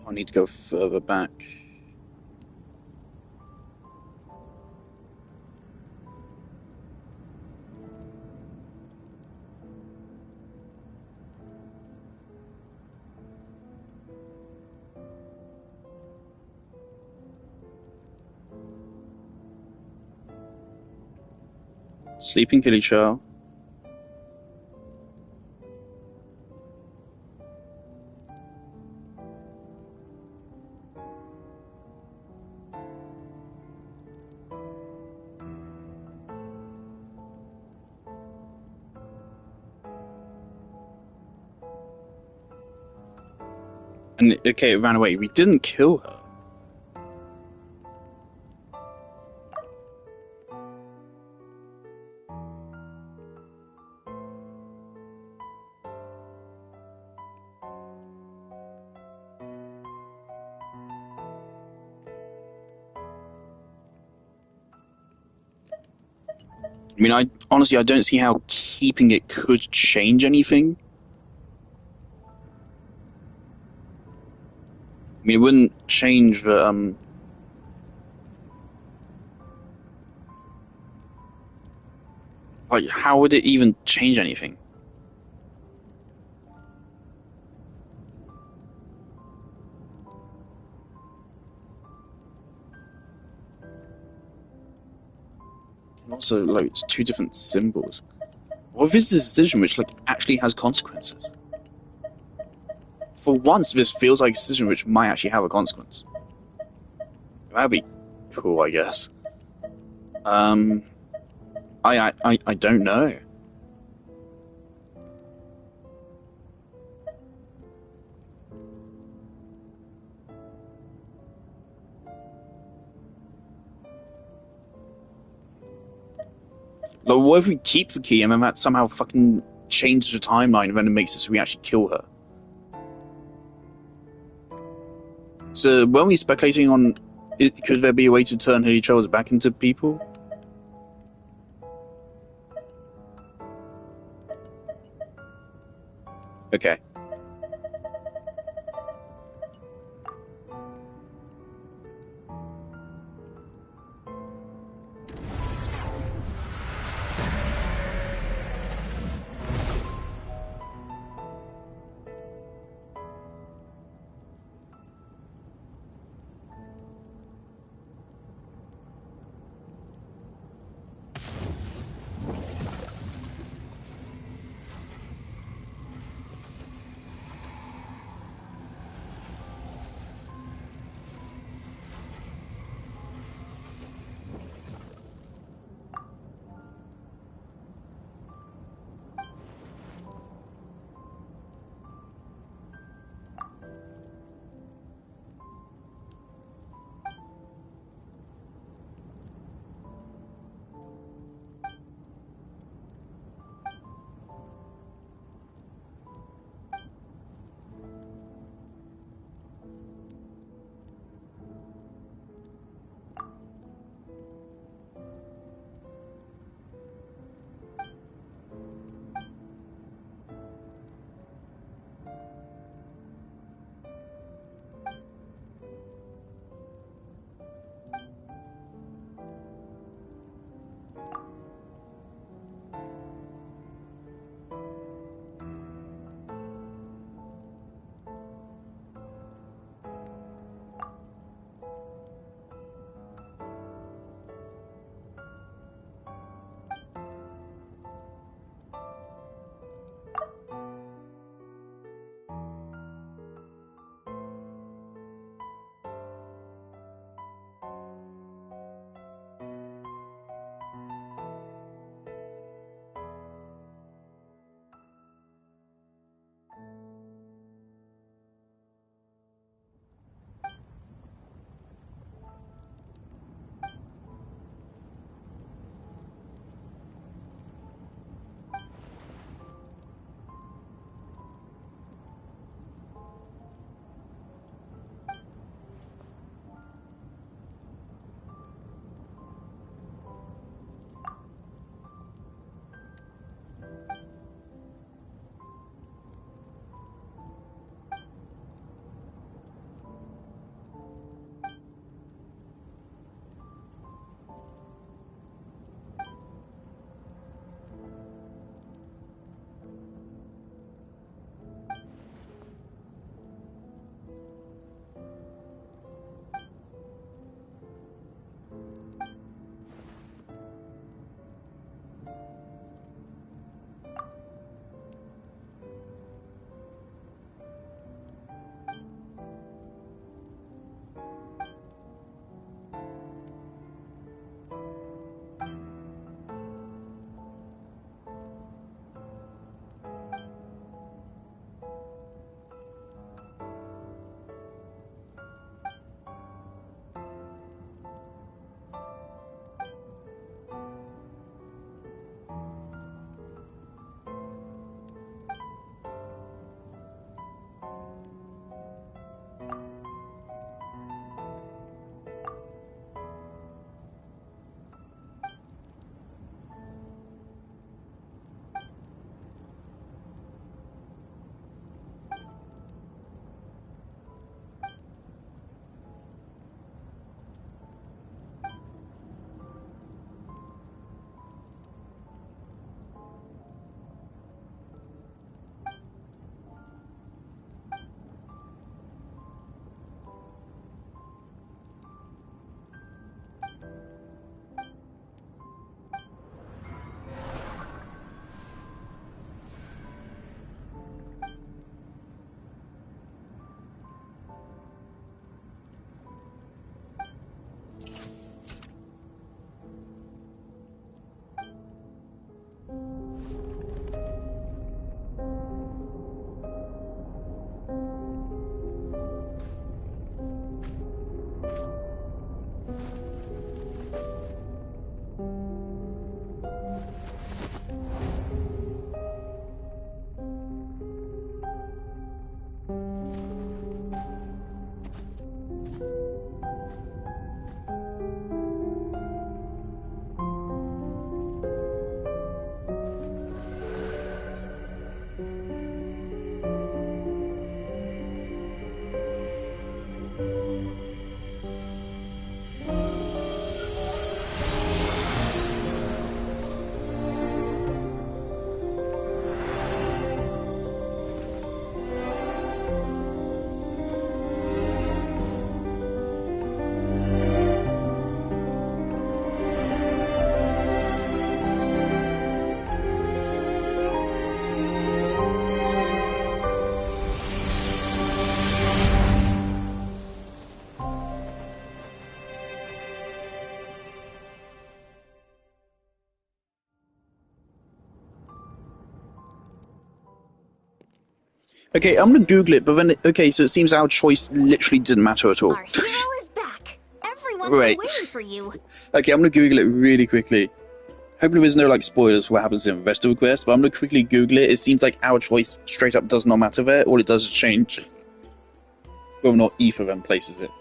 I need to go further back. Sleeping Kitty Show. And okay, it ran away. We didn't kill her. I mean, I honestly, I don't see how keeping it could change anything. I mean, it wouldn't change the like, how would it even change anything? And also, like, it's two different symbols. What if this is a decision which, like, actually has consequences? For once, this feels like a decision which might actually have a consequence. That'd be cool, I guess. I don't know. Like, what if we keep the key and then that somehow fucking changes the timeline and then it makes it so we actually kill her? So, weren't we speculating on could there be a way to turn her Charles back into people? Okay. Okay, I'm gonna Google it, but then okay, so it seems our choice literally didn't matter at all. Our hero is back. Everyone's Right. been waiting for you. Okay, I'm gonna Google it really quickly. Hopefully there's no like spoilers for what happens in the rest of the quest, but I'm gonna quickly Google it. It seems like our choice straight up does not matter there. All it does is change whether or not either of them places it.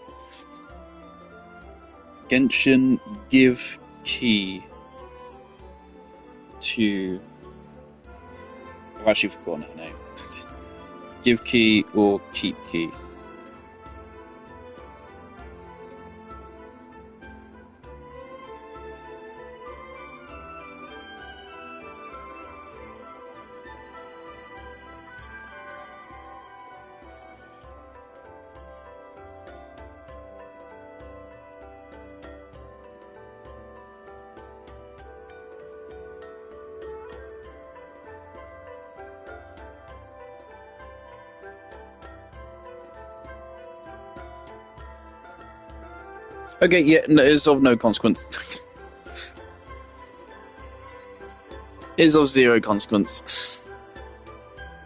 Genshin give key to... I've actually forgotten her name. Give key or keep key. Okay, yeah, no, it's of no consequence. It's of zero consequence.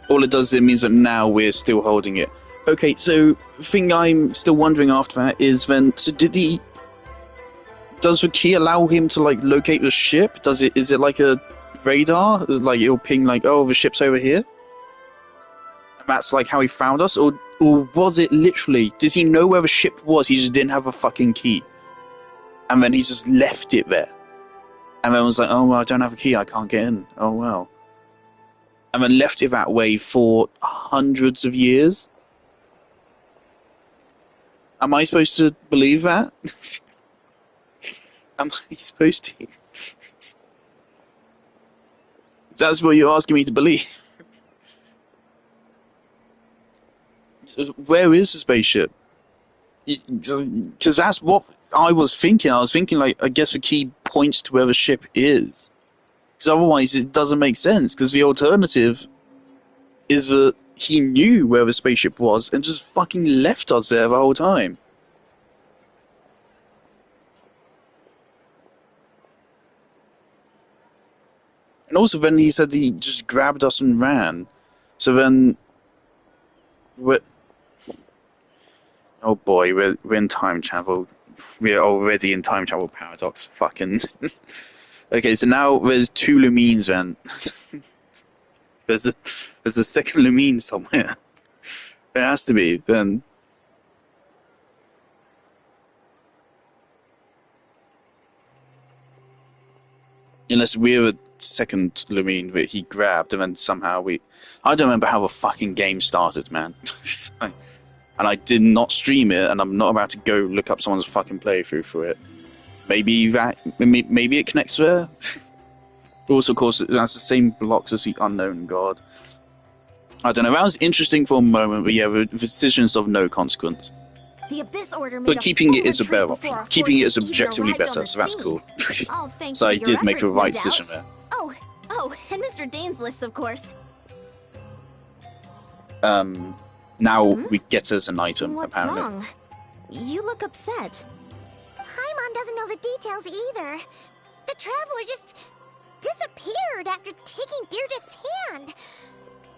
All it does, it means that now we're still holding it. Okay, so the thing I'm still wondering after that is then, so does the key allow him to like locate the ship? Is it like a radar? Like it'll ping like, oh, the ship's over here? And that's like how he found us? Or was it literally, did he know where the ship was, he just didn't have a fucking key? And then he just left it there. And then was like, oh, well, I don't have a key, I can't get in. Oh, well. And then left it that way for hundreds of years? Am I supposed to believe that? Am I supposed to? That's what you're asking me to believe. So where is the spaceship? Because that's what I was thinking. I was thinking, like, I guess the key points to where the ship is. Because otherwise it doesn't make sense. Because the alternative is that he knew where the spaceship was and just fucking left us there the whole time. And also then he said he just grabbed us and ran. So then... Oh boy, we're in time travel. We're already in time travel paradox. Fucking... Okay, so now there's two Lumines then. there's a second Lumine somewhere. There has to be, then... Unless we're a second Lumine that he grabbed, and then somehow we... I don't remember how the fucking game started, man. And I did not stream it, and I'm not about to go look up someone's fucking playthrough for it. Maybe it connects there? Also, of course, it has the same blocks as the Unknown God. I don't know, that was interesting for a moment, but yeah, the decision's of no consequence. The Abyss Order made But keeping it is a better option. option. Keeping it is objectively better, so that's cool. So I did make the right decision there. Oh, and Mr. Dane's lifts, of course. Now we get us an item, What's apparently. wrong? You look upset. Paimon doesn't know the details either. The Traveler just disappeared after taking Deirdre's hand.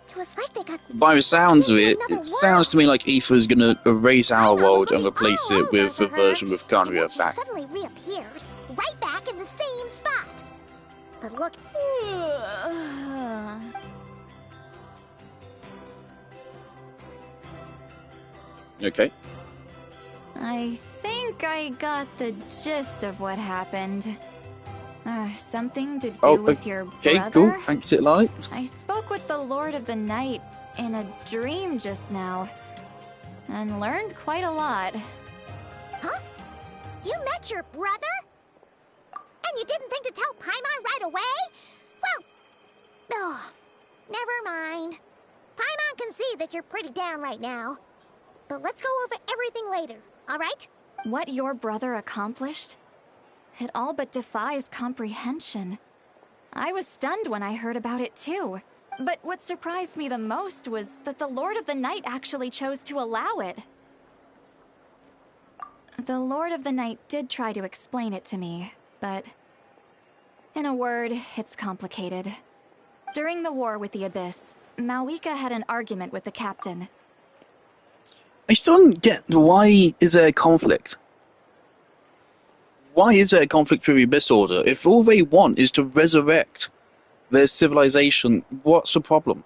It was like they got... By the sounds of it, it sounds to me like Aoife's gonna erase our world and replace it with the version with Ganria back. Suddenly reappeared, right back in the same spot. But look... Okay. I think I got the gist of what happened. Something to do with your brother? Okay, cool. Thanks, Itlali. I spoke with the Lord of the Night in a dream just now, and learned quite a lot. Huh? You met your brother? And you didn't think to tell Paimon right away? Well, never mind. Paimon can see that you're pretty down right now. But let's go over everything later, alright? What your brother accomplished? It all but defies comprehension. I was stunned when I heard about it too. But what surprised me the most was that the Lord of the Night actually chose to allow it. The Lord of the Night did try to explain it to me, but... in a word, it's complicated. During the war with the Abyss, Malwika had an argument with the captain. I still don't get why is there a conflict? Why is there a conflict with the Abyss Order? If all they want is to resurrect their civilization, what's the problem?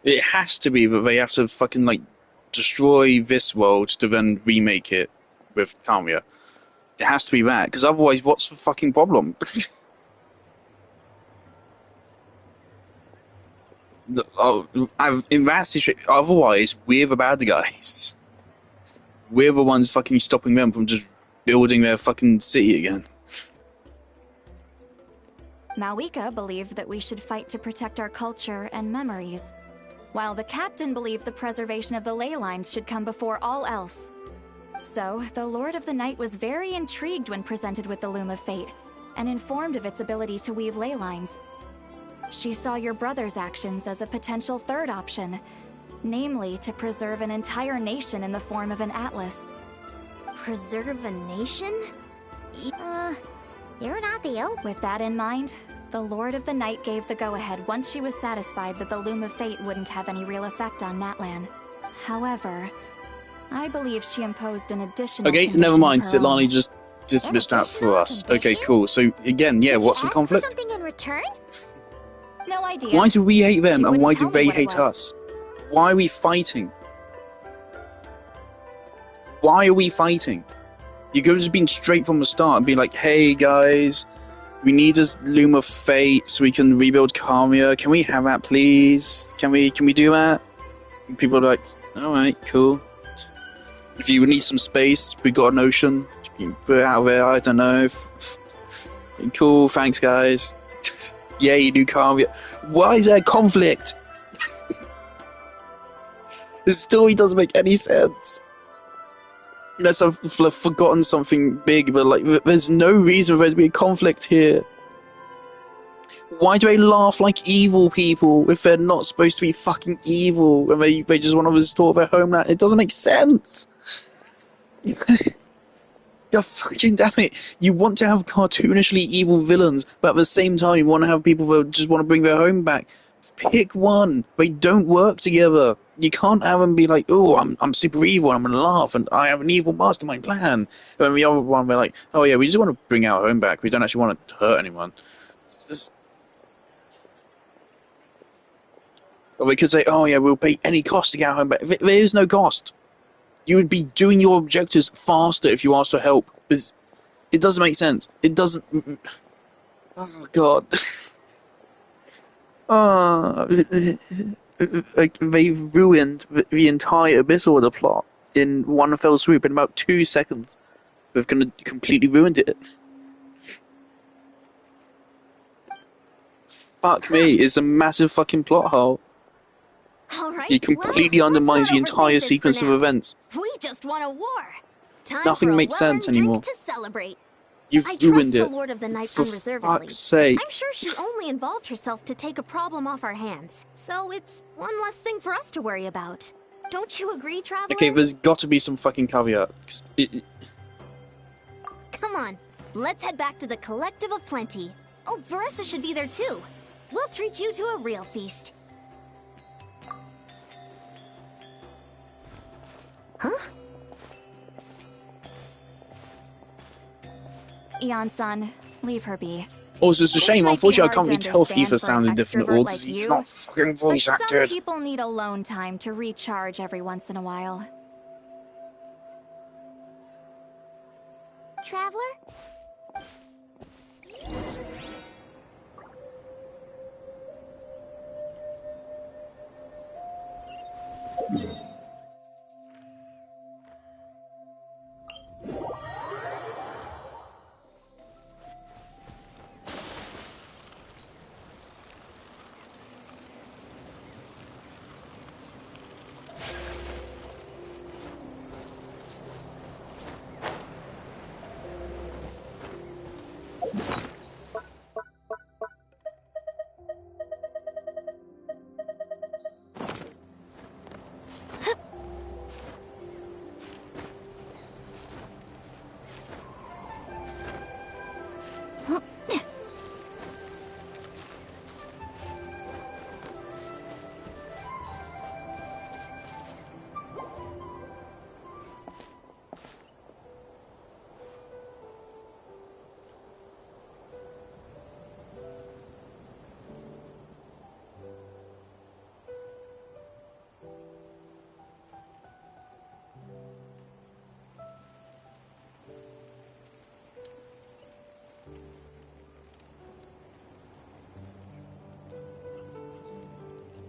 It has to be that they have to fucking, like, destroy this world to then remake it with Kamia. It has to be that, because otherwise, what's the fucking problem? In that situation, otherwise, we're the bad guys. We're the ones fucking stopping them from just building their fucking city again. Malwika believed that we should fight to protect our culture and memories, while the captain believed the preservation of the ley lines should come before all else. So, the Lord of the Night was very intrigued when presented with the Loom of Fate, and informed of its ability to weave ley lines. She saw your brother's actions as a potential third option, namely to preserve an entire nation in the form of an atlas. Preserve a nation? You're not the only. With that in mind, the Lord of the Night gave the go-ahead once she was satisfied that the Loom of Fate wouldn't have any real effect on Natlan. However, I believe she imposed an additional condition. Never mind. of her Silani own. just dismissed that for us. Okay, cool. So, again, yeah, what's the conflict? Something in return? No idea. Why do we hate them She and wouldn't why tell do me they what it hate was. us? Why are we fighting? Why are we fighting? You could have just been straight from the start and be like, hey guys, we need this Loom of Fate so we can rebuild Kamia. Can we have that, please? Can we do that? And people are like, alright, cool. If you need some space, we got an ocean. You can put it out there, I don't know. Cool, thanks guys. Yay, new Kamia. Why is there a conflict? This story doesn't make any sense. Unless I've forgotten something big, but like, there's no reason for there to be a conflict here. Why do they laugh like evil people if they're not supposed to be fucking evil and they just want to restore their homeland? It doesn't make sense. You're fucking damn it. You want to have cartoonishly evil villains, but at the same time you want to have people that just want to bring their home back. Pick one. They don't work together. You can't have them be like, oh, I'm super evil, I'm gonna laugh, and I have an evil mastermind plan. And then the other one, we're like, oh yeah, we just want to bring our home back. We don't actually want to hurt anyone. Or we could say, oh yeah, we'll pay any cost to get our home back. There is no cost. You would be doing your objectives faster if you asked for help. It doesn't make sense. It doesn't. Oh god. Like, they've ruined the entire Abyss Order plot in one fell swoop in about 2 seconds. They've completely ruined it. Fuck me, it's a massive fucking plot hole. Alright, He completely undermines the entire sequence of events. We just won a war. Time Nothing for a makes sense well-earned anymore. drink to celebrate. You've I ruined trust it. the Lord of the Night For unreservedly. fuck's sake. I'm sure she only involved herself to take a problem off our hands. So it's one less thing for us to worry about. Don't you agree, Traveler? Okay, there's got to be some fucking caveat. Come on, let's head back to the Collective of Plenty. Oh, Veressa should be there too. We'll treat you to a real feast. Huh? Eon-san, leave her be. Also, it's a shame. Might be Unfortunately, I hard can't really to tell if understand Tifa for sounded an different at extrovert all because like he's you, not fucking voice but some acted. people need alone time to recharge every once in a while. Traveler?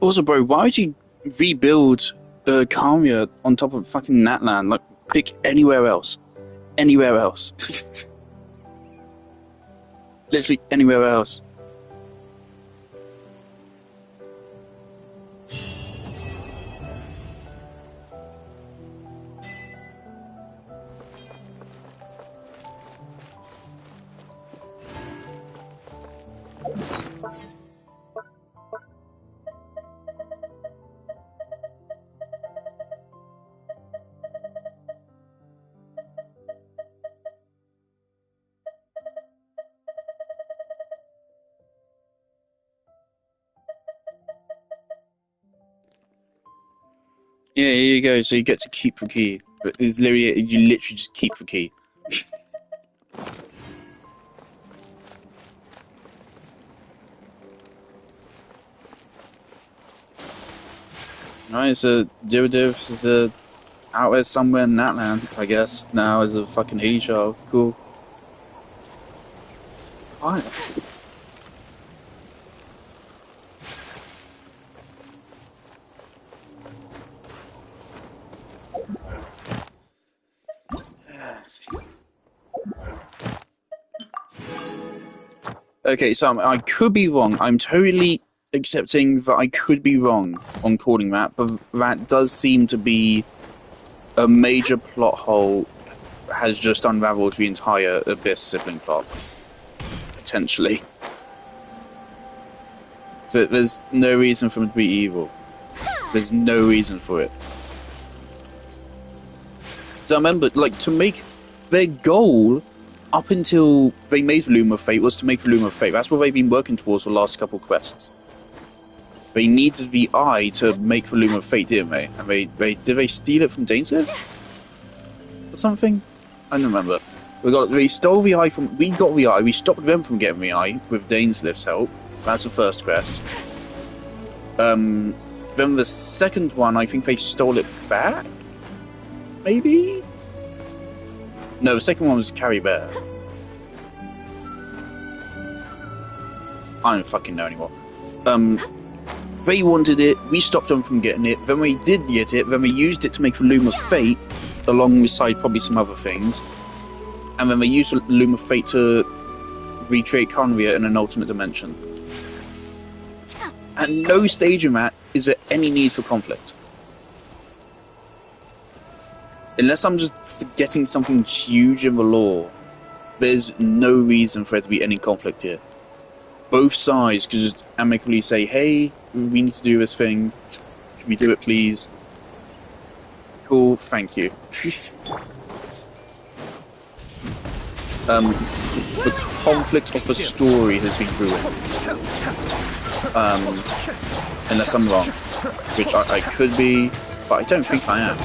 Also, bro, why would you rebuild Kamia on top of fucking Natlan? Like, pick anywhere else. Anywhere else. Literally anywhere else. Yeah, here you go. So you get to keep the key. But it's literally, you literally just keep the key. Alright, so Div is out there somewhere in Natland, I guess, now as a fucking Haley child. Cool. Alright. Okay, so I could be wrong. I'm totally accepting that I could be wrong on calling that, but that does seem to be a major plot hole has just unraveled the entire Abyss sibling plot. Potentially. So there's no reason for them to be evil. There's no reason for it. So I remember, like, to make their goal up until they made the Loom of Fate was to make the Loom of Fate. That's what they've been working towards for the last couple of quests. They needed the eye to make the Loom of Fate, didn't they? And did they steal it from Dainsleif? Or something? I don't remember. We stole the eye from... We got the eye. We stopped them from getting the eye with Dainsleif's help. That's the first quest. Then the second one, I think they stole it back? Maybe? No, the second one was Carrie Bear. I don't fucking know anymore. They wanted it, we stopped them from getting it, then we did get it, then we used it to make the Loom of Fate, alongside probably some other things, and then they used the Loom of Fate to recreate Conria in an alternate dimension. At no stage in that is there any need for conflict. Unless I'm just forgetting something huge in the lore, there's no reason for there to be any conflict here. Both sides could just amicably say, hey, we need to do this thing. Can we do it, please? Cool, thank you. The conflict of the story has been ruined. Unless I'm wrong. Which I could be, but I don't think I am.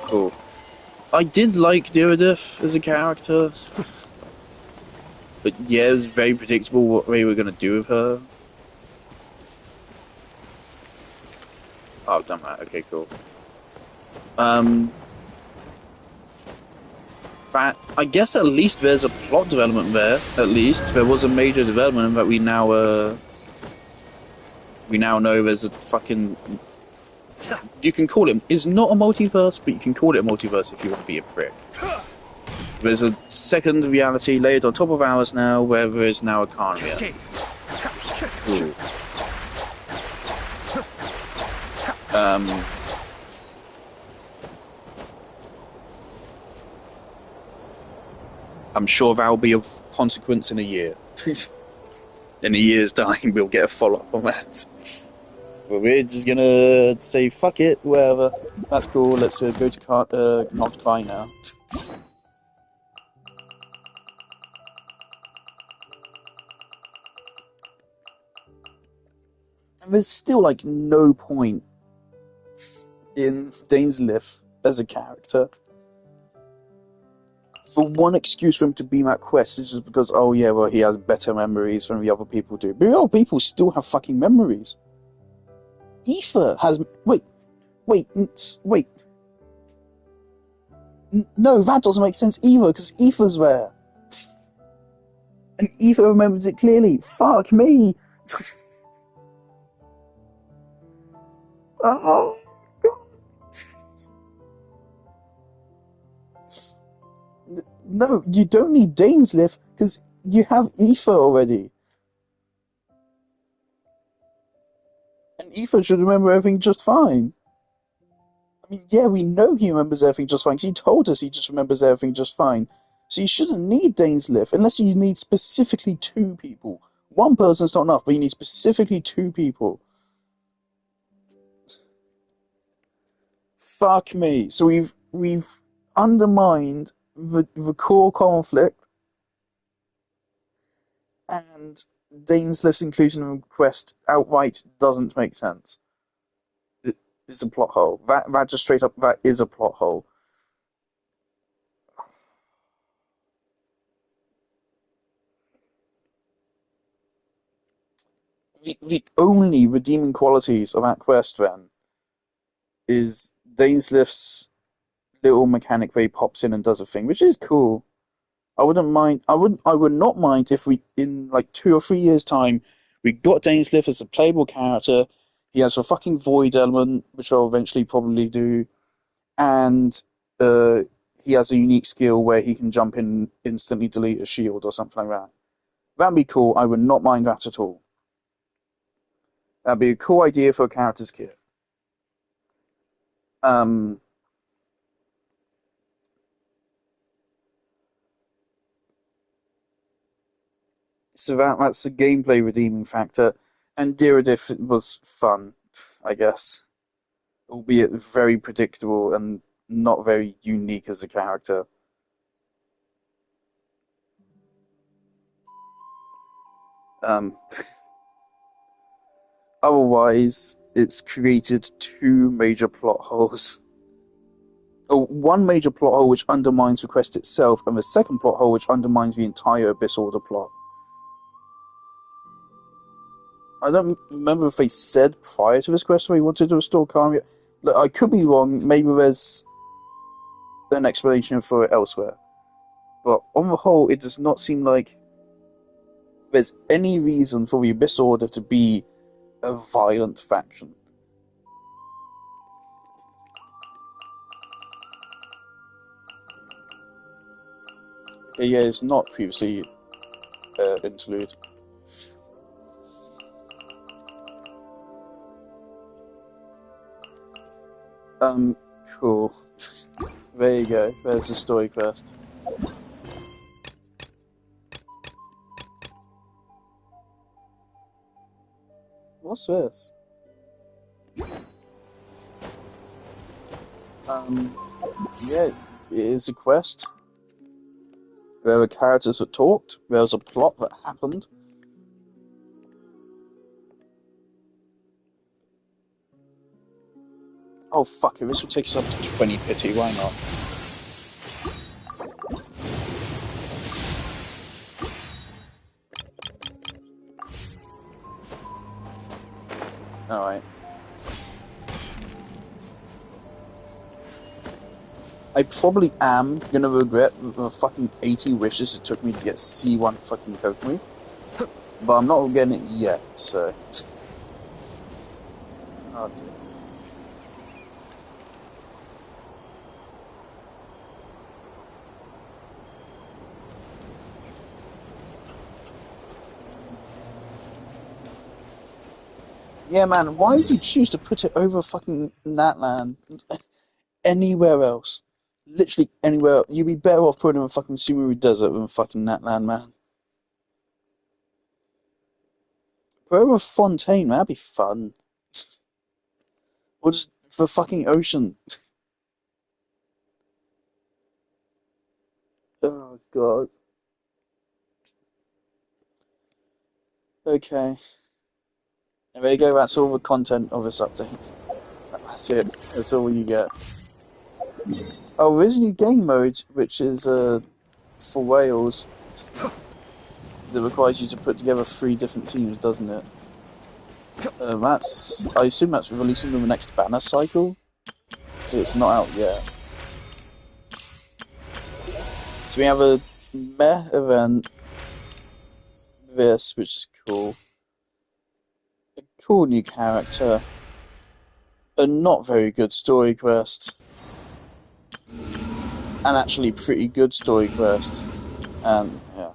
Cool. I did like Diridif as a character. But yeah, it was very predictable what they were going to do with her. Oh, I've done that. Okay, cool. That, I guess at least there's a plot development there. At least there was a major development that we now know there's a fucking... You can call it... It's not a multiverse, but you can call it a multiverse if you want to be a prick. There's a second reality laid on top of ours now, where there is now a Carnia. Ooh. I'm sure that'll be of consequence in a year. In a year's time, we'll get a follow-up on that. But we're just gonna say, fuck it, whatever. That's cool, let's go to not cry now. And there's still, like, no point in Dainsleif as a character. For one excuse for him to be that quest is just because, oh yeah, well, he has better memories than the other people do. But the other people still have fucking memories. Aoife has... Wait. No, that doesn't make sense either, because Aoife's there. And Eva remembers it clearly. Fuck me! Oh, God. No, you don't need Dainsleif, because you have Aoife already. And Aoife should remember everything just fine. I mean, yeah, we know he remembers everything just fine, because he told us he just remembers everything just fine. So you shouldn't need Dainsleif, unless you need specifically 2 people. One person's not enough, but you need specifically 2 people. Fuck me. So we've undermined the core conflict, and Dainsleif's inclusion in the quest outright doesn't make sense. It's a plot hole. That just straight up, that is a plot hole. The only redeeming qualities of that quest, then, is Dainsleif's little mechanic where he pops in and does a thing, which is cool. I wouldn't mind. I would not mind if we, in like 2 or 3 years' time, we got Dainsleif as a playable character. He has a fucking void element, which I'll eventually probably do, and he has a unique skill where he can jump in and instantly delete a shield or something like that. That'd be cool. I would not mind that at all. That'd be a cool idea for a character's kit. So that's a gameplay redeeming factor, and Diradif was fun, I guess, albeit very predictable and not very unique as a character. Otherwise, it's created 2 major plot holes. Oh, one major plot hole which undermines the quest itself, and the second plot hole which undermines the entire Abyss Order plot. I don't remember if they said prior to this quest where he wanted to restore Karia. Look, I could be wrong. Maybe there's an explanation for it elsewhere. But on the whole, it does not seem like there's any reason for the Abyss Order to be a violent faction. Okay, yeah, it's not previously interlude. Cool. There you go. There's the story quest. What's this? Yeah, it is a quest. There were characters that talked. There was a plot that happened. Oh fuck it, this will take us up to 20 pity, why not? Alright. I probably am gonna regret the fucking 80 wishes it took me to get C1 fucking Kokomu. But I'm not getting it yet, so... Oh dear. Yeah, man, why did you choose to put it over fucking Natlan? Anywhere else. Literally anywhere else. You'd be better off putting it in fucking Sumeru Desert than fucking Natlan, man. Put it over Fontaine, man, that'd be fun. Or just the fucking ocean. Oh, God. Okay. And there you go, that's all the content of this update. That's it. That's all you get. Oh, there's a new game mode, which is for Wales. That requires you to put together 3 different teams, doesn't it? I assume that's releasing in the next banner cycle. So it's not out yet. So we have a meh event this, which is cool. A cool new character. A not very good story quest. And actually pretty good story quest. And, yeah.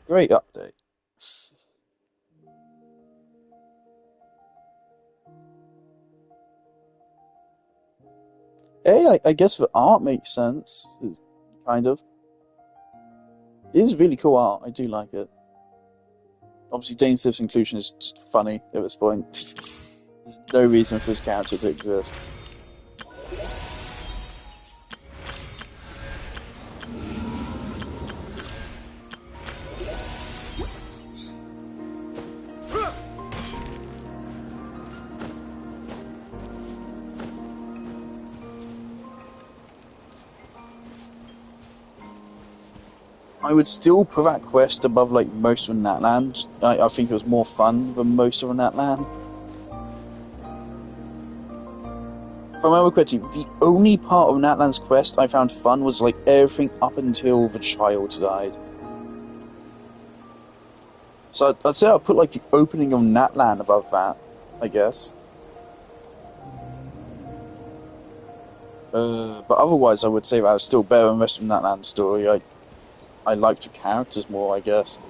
Great update. Hey, I guess the art makes sense. It's kind of. It is really cool art. I do like it. Obviously, Dane Stiff's inclusion is just funny at this point. There's no reason for this character to exist. I would still put that quest above like most of Natland. I think it was more fun than most of Natland. If I remember correctly, the only part of Natland's quest I found fun was like everything up until the child died. So I'd say I'll put like the opening of Natland above that, I guess. But otherwise I would say that was still better than the rest of Natland's story. I liked the characters more, I guess.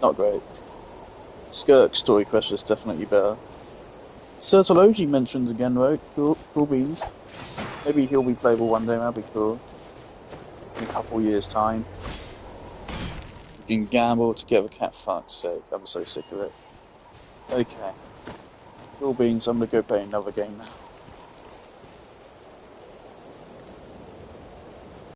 Not great. Skirk's story quest was definitely better. Sertology mentioned again, though. Cool beans. Maybe he'll be playable one day, that'd be cool. In a couple years' time. You can gamble to get the cat, fuck's sake. I'm so sick of it. Okay. Cool beans, I'm gonna go play another game now.